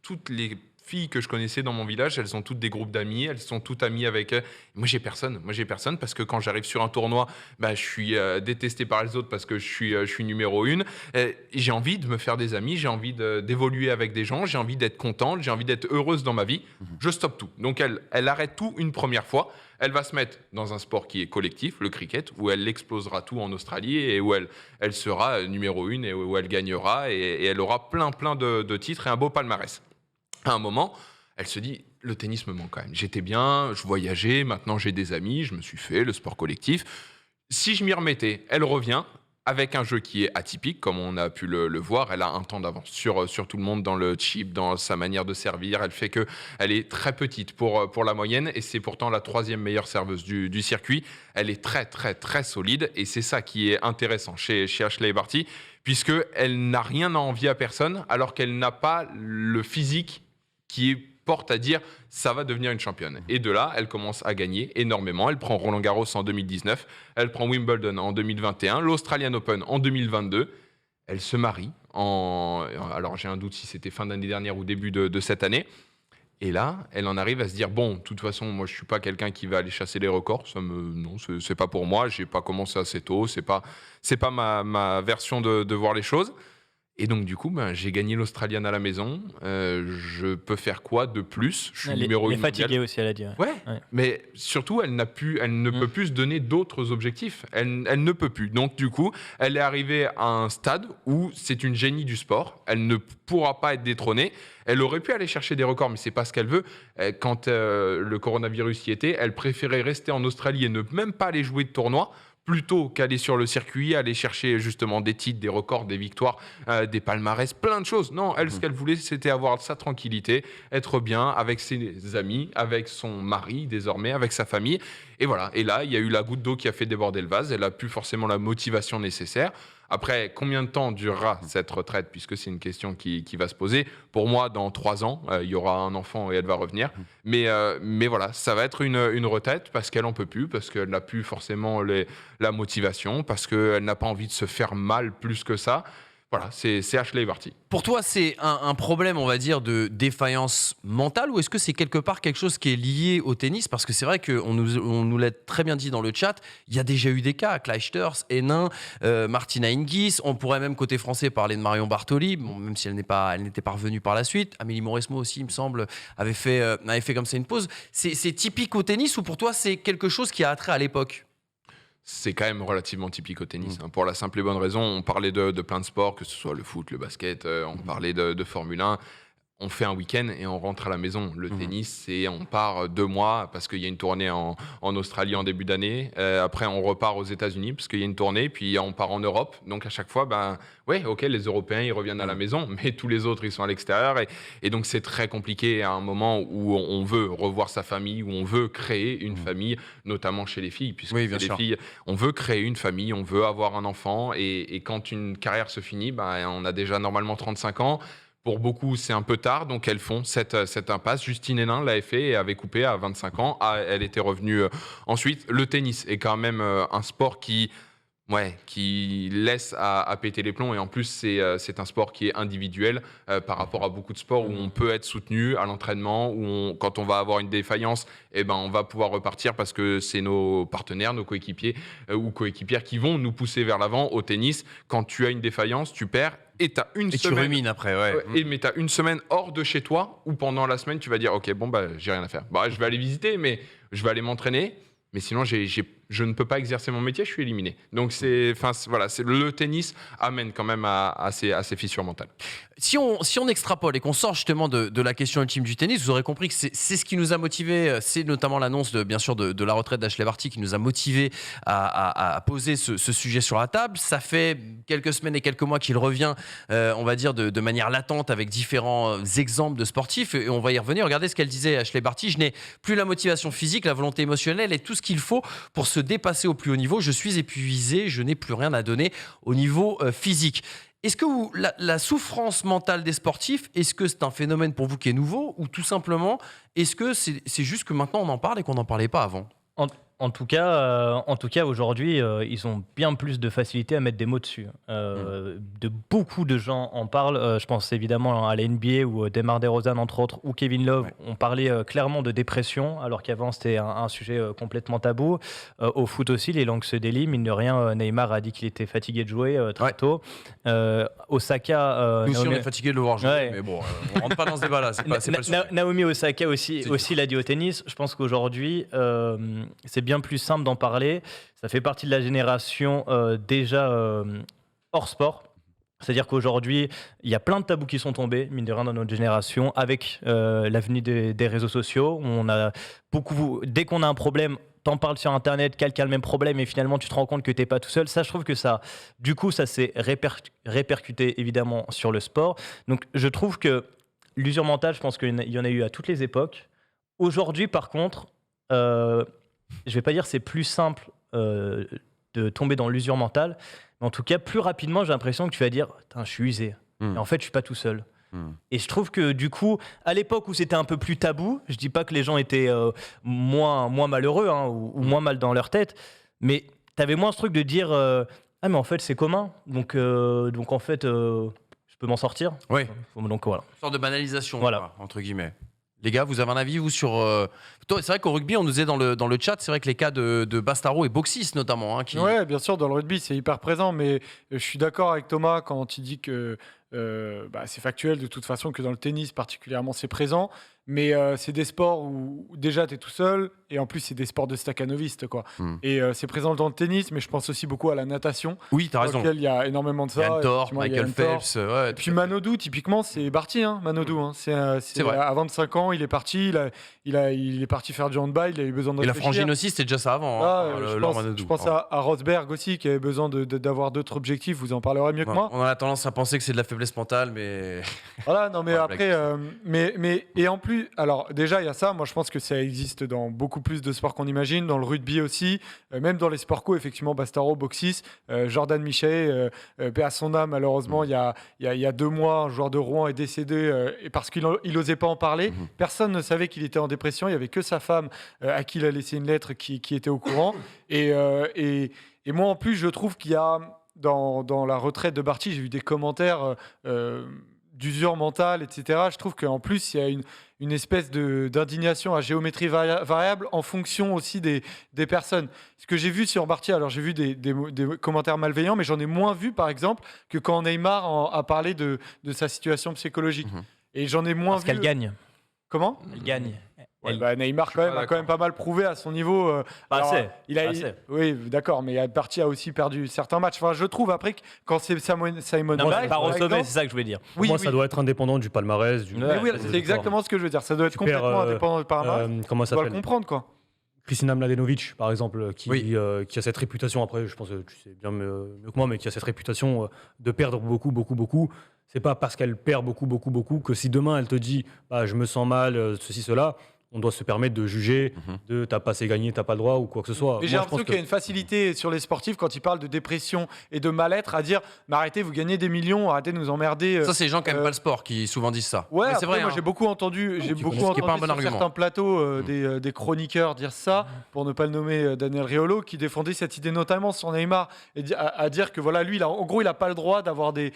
toutes les filles que je connaissais dans mon village, elles ont toutes des groupes d'amis, elles sont toutes amies avec... Moi, j'ai personne, parce que quand j'arrive sur un tournoi, je suis détesté par les autres parce que je suis numéro 1. J'ai envie de me faire des amis, j'ai envie d'évoluer avec des gens, j'ai envie d'être contente, j'ai envie d'être heureuse dans ma vie. Je stoppe tout. Donc, elle arrête tout une première fois. Elle va se mettre dans un sport qui est collectif, le cricket, où elle explosera tout en Australie et où elle sera numéro 1 et où elle gagnera et elle aura plein de titres et un beau palmarès. À un moment, elle se dit, le tennis me manque quand même. J'étais bien, je voyageais, maintenant j'ai des amis, je me suis fait le sport collectif. Si je m'y remettais, elle revient avec un jeu qui est atypique, comme on a pu le voir. Elle a un temps d'avance sur tout le monde dans le chip, dans sa manière de servir. Elle fait qu'elle est très petite pour la moyenne et c'est pourtant la 3e meilleure serveuse du circuit. Elle est très, très, très solide et c'est ça qui est intéressant chez Ashley Barty, puisqu'elle n'a rien à envier à personne alors qu'elle n'a pas le physique qui porte à dire ça va devenir une championne. Et de là, elle commence à gagner énormément. Elle prend Roland Garros en 2019, elle prend Wimbledon en 2021, l'Australian Open en 2022. Elle se marie alors j'ai un doute si c'était fin d'année dernière ou début de cette année. Et là, elle en arrive à se dire bon, de toute façon, moi je suis pas quelqu'un qui va aller chasser les records. Non, c'est pas pour moi. J'ai pas commencé assez tôt. C'est pas ma version de voir les choses. Et donc, du coup, j'ai gagné l'Australian à la maison. Je peux faire quoi de plus? Je suis numéro 1 mondial. Elle est fatiguée aussi, elle a dit. Ouais. Mais surtout, elle ne peut plus se donner d'autres objectifs. Elle ne peut plus. Donc, du coup, elle est arrivée à un stade où c'est une génie du sport. Elle ne pourra pas être détrônée. Elle aurait pu aller chercher des records, mais c'est pas ce qu'elle veut. Quand le coronavirus y était, elle préférait rester en Australie et ne même pas aller jouer de tournoi, plutôt qu'aller sur le circuit, aller chercher justement des titres, des records, des victoires, des palmarès, plein de choses. Non, elle, ce qu'elle voulait, c'était avoir sa tranquillité, être bien avec ses amis, avec son mari désormais, avec sa famille. Et voilà. Et là, il y a eu la goutte d'eau qui a fait déborder le vase. Elle n'a plus forcément la motivation nécessaire. Après, combien de temps durera cette retraite, puisque c'est une question qui va se poser. Pour moi, dans 3 ans, il y aura un enfant et elle va revenir. Mais voilà, ça va être une retraite parce qu'elle n'en peut plus, parce qu'elle n'a plus forcément la motivation, parce qu'elle n'a pas envie de se faire mal plus que ça. Voilà, c'est Ashley Barty. Pour toi, c'est un problème, on va dire, de défaillance mentale ou est-ce que c'est quelque part quelque chose qui est lié au tennis? Parce que c'est vrai qu'on nous l'a très bien dit dans le chat, il y a déjà eu des cas, Clijsters, Hénin, Martina Hingis, on pourrait même côté français parler de Marion Bartoli, bon, même si elle n'était pas revenue par la suite. Amélie Mauresmo aussi, il me semble, avait fait comme ça une pause. C'est typique au tennis ou pour toi, c'est quelque chose qui a attrait à l'époque? C'est quand même relativement typique au tennis. Pour la simple et bonne raison, on parlait de plein de sports, que ce soit le foot, le basket, on parlait de Formule 1. On fait un week-end et on rentre à la maison. Le tennis, on part 2 mois parce qu'il y a une tournée en Australie en début d'année. Après, on repart aux États-Unis parce qu'il y a une tournée. Puis on part en Europe. Donc à chaque fois, les Européens, ils reviennent à la maison, mais tous les autres, ils sont à l'extérieur. Et donc c'est très compliqué à un moment où on veut revoir sa famille, où on veut créer une famille, notamment chez les filles, puisque les filles, on veut créer une famille, on veut avoir un enfant. Et quand une carrière se finit, on a déjà normalement 35 ans. Pour beaucoup, c'est un peu tard, donc elles font cette impasse. Justine Hénin l'avait fait et avait coupé à 25 ans. Elle était revenue ensuite. Le tennis est quand même un sport qui laisse à péter les plombs. Et en plus, c'est un sport qui est individuel par rapport à beaucoup de sports où on peut être soutenu à l'entraînement, où quand on va avoir une défaillance, on va pouvoir repartir parce que c'est nos partenaires, nos coéquipiers ou coéquipières qui vont nous pousser vers l'avant. Au tennis, quand tu as une défaillance, tu perds. Et tu as une semaine. Tu rumines après, Mais tu as une semaine hors de chez toi où pendant la semaine, tu vas dire ok, j'ai rien à faire. Je vais aller visiter, mais je vais aller m'entraîner. Mais sinon, j'ai je ne peux pas exercer mon métier, je suis éliminé. Donc voilà, le tennis amène quand même à ces fissures mentales. Si on extrapole et qu'on sort justement de la question ultime du tennis, vous aurez compris que c'est ce qui nous a motivés, c'est notamment l'annonce bien sûr de la retraite d'Ashley Barty qui nous a motivés à poser ce sujet sur la table. Ça fait quelques semaines et quelques mois qu'il revient, on va dire, de manière latente avec différents exemples de sportifs et on va y revenir. Regardez ce qu'elle disait, Ashley Barty: je n'ai plus la motivation physique, la volonté émotionnelle et tout ce qu'il faut pour se dépasser au plus haut niveau. Je suis épuisé, je n'ai plus rien à donner au niveau physique. Est-ce que la souffrance mentale des sportifs, est-ce que c'est un phénomène pour vous qui est nouveau ou tout simplement, est-ce que c'est juste que maintenant on en parle et qu'on n'en parlait pas avant ? En tout cas, aujourd'hui, ils ont bien plus de facilité à mettre des mots dessus. De beaucoup de gens en parlent. Je pense évidemment à la NBA où Demar DeRozan, entre autres, ou Kevin Love ont parlé clairement de dépression, alors qu'avant c'était un sujet complètement tabou. Au foot aussi, les langues se délient. Mine de rien, Neymar a dit qu'il était fatigué de jouer très tôt. Osaka... Nous aussi, on est fatigué de le voir jouer, mais bon, on rentre pas dans ce débat-là. C'est pas le sujet. Naomi Osaka aussi l'a dit au tennis. Je pense qu'aujourd'hui, c'est bien plus simple d'en parler. Ça fait partie de la génération déjà hors sport. C'est-à-dire qu'aujourd'hui, il y a plein de tabous qui sont tombés, mine de rien, dans notre génération, avec l'avenue des réseaux sociaux. On a dès qu'on a un problème, t'en parles sur Internet, quelqu'un a le même problème et finalement tu te rends compte que t'es pas tout seul. Ça, je trouve que ça s'est répercuté évidemment sur le sport. Donc, je trouve que l'usure mentale, je pense qu'il y en a eu à toutes les époques. Aujourd'hui, par contre, je vais pas dire c'est plus simple de tomber dans l'usure mentale, mais en tout cas, plus rapidement, j'ai l'impression que tu vas dire « je suis usé ». Et en fait, je suis pas tout seul. Et je trouve que du coup, à l'époque où c'était un peu plus tabou, je dis pas que les gens étaient moins malheureux ou moins mal dans leur tête, mais tu avais moins ce truc de dire ah mais en fait c'est commun, donc en fait je peux m'en sortir. Oui. Donc voilà. Une sorte de banalisation, Voilà. entre guillemets. Les gars, vous avez un avis, vous, sur... C'est vrai qu'au rugby, on nous disait dans le chat, c'est vrai que les cas de Bastaro et Boxis, notamment... qui... Ouais, bien sûr, dans le rugby, c'est hyper présent, mais je suis d'accord avec Thomas quand il dit que c'est factuel de toute façon, que dans le tennis particulièrement, c'est présent. Mais c'est des sports où déjà tu es tout seul et en plus c'est des sports de staccanoviste quoi. Et c'est présent dans le tennis, mais je pense aussi beaucoup à la natation. Oui, t'as raison. Dans lequel il y a énormément de ça. Yann Thorpe, Effectivement, il y a Michael Yann Phelps. Thorpe. Ouais, Et puis Manodou, typiquement, c'est Barty, Manodou. C'est vrai. à 25 ans, il est parti, il est parti faire du handball, il a eu besoin de Et la réfléchir. frangine aussi, c'était déjà ça avant. Je pense à Rosberg aussi, qui avait besoin d'avoir d'autres objectifs. Vous en parlerez mieux que moi. On a tendance à penser que c'est de la faiblesse mentale, mais... Voilà, non, mais Ouais, après, et en plus, alors déjà, il y a ça. Moi, je pense que ça existe dans beaucoup plus de sports qu'on imagine, dans le rugby aussi, même dans les sports co, effectivement, Bastaro, Boxis, Jordan Michet, paix à son âme, malheureusement, il y a 2 mois, un joueur de Rouen est décédé et parce qu'il n'osait pas en parler. Personne ne savait qu'il était en dépression. Il n'y avait que sa femme à qui il a laissé une lettre qui était au courant. Et moi, en plus, je trouve qu'il y a, dans la retraite de Barty, j'ai vu des commentaires d'usure mentale, etc. Je trouve qu'en plus, il y a une espèce d'indignation à géométrie variable en fonction aussi des personnes. Ce que j'ai vu sur Barty, alors j'ai vu des commentaires malveillants, mais j'en ai moins vu, par exemple, que quand Neymar a parlé de sa situation psychologique. Et j'en ai moins Parce vu... qu'elle gagne. Comment ? Elle gagne. Neymar a quand même pas mal prouvé à son niveau. Oui, d'accord, mais Barty a aussi perdu certains matchs. Enfin, je trouve après que quand c'est Simon Biles, par exemple, c'est ça que je voulais dire. Pour moi, ça doit être indépendant du palmarès. C'est exactement ce que je veux dire. Ça doit être complètement indépendant du palmarès. Comment ça doit le s'appelle comprendre, quoi. Kristina Mladenovic, par exemple, qui a cette réputation, après, je pense que tu sais bien mieux que moi, mais qui a cette réputation de perdre beaucoup. C'est pas parce qu'elle perd beaucoup que si demain elle te dit je me sens mal, ceci, cela, on doit se permettre de juger de t'as pas assez gagné, t'as pas le droit ou quoi que ce soit. Mais j'ai l'impression qu'il y a une facilité sur les sportifs quand ils parlent de dépression et de mal-être à dire mais arrêtez, vous gagnez des millions, arrêtez de nous emmerder. Ça, c'est les gens qui n'aiment pas le sport qui souvent disent ça. Ouais, c'est vrai. moi j'ai beaucoup entendu, sur certains plateaux des chroniqueurs dire ça, pour ne pas le nommer Daniel Riolo, qui défendait cette idée notamment sur Neymar, et à dire que voilà, lui, en gros, il n'a pas le droit d'avoir des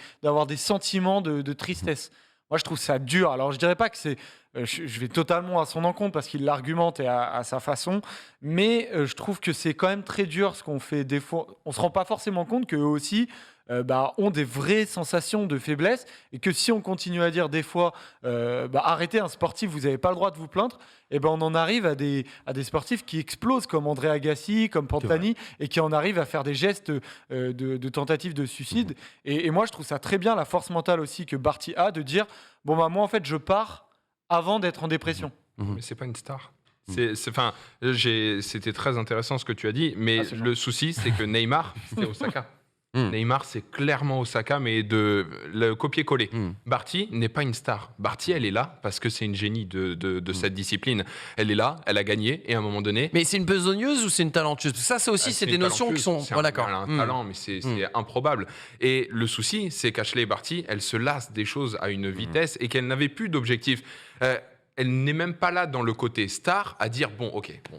sentiments de tristesse. Moi, je trouve ça dur. Alors, je dirais pas que c'est... Je vais totalement à son encontre parce qu'il l'argumente et à sa façon. Mais je trouve que c'est quand même très dur ce qu'on fait des fois. On ne se rend pas forcément compte qu'eux aussi, ont des vraies sensations de faiblesse et que si on continue à dire des fois arrêtez un sportif, vous n'avez pas le droit de vous plaindre, et on en arrive à des sportifs qui explosent comme André Agassi, comme Pantani et qui en arrivent à faire des gestes de tentative de suicide. Et moi je trouve ça très bien, la force mentale aussi que Barty a de dire moi en fait je pars avant d'être en dépression. Mais c'est pas une star. C'était très intéressant ce que tu as dit, mais le souci, c'est que Neymar, c'était Osaka. Neymar, c'est clairement Osaka, mais de le copier-coller. Barty n'est pas une star. Barty, elle est là parce que c'est une génie de cette discipline. Elle est là, elle a gagné, et à un moment donné... Mais c'est une besogneuse ou c'est une talentueuse? Ça, c'est aussi c'est des notions qui sont... d'accord. Elle a un talent, mais c'est improbable. Et le souci, c'est qu'Ashley Barty, elle se lasse des choses à une vitesse et qu'elle n'avait plus d'objectif. Elle n'est même pas là dans le côté star à dire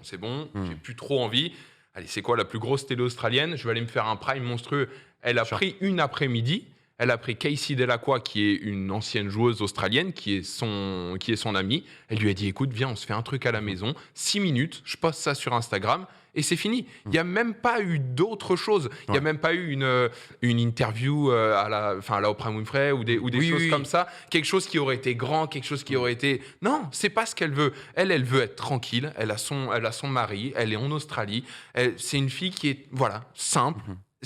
c'est bon, j'ai plus trop envie. Allez, c'est quoi la plus grosse télé australienne? Je vais aller me faire un prime monstrueux. Elle a pris une après-midi. Elle a pris Casey Delacroix, qui est une ancienne joueuse australienne, qui est son amie. Elle lui a dit écoute, viens, on se fait un truc à la maison. 6 minutes, je poste ça sur Instagram. Et c'est fini. Il n'y a même pas eu d'autre chose. Il n'y a même pas eu une interview à la Oprah Winfrey ou des choses comme ça. Quelque chose qui aurait été grand, quelque chose qui aurait été... Non, c'est pas ce qu'elle veut. Elle veut être tranquille. Elle a son mari. Elle est en Australie. C'est une fille qui est simple.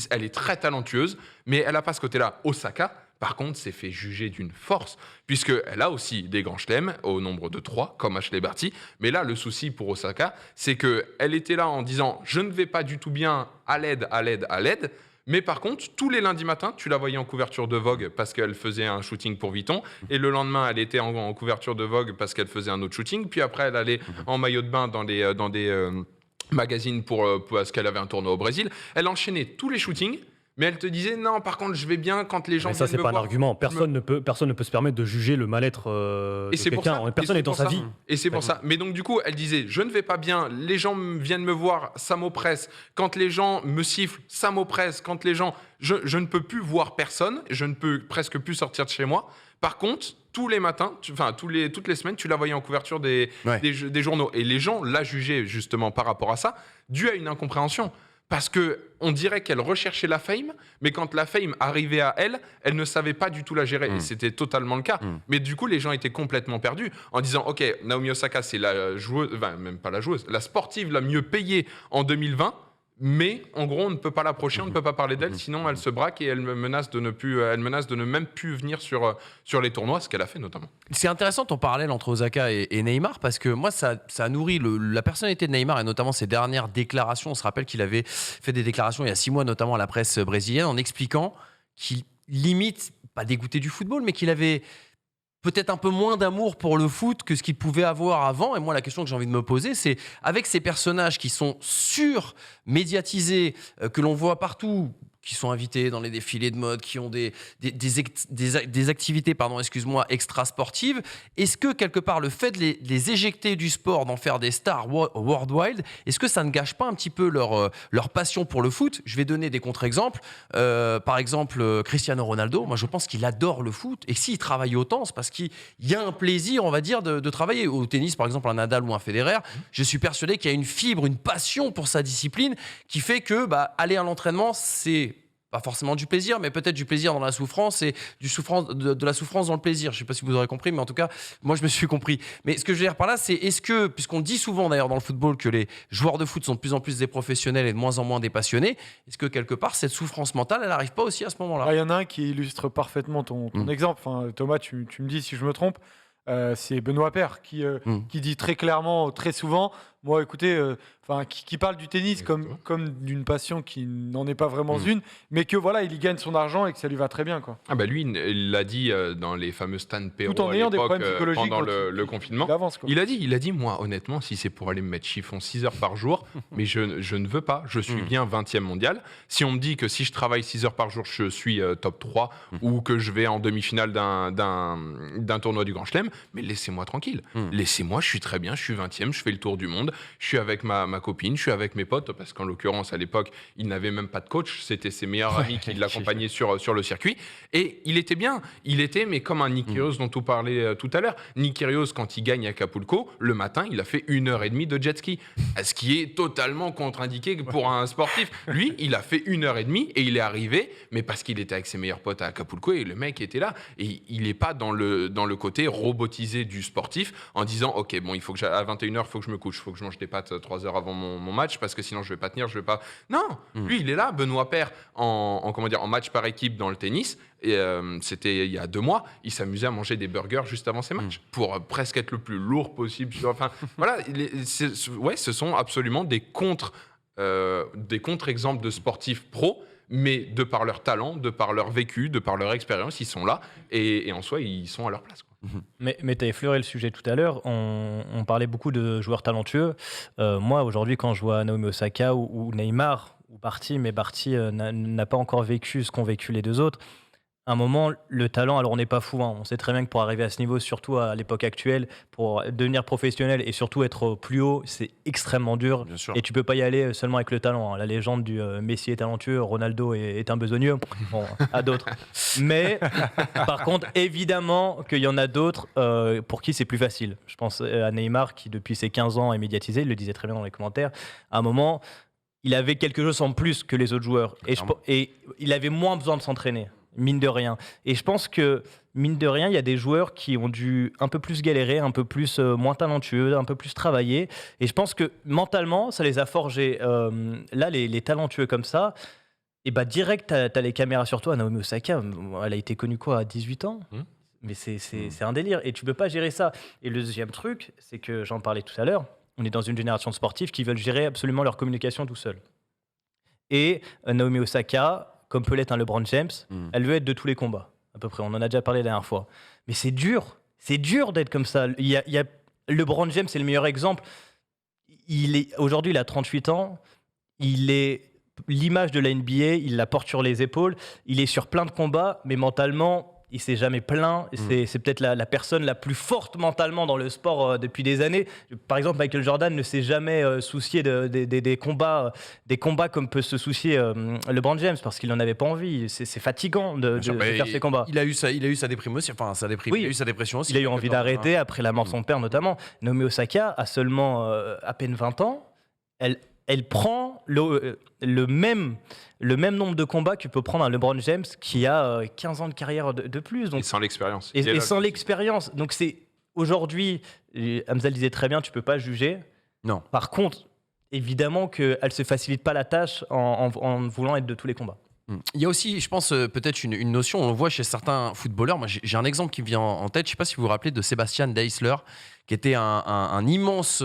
Elle est très talentueuse, mais elle n'a pas ce côté-là. Osaka, par contre, s'est fait juger d'une force, puisqu'elle a aussi des grands chelems, au nombre de 3, comme Ashley Barty. Mais là, le souci pour Osaka, c'est qu'elle était là en disant « Je ne vais pas du tout bien, à l'aide, à l'aide, à l'aide ». Mais par contre, tous les lundis matins, tu la voyais en couverture de Vogue parce qu'elle faisait un shooting pour Vuitton. Et le lendemain, elle était en couverture de Vogue parce qu'elle faisait un autre shooting. Puis après, elle allait en maillot de bain dans des magazines parce qu'elle avait un tournoi au Brésil. Elle enchaînait tous les shootings. Mais elle te disait non, par contre, je vais bien quand les gens. Mais ça, c'est pas un argument. Personne ne peut se permettre de juger le mal-être de quelqu'un. Personne n'est dans sa vie. Et c'est pour ça. Mais donc, du coup, elle disait je ne vais pas bien, les gens viennent me voir, ça m'oppresse. Quand les gens me sifflent, ça m'oppresse. Quand les gens. Je ne peux plus voir personne, je ne peux presque plus sortir de chez moi. Par contre, tous les matins, toutes les semaines, tu la voyais en couverture des journaux. Et les gens la jugeaient justement par rapport à ça, dû à une incompréhension. Parce qu'on dirait qu'elle recherchait la fame, mais quand la fame arrivait à elle, elle ne savait pas du tout la gérer. Et c'était totalement le cas. Mais du coup, les gens étaient complètement perdus en disant « Ok, Naomi Osaka, c'est la joueuse, même pas la joueuse, la sportive la mieux payée en 2020. » Mais en gros, on ne peut pas l'approcher, on ne peut pas parler d'elle, sinon elle se braque et elle menace de ne même plus venir sur les tournois, ce qu'elle a fait notamment. C'est intéressant ton parallèle entre Osaka et Neymar, parce que moi, ça nourrit la personnalité de Neymar et notamment ses dernières déclarations. On se rappelle qu'il avait fait des déclarations il y a 6 mois, notamment à la presse brésilienne, en expliquant qu'il limite, pas dégoûté du football, mais qu'il avait peut-être un peu moins d'amour pour le foot que ce qu'il pouvait avoir avant. Et moi, la question que j'ai envie de me poser, c'est avec ces personnages qui sont sur-médiatisés, que l'on voit partout, qui sont invités dans les défilés de mode, qui ont des activités extra-sportives, est-ce que quelque part le fait de les éjecter du sport, d'en faire des stars worldwide, est-ce que ça ne gâche pas un petit peu leur passion pour le foot? Je vais donner des contre-exemples. Par exemple, Cristiano Ronaldo, moi je pense qu'il adore le foot, et s'il travaille autant, c'est parce qu'il y a un plaisir, on va dire, de travailler. Au tennis, par exemple, un Nadal ou un Federer, je suis persuadé qu'il y a une fibre, une passion pour sa discipline qui fait que aller à l'entraînement, c'est pas forcément du plaisir, mais peut-être du plaisir dans la souffrance et de la souffrance dans le plaisir. Je ne sais pas si vous aurez compris, mais en tout cas, moi, je me suis compris. Mais ce que je veux dire par là, c'est est-ce que, puisqu'on dit souvent d'ailleurs dans le football que les joueurs de foot sont de plus en plus des professionnels et de moins en moins des passionnés, est-ce que quelque part, cette souffrance mentale, elle n'arrive pas aussi à ce moment-là? Il y en a un qui illustre parfaitement ton exemple. Enfin, Thomas, tu me dis si je me trompe. C'est Benoît Paire qui dit très clairement, très souvent, moi écoutez, qui parle du tennis comme d'une passion qui n'en est pas vraiment une, mais que voilà, il y gagne son argent et que ça lui va très bien, quoi. Ah bah lui, il l'a dit dans les fameux stands Perrault tout en ayant des problèmes psychologiques pendant le confinement. Il a dit, moi honnêtement, si c'est pour aller me mettre chiffon 6 heures par jour, mais je ne veux pas, je suis bien 20e mondial. Si on me dit que si je travaille 6 heures par jour, je suis top 3 ou que je vais en demi-finale d'un tournoi du Grand Chelem, mais laissez-moi tranquille. Laissez-moi, je suis très bien, je suis 20e, je fais le tour du monde. je suis avec ma copine, je suis avec mes potes, parce qu'en l'occurrence, à l'époque, il n'avait même pas de coach, c'était ses meilleurs amis qui l'accompagnaient sur le circuit. Et il était bien, mais comme un Nick Kyrgios dont on parlait tout à l'heure. Nick Kyrgios, quand il gagne à Acapulco, le matin, il a fait 1h30 de jet ski, ce qui est totalement contre-indiqué pour un sportif. Lui, il a fait 1h30 et il est arrivé, mais parce qu'il était avec ses meilleurs potes à Acapulco et le mec était là. Et il n'est pas dans le côté robotisé du sportif en disant ok, bon, il faut que à 21h, il faut que je me couche, il faut que je mange des pâtes 3 heures avant mon match parce que sinon je vais pas tenir, je vais pas. Non, lui, il est là, Benoît Paire, en match par équipe dans le tennis. Et c'était il y a 2 mois, il s'amusait à manger des burgers juste avant ses matchs pour presque être le plus lourd possible. Enfin, voilà, ce sont absolument des contre-exemples de sportifs pros, mais de par leur talent, de par leur vécu, de par leur expérience, ils sont là et en soi, ils sont à leur place, quoi. Mais tu as effleuré le sujet tout à l'heure. On parlait beaucoup de joueurs talentueux. Moi, aujourd'hui, quand je vois Naomi Osaka ou Neymar, ou Barty, mais Barty n'a pas encore vécu ce qu'ont vécu les 2 autres. À un moment, le talent, alors on n'est pas fou, hein. On sait très bien que pour arriver à ce niveau, surtout à l'époque actuelle, pour devenir professionnel et surtout être plus haut, c'est extrêmement dur. Bien sûr. Et tu peux pas y aller seulement avec le talent, hein. La légende du Messi est talentueux, Ronaldo est un besogneux, bon, à d'autres. Mais par contre, évidemment qu'il y en a d'autres pour qui c'est plus facile. Je pense à Neymar qui, depuis ses 15 ans, est médiatisé, il le disait très bien dans les commentaires. À un moment, il avait quelque chose en plus que les autres joueurs. Et il avait moins besoin de s'entraîner. Mine de rien. Et je pense que, mine de rien, il y a des joueurs qui ont dû un peu plus galérer, un peu plus moins talentueux, un peu plus travailler. Et je pense que mentalement, ça les a forgés. Là, les talentueux comme ça, et bah direct, t'as les caméras sur toi. Naomi Osaka, elle a été connue quoi, à 18 ans Mais c'est un délire. Et tu peux pas gérer ça. Et le deuxième truc, c'est que j'en parlais tout à l'heure, on est dans une génération de sportifs qui veulent gérer absolument leur communication tout seuls. Et Naomi Osaka, comme peut l'être un LeBron James, elle veut être de tous les combats, à peu près. On en a déjà parlé la dernière fois. Mais c'est dur d'être comme ça. LeBron James, c'est le meilleur exemple. Aujourd'hui, il a 38 ans. Il est l'image de la NBA. Il la porte sur les épaules. Il est sur plein de combats, mais mentalement, il s'est jamais plaint. C'est peut-être la personne la plus forte mentalement dans le sport depuis des années. Par exemple, Michael Jordan ne s'est jamais soucié des combats comme peut se soucier LeBron James parce qu'il n'en avait pas envie. C'est fatigant de faire ces combats. Il a eu sa déprime aussi. Enfin, sa déprime. Oui. Il a eu sa dépression aussi. Il a eu envie d'arrêter après la mort de son père notamment. Naomi Osaka a seulement à peine 20 ans. Elle prend le même nombre de combats que peut prendre un LeBron James qui a 15 ans de carrière de plus. Donc, Et sans l'expérience. Et sans l'expérience. Donc c'est aujourd'hui, Hamza le disait très bien, tu peux pas juger. Non. Par contre, évidemment qu'elle se facilite pas la tâche en voulant être de tous les combats. Il y a aussi, je pense, peut-être une notion, on le voit chez certains footballeurs. Moi, j'ai un exemple qui me vient en tête. Je ne sais pas si vous vous rappelez de Sebastian Deisler, qui était un immense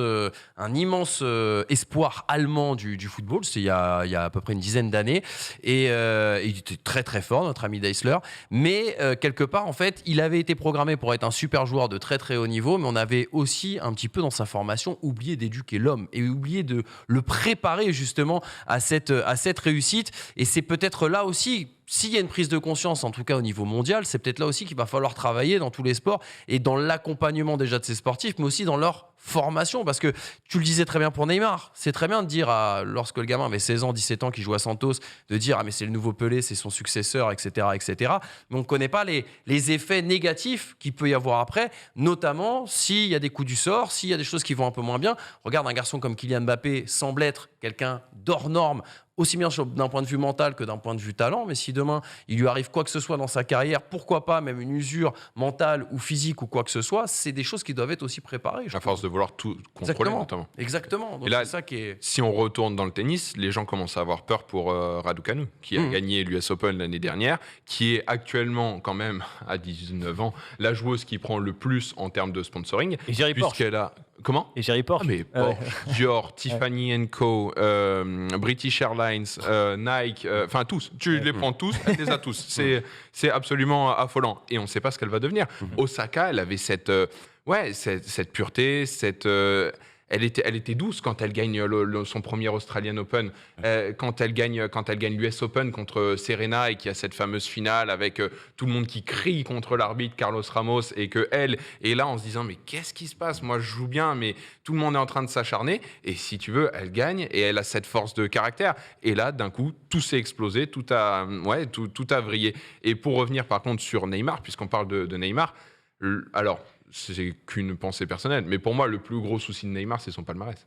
espoir allemand du football. C'était il y a à peu près une dizaine d'années. Et il était très très fort, notre ami Deisler. Mais quelque part, en fait, il avait été programmé pour être un super joueur de très très haut niveau. Mais on avait aussi un petit peu dans sa formation oublié d'éduquer l'homme et oublié de le préparer justement à cette réussite. Et c'est peut-être là aussi, s'il y a une prise de conscience, en tout cas au niveau mondial, c'est peut-être là aussi qu'il va falloir travailler dans tous les sports et dans l'accompagnement déjà de ces sportifs, mais aussi dans leur formation. Parce que tu le disais très bien pour Neymar, c'est très bien de dire, lorsque le gamin avait 16 ans, 17 ans, qui joue à Santos, de dire « Ah mais c'est le nouveau Pelé, c'est son successeur, etc. etc. » Mais on ne connaît pas les effets négatifs qu'il peut y avoir après, notamment s'il y a des coups du sort, s'il y a des choses qui vont un peu moins bien. Regarde, un garçon comme Kylian Mbappé semble être quelqu'un d'hors norme, aussi bien d'un point de vue mental que d'un point de vue talent, mais si demain il lui arrive quoi que ce soit dans sa carrière, pourquoi pas même une usure mentale ou physique ou quoi que ce soit, c'est des choses qui doivent être aussi préparées. À force de vouloir tout contrôler, notamment. Exactement. Donc Et là, c'est ça qui est... Si on retourne dans le tennis, les gens commencent à avoir peur pour Raducanu, qui a gagné l'US Open l'année dernière, qui est actuellement, quand même, à 19 ans, la joueuse qui prend le plus en termes de sponsoring. Et Jerry Porsche. Puisqu'elle a... Comment? Et Jerry Porsche. Ah mais Porsche, Dior, Tiffany & Co, British Airlines, Nike, enfin tous, tu les prends tous, elle les a tous. C'est absolument affolant. Et on ne sait pas ce qu'elle va devenir. Osaka, elle avait cette pureté, elle était douce quand elle gagne son premier Australian Open, quand elle gagne l'US Open contre Serena et qu'il y a cette fameuse finale avec tout le monde qui crie contre l'arbitre Carlos Ramos et qu'elle est là en se disant mais qu'est-ce qui se passe? Moi je joue bien mais tout le monde est en train de s'acharner et si tu veux elle gagne et elle a cette force de caractère et là d'un coup tout s'est explosé, tout a vrillé. Et pour revenir par contre sur Neymar, puisqu'on parle de Neymar, alors c'est qu'une pensée personnelle, mais pour moi, le plus gros souci de Neymar, c'est son palmarès.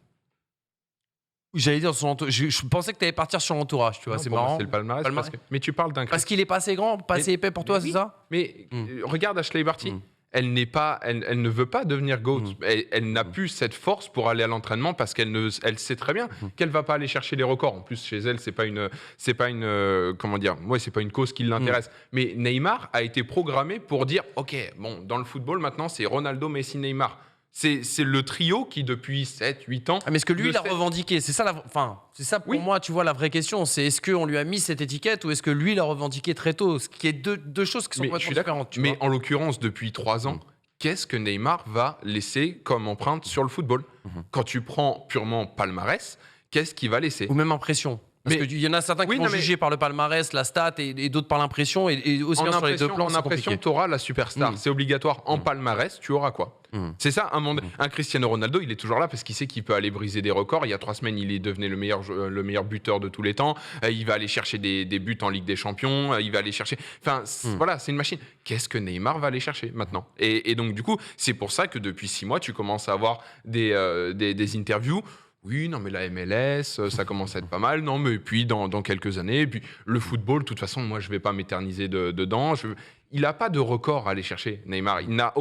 J'allais dire je pensais que tu allais partir sur l'entourage, tu vois, Non, c'est pour moi, marrant. c'est le palmarès. Mais tu parles d'un... Parce qu'il est pas assez grand, pas assez épais pour toi, c'est ça? Mais regarde Ashley Barty. Elle ne veut pas devenir GOAT. Elle n'a plus cette force pour aller à l'entraînement parce qu'elle sait très bien qu'elle va pas aller chercher les records. En plus, chez elle, c'est pas une cause qui l'intéresse. Mais Neymar a été programmé pour dire, ok, bon, dans le football maintenant, c'est Ronaldo, Messi, Neymar. C'est le trio qui, depuis 7-8 ans... Ah, mais est-ce que lui, il a revendiqué? C'est ça, pour moi, tu vois, la vraie question. C'est est-ce qu'on lui a mis cette étiquette ou est-ce que lui, il a revendiqué très tôt? Ce qui est deux choses qui sont complètement différentes. Mais en l'occurrence, depuis 3 ans, qu'est-ce que Neymar va laisser comme empreinte sur le football? Quand tu prends purement palmarès, qu'est-ce qu'il va laisser? Ou même impression. Parce qu'il y en a certains qui vont juger par le palmarès, la stat, et d'autres par l'impression, et aussi bien sur les deux plans, en impression, tu auras la superstar. C'est obligatoire. En palmarès, tu auras quoi? C'est ça, un Cristiano Ronaldo, il est toujours là parce qu'il sait qu'il peut aller briser des records. Il y a 3 semaines, il est devenu le meilleur buteur de tous les temps. Il va aller chercher des buts en Ligue des Champions. Il va aller chercher... Voilà, c'est une machine. Qu'est-ce que Neymar va aller chercher maintenant? Et donc, du coup, c'est pour ça que depuis 6 mois, tu commences à avoir des interviews. Oui, non, mais la MLS, ça commence à être pas mal. Non, mais puis dans quelques années, et puis le football, de toute façon, moi, je vais pas m'éterniser dedans. Il n'a pas de record à aller chercher, Neymar. Il n'a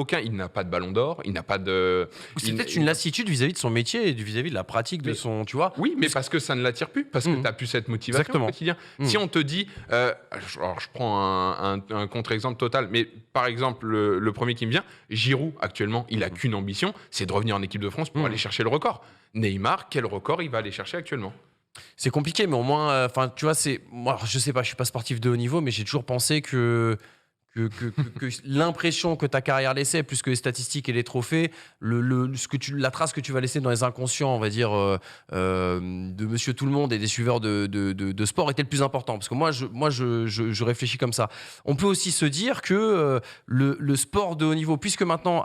pas de ballon d'or, il n'a pas de... C'est peut-être une lassitude vis-à-vis de son métier et vis-à-vis de la pratique de son... Tu vois? Oui, mais parce que ça ne l'attire plus, parce que tu n'as plus cette motivation au quotidien. Si on te dit... alors, je prends un contre-exemple total, mais par exemple, le premier qui me vient, Giroud, actuellement, il n'a qu'une ambition, c'est de revenir en équipe de France pour aller chercher le record. Neymar, quel record il va aller chercher actuellement? C'est compliqué, mais au moins, tu vois, moi, je sais pas, je suis pas sportif de haut niveau, mais j'ai toujours pensé que l'impression que ta carrière laissait, plus que les statistiques et les trophées, la trace que tu vas laisser dans les inconscients, on va dire, de monsieur tout le monde et des suiveurs de sport était le plus important. Parce que moi, je réfléchis comme ça. On peut aussi se dire que le sport de haut niveau, puisque maintenant,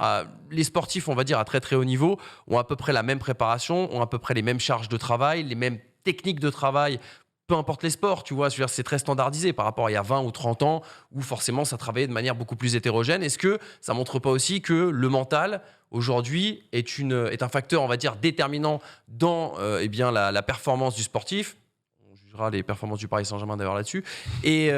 les sportifs, on va dire, à très très haut niveau, ont à peu près la même préparation, ont à peu près les mêmes charges de travail, les mêmes techniques de travail, peu importe les sports, tu vois, c'est très standardisé par rapport à il y a 20 ou 30 ans où forcément ça travaillait de manière beaucoup plus hétérogène. Est-ce que ça montre pas aussi que le mental aujourd'hui est un facteur, on va dire, déterminant dans la performance du sportif? On jugera les performances du Paris Saint-Germain d'ailleurs là-dessus. Et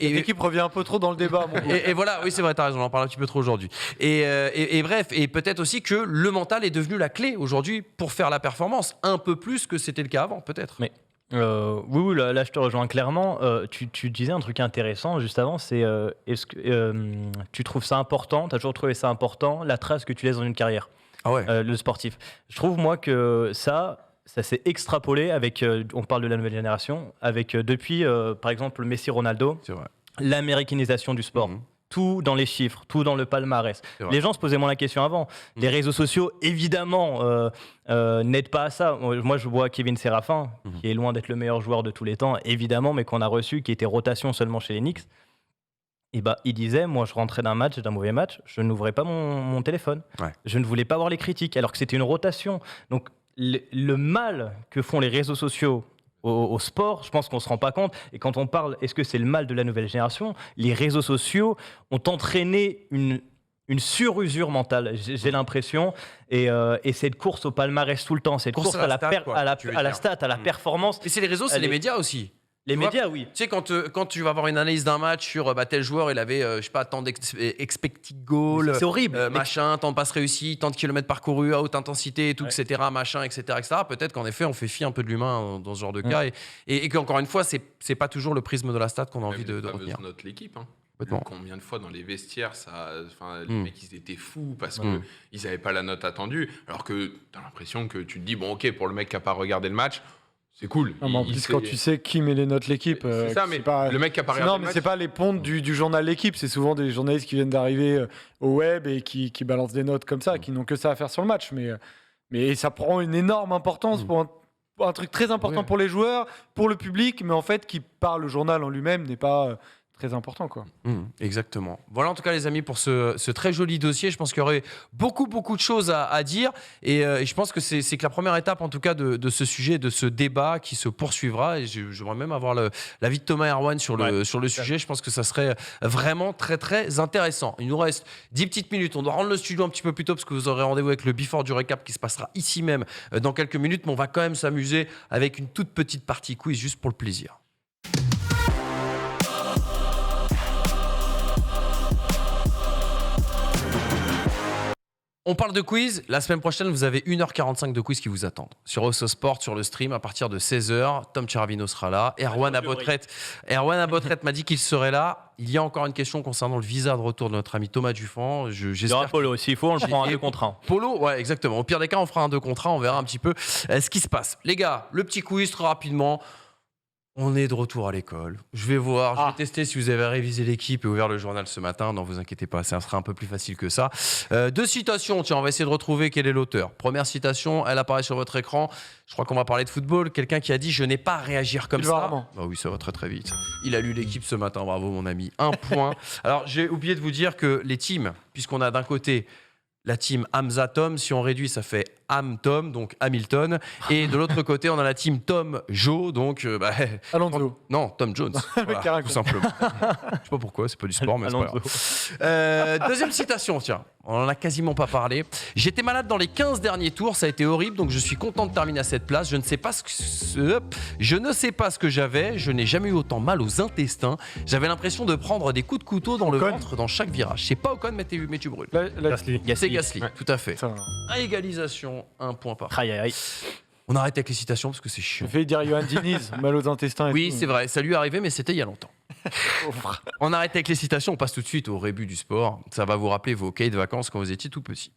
l'équipe revient un peu trop dans le débat. Et voilà, oui c'est vrai, t'as raison, on en parle un petit peu trop aujourd'hui. Et bref, et peut-être aussi que le mental est devenu la clé aujourd'hui pour faire la performance, un peu plus que c'était le cas avant, peut-être. Mais oui, là je te rejoins clairement. Tu disais un truc intéressant juste avant, c'est est-ce que tu trouves ça important, tu as toujours trouvé ça important, la trace que tu laisses dans une carrière, le sportif. Je trouve moi que ça s'est extrapolé avec, on parle de la nouvelle génération, avec depuis par exemple Messi, Ronaldo, C'est vrai. l'américanisation du sport. Tout dans les chiffres, tout dans le palmarès. Les gens se posaient moins la question avant. Les réseaux sociaux, évidemment, n'aident pas à ça. Moi, je vois Kevin Séraphin, qui est loin d'être le meilleur joueur de tous les temps, évidemment, mais qu'on a reçu, qui était rotation seulement chez les Knicks. Et il disait, moi, je rentrais d'un mauvais match, je n'ouvrais pas mon téléphone. Ouais. Je ne voulais pas voir les critiques, alors que c'était une rotation. Donc, le mal que font les réseaux sociaux au sport, je pense qu'on ne se rend pas compte. Et quand on parle, est-ce que c'est le mal de la nouvelle génération? Les réseaux sociaux ont entraîné une surusure mentale, j'ai l'impression. Et cette course au palmarès tout le temps, cette course à la stat, à la performance. Et c'est les réseaux, c'est les médias aussi. Les médias, oui. Tu sais, quand tu vas avoir une analyse d'un match sur tel joueur, il avait, je sais pas, tant d'expected goals. C'est horrible. Machin, tant de passes réussies, tant de kilomètres parcourus à haute intensité, et tout, etc. Machin, etc. Peut-être qu'en effet, on fait fi un peu de l'humain dans ce genre de cas. Et qu'encore une fois, c'est pas toujours le prisme de la stat qu'on a envie de retenir. Notre l'équipe, hein. Complètement. Combien de fois dans les vestiaires, les mecs ils étaient fous parce qu'ils n'avaient pas la note attendue, alors que tu as l'impression que tu te dis, bon ok, pour le mec qui n'a pas regardé le match, c'est cool. Non, mais en plus, quand tu sais qui met les notes l'équipe, c'est ça, mais le mec qui a pas regardé non, le mais match, c'est pas les pontes du journal l'équipe, c'est souvent des journalistes qui viennent d'arriver au web et qui balancent des notes comme ça, qui n'ont que ça à faire sur le match. Mais Mais ça prend une énorme importance pour un truc très important pour les joueurs, pour le public, mais en fait, qui par le journal en lui-même n'est pas très important, quoi. Exactement. Voilà en tout cas les amis pour ce très joli dossier. Je pense qu'il y aurait beaucoup de choses à dire et je pense que c'est que la première étape en tout cas de ce sujet, de ce débat qui se poursuivra et j'aimerais même avoir l'avis de Thomas Erwan sur le sujet. Je pense que ça serait vraiment très intéressant. Il nous reste 10 petites minutes. On doit rendre le studio un petit peu plus tôt parce que vous aurez rendez-vous avec le before du récap qui se passera ici même dans quelques minutes, mais on va quand même s'amuser avec une toute petite partie quiz juste pour le plaisir. On parle de quiz. La semaine prochaine, vous avez 1h45 de quiz qui vous attendent. Sur Osso Sport, sur le stream, à partir de 16h. Tom Cheravino sera là. Erwan Abotret m'a dit qu'il serait là. Il y a encore une question concernant le visa de retour de notre ami Thomas Dufan. Il y aura Polo. S'il faut, on le prend un 2 contre 1. Polo, ouais, exactement. Au pire des cas, on fera un 2 contre 1. On verra un petit peu ce qui se passe. Les gars, le petit quiz, très rapidement. On est de retour à l'école. Je vais voir, je vais tester si vous avez révisé l'équipe et ouvert le journal ce matin. Non, vous inquiétez pas, ça sera un peu plus facile que ça. 2 citations, tiens, on va essayer de retrouver quel est l'auteur. Première citation, elle apparaît sur votre écran. Je crois qu'on va parler de football. Quelqu'un qui a dit « Je n'ai pas à réagir comme ça ». Bah oui, ça va très vite. Il a lu l'équipe ce matin, bravo mon ami. 1 point. Alors, j'ai oublié de vous dire que les teams, puisqu'on a d'un côté la team Hamza Tom, si on réduit, ça fait Ham Tom, donc Hamilton. Et de l'autre côté, on a la team Tom Joe, donc Alonso. Non, Tom Jones. Voilà, tout simplement. Je sais pas pourquoi, c'est pas du sport, mais c'est pas grave. Deuxième citation, tiens. On en a quasiment pas parlé. J'étais malade dans les 15 derniers tours, ça a été horrible, donc je suis content de terminer à cette place. Je ne sais pas ce que j'avais. Je n'ai jamais eu autant mal aux intestins. J'avais l'impression de prendre des coups de couteau dans le ventre dans chaque virage. C'est pas Ocon, mais tu brûles. C'est Gasly, tout à fait. À égalisation, 1 point par. Aïe. On arrête avec les citations parce que c'est chiant. Je vais dire Johan Diniz, mal aux intestins. Oui, c'est vrai, ça lui est arrivé, mais c'était il y a longtemps. On arrête avec les citations, on passe tout de suite au rébut du sport. Ça va vous rappeler vos cahiers de vacances quand vous étiez tout petit.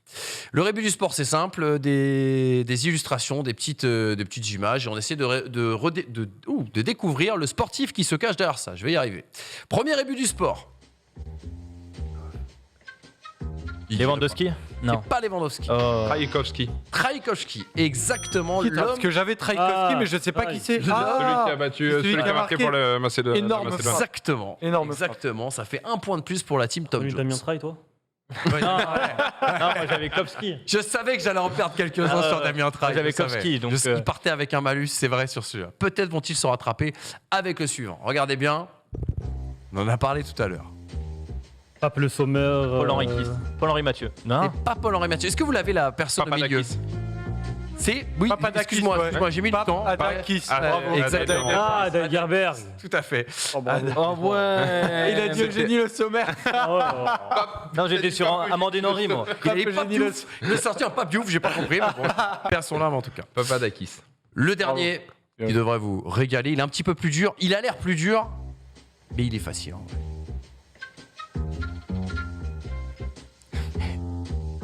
Le rébut du sport, c'est simple, des illustrations, des petites images, et on essaie de découvrir le sportif qui se cache derrière ça. Je vais y arriver. Premier rébut du sport. Lewandowski ? Non. C'est pas Lewandowski. Trajkovski, exactement. Parce que j'avais Trajkovski, mais je sais pas qui c'est. Celui qui a battu, celui qui a marqué pour le Macédoine. Énorme. Exactement. Ça fait 1 point de plus pour la team Tom Jones. Damien Traille, toi Non, moi j'avais Kopski. Je savais que j'allais en perdre quelques-uns sur Damien Traille. J'avais Kopski. Donc il partait avec un malus, c'est vrai, sur celui-là. Peut-être vont-ils se rattraper avec le suivant. Regardez bien. On en a parlé tout à l'heure. Pape Le Sommer. Paul-Henri Mathieu. Non. C'est pas Paul-Henri Mathieu. Est-ce que vous l'avez la personne au milieu? C'est oui. Papadakis, Excuse-moi, j'ai mis le temps. Papadakis. Bravo. Exactement. Ah, Gerberg. Tout à fait. Oh ouais. Il a dit Eugénie Le Sommer. Non, j'étais sur Amandine Henry, moi. Il avait pas Diouf. Il est sorti un Pape Diouf, j'ai pas compris. Mais bon, perd son âme en tout cas. Papadakis. Le dernier, qui devrait vous régaler. Il est un petit peu plus dur. Il a l'air plus dur, mais il est facile. En vrai.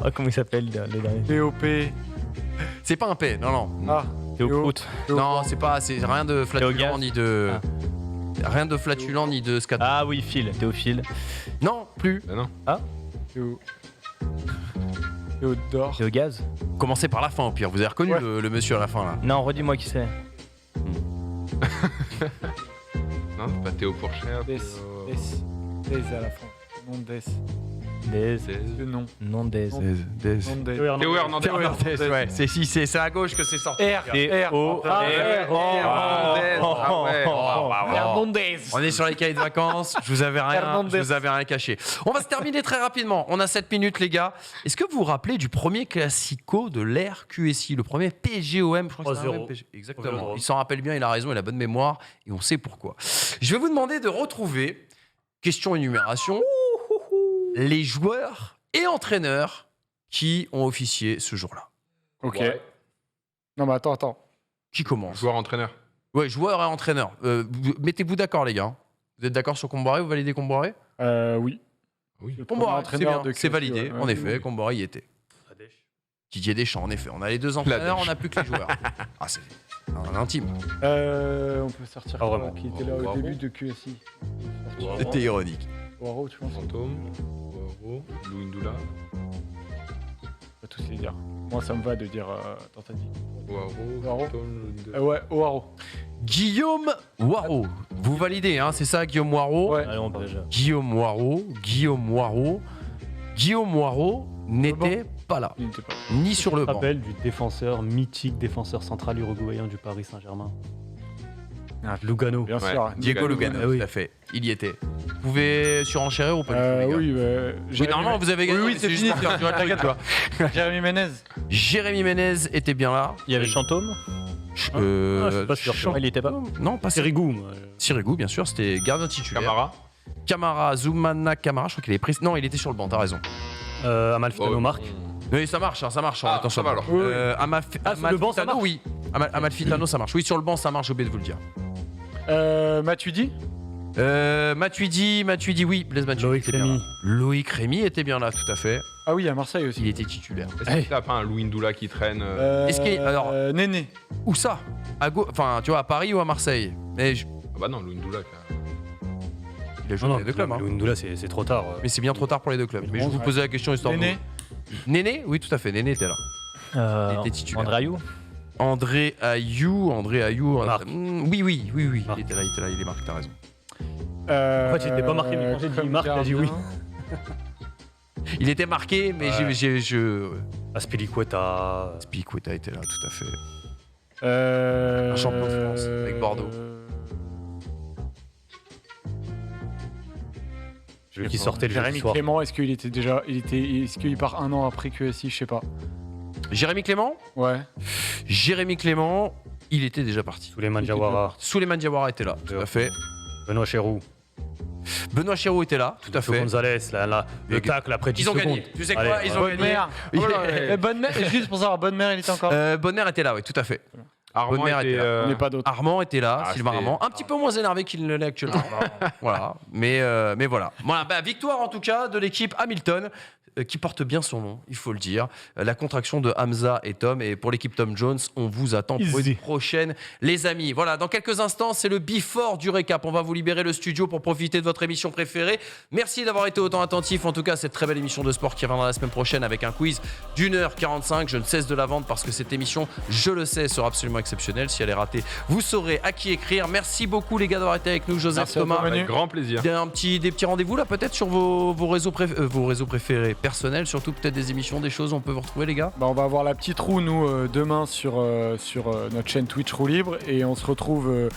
Oh, comment il s'appelle le dernier? POP. C'est pas un P, non. Théo. Non, c'est rien de flatulent ni de. Rien de flatulent ni de scat. Ah oui, Théophile. Non, plus. Non. Théodore. Théogaz. Commencez par la fin au pire. Vous avez reconnu le monsieur à la fin là. Non, redis-moi qui c'est. Non, c'est pas Théo Pourchère. Des à la fin. Non, Des. Le nom. Non des. Théo Hernandez. Ouais, c'est à gauche que c'est sorti. Hernandez. On est sur les cahiers de vacances, je vous avais rien caché. On va se terminer très rapidement. On a 7 minutes les gars. Est-ce que vous vous rappelez du premier classico de l'ère QSI, le premier PSGOM, je crois que c'est un PSG. Exactement. Il s'en rappelle bien, il a raison, il a bonne mémoire et on sait pourquoi. Je vais vous demander de retrouver question énumération. Les joueurs et entraîneurs qui ont officié ce jour-là. Ok. Non, mais attends. Qui commence? Joueur-entraîneur. Ouais, joueur et entraîneur. Mettez-vous d'accord, les gars. Vous êtes d'accord sur Comboiré? Vous validez Comboiré? Oui. Comboiré, c'est bien. C'est validé. En effet, Comboiré y était. Didier Deschamps, en effet. On a les 2 entraîneurs, on n'a plus que les joueurs. Ah, c'est intime. On peut sortir vraiment. qui était là au début de QSI. C'était ironique. Waro, tu penses? Fantôme. Waro. Louindoula. On va tous les dire. Moi, ça me va de dire. Attends, t'as dit. Waro, Ouais, O'Haro. Guillaume Waro. Vous validez, hein, c'est ça, Guillaume Waro. Ouais. Allez, on peut déjà. Guillaume Waro n'était pas là, Il n'était pas. ni sur le Je me banc. rappelle du défenseur mythique, défenseur central uruguayen du Paris Saint-Germain. Lugano. Bien Ouais. sûr. Diego Lugano, Ah oui. tout à fait. Il y était. Vous pouvez surenchérir ou pas du tout, les gars? Oui, Oui, normalement, vous avez gagné. Oui, c'est fini. juste pour faire durer le truc, tu vois. Jérémy Ménez. Jérémy Ménez était bien là. Il y avait Chantôme. Ah, je suis pas sûr. Il était pas. Non, pas Sirigu. Sirigu, bien sûr, c'était gardien titulaire. Camara. Camara, Zoumana Camara, je crois qu'il est pris. Non, il était sur le banc, t'as raison. Amalfitano Oh, marque. Oui, ça marche, hein, ça marche. Ah, Attends, ça va alors. Oui, oui. sur le banc, ça marche. oui. Amalfitano, ça marche. Oui, sur le banc, ça marche, j'ai oublié de vous le dire. Matuidi. Matuidi, oui. Blaise Matuidi Loïc était bien Rémy. là. Loïc Rémy était bien là, tout à fait. Ah oui, à Marseille aussi. Il était titulaire. Est-ce que t'as pas un Louis Ndoula qui traîne Est-ce qu'il- alors- Néné. Où ça? Enfin, tu vois, à Paris ou à Marseille? Mais Ah bah non, Louis Ndoula. il a joué dans les deux clubs, hein. Lundula, c'est trop tard. Mais c'est bien trop tard pour les deux clubs. Mais je vous Ouais. posais la question histoire de Néné. Néné? Oui, tout à fait. Néné était là. Il était titulaire. André Ayou. André Ayou. Marc. Oui. Marc. Il était là, il est marqué, t'as raison. En fait, il était pas marqué, mais quand j'ai dit comme Marc, il a dit oui. gardien. Il était marqué, mais Ouais. je. Aspilicueta. Spilicueta était là, tout à fait. Un champion de France avec Bordeaux. Celui qui sortait le jeudi Jérémy soir. Clément, est-ce qu'il part un an après QSI, je sais pas. Jérémy Clément? Ouais. Jérémy Clément, il était déjà parti. Souleymane Diawara. Souleymane Diawara était là, tout à fait. Benoît Cherou. Benoît Chéreau était là, tout à fait. Gonzalez, le tacle après 10 Ils ont secondes. gagné. Tu sais quoi? Allez, Ils ont Bonne gagné. mère. Oui. Bonne mère. Juste pour savoir, Bonne mère, il était encore. Bonne mère était là, oui, tout à fait. Armand Bonne mère était, était là. On n'est pas d'autres. Armand était là, Ah, Sylvain c'était- Armand, un petit peu moins énervé qu'il ne l'est actuellement. Voilà, mais voilà. Voilà, bah, victoire en tout cas de l'équipe Hamilton, qui porte bien son nom, il faut le dire. La contraction de Hamza et Tom, et pour l'équipe Tom Jones, on vous attend pour Easy. une prochaine, les amis. Voilà, dans quelques instants, c'est le before du récap. On va vous libérer le studio pour profiter de votre émission préférée. Merci d'avoir été autant attentifs. En tout cas, cette très belle émission de sport qui reviendra la semaine prochaine avec un quiz d'1h45. Je ne cesse de la vendre parce que cette émission, je le sais, sera absolument exceptionnelle. Si elle est ratée, vous saurez à qui écrire. Merci beaucoup les gars d'avoir été avec nous, Joseph, Merci à Thomas. toi, Manu. Avec grand plaisir. Des petits rendez-vous là peut-être sur vos réseaux préférés personnels, surtout peut-être des émissions, des choses, on peut vous retrouver les gars. Bah, on va avoir la petite roue, nous, demain sur notre chaîne Twitch Roue Libre. Et on se retrouve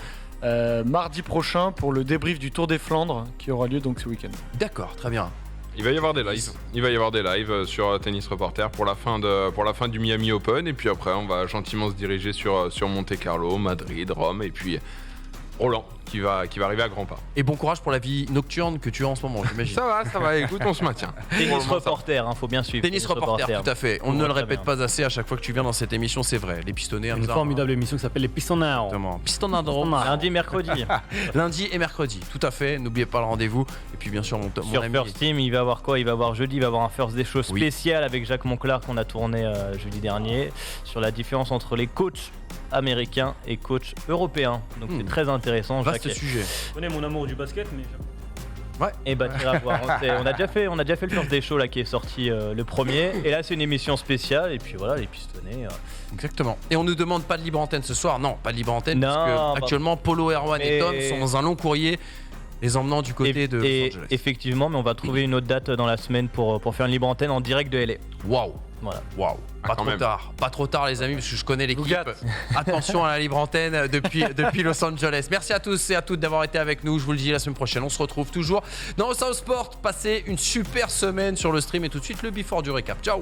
mardi prochain pour le débrief du Tour des Flandres qui aura lieu donc ce week-end. D'accord, très bien. Il va y avoir des lives. Il va y avoir des lives sur Tennis Reporter pour la fin du Miami Open. Et puis après, on va gentiment se diriger sur Monte Carlo, Madrid, Rome. Et puis Roland qui va arriver à grands pas. Et bon courage pour la vie nocturne que tu as en ce moment, j'imagine. Ça va. Écoute, on se maintient. Tennis reporter, faut bien suivre. Tennis reporter, tout à fait. On ne le Très répète bien. pas assez à chaque fois que tu viens dans cette émission, c'est vrai. Les pistonnés, Une Hamza, formidable émission qui s'appelle Les Pistonneurs. Exactement. Pistonnadro. Lundi, mercredi. Lundi et mercredi, tout à fait. N'oubliez pas le rendez-vous. Et puis bien sûr, mon Sur ami. First Team, il va y avoir quoi? Il va y avoir jeudi, il va y avoir un First Day Show Oui. spécial avec Jacques Monclar qu'on a tourné jeudi dernier sur la différence entre les coachs américains et coachs européens. Donc c'est très intéressant. Vaste Jacques sujet. Je connais mon amour du basket, mais. et bah t'iras voir. On a déjà fait le First Day Show là qui est sorti le premier. Et là c'est une émission spéciale. Et puis voilà, les pistonnés. Exactement. Et on nous demande pas de libre antenne ce soir. Non, pas de libre antenne Non, parce que bah- actuellement Polo, Erwan et Mais- Tom sont dans un long courrier les emmenant du côté de Los Angeles. Effectivement, mais on va trouver une autre date dans la semaine pour faire une libre antenne en direct de LA. Waouh. Voilà. Waouh, pas quand trop même. tard. Pas trop tard les amis parce que je connais l'équipe. Nougat. Attention à la libre antenne depuis Los Angeles. Merci à tous et à toutes d'avoir été avec nous. Je vous le dis la semaine prochaine, on se retrouve toujours dans South Sport. Passez une super semaine sur le stream et tout de suite le before du récap. Ciao.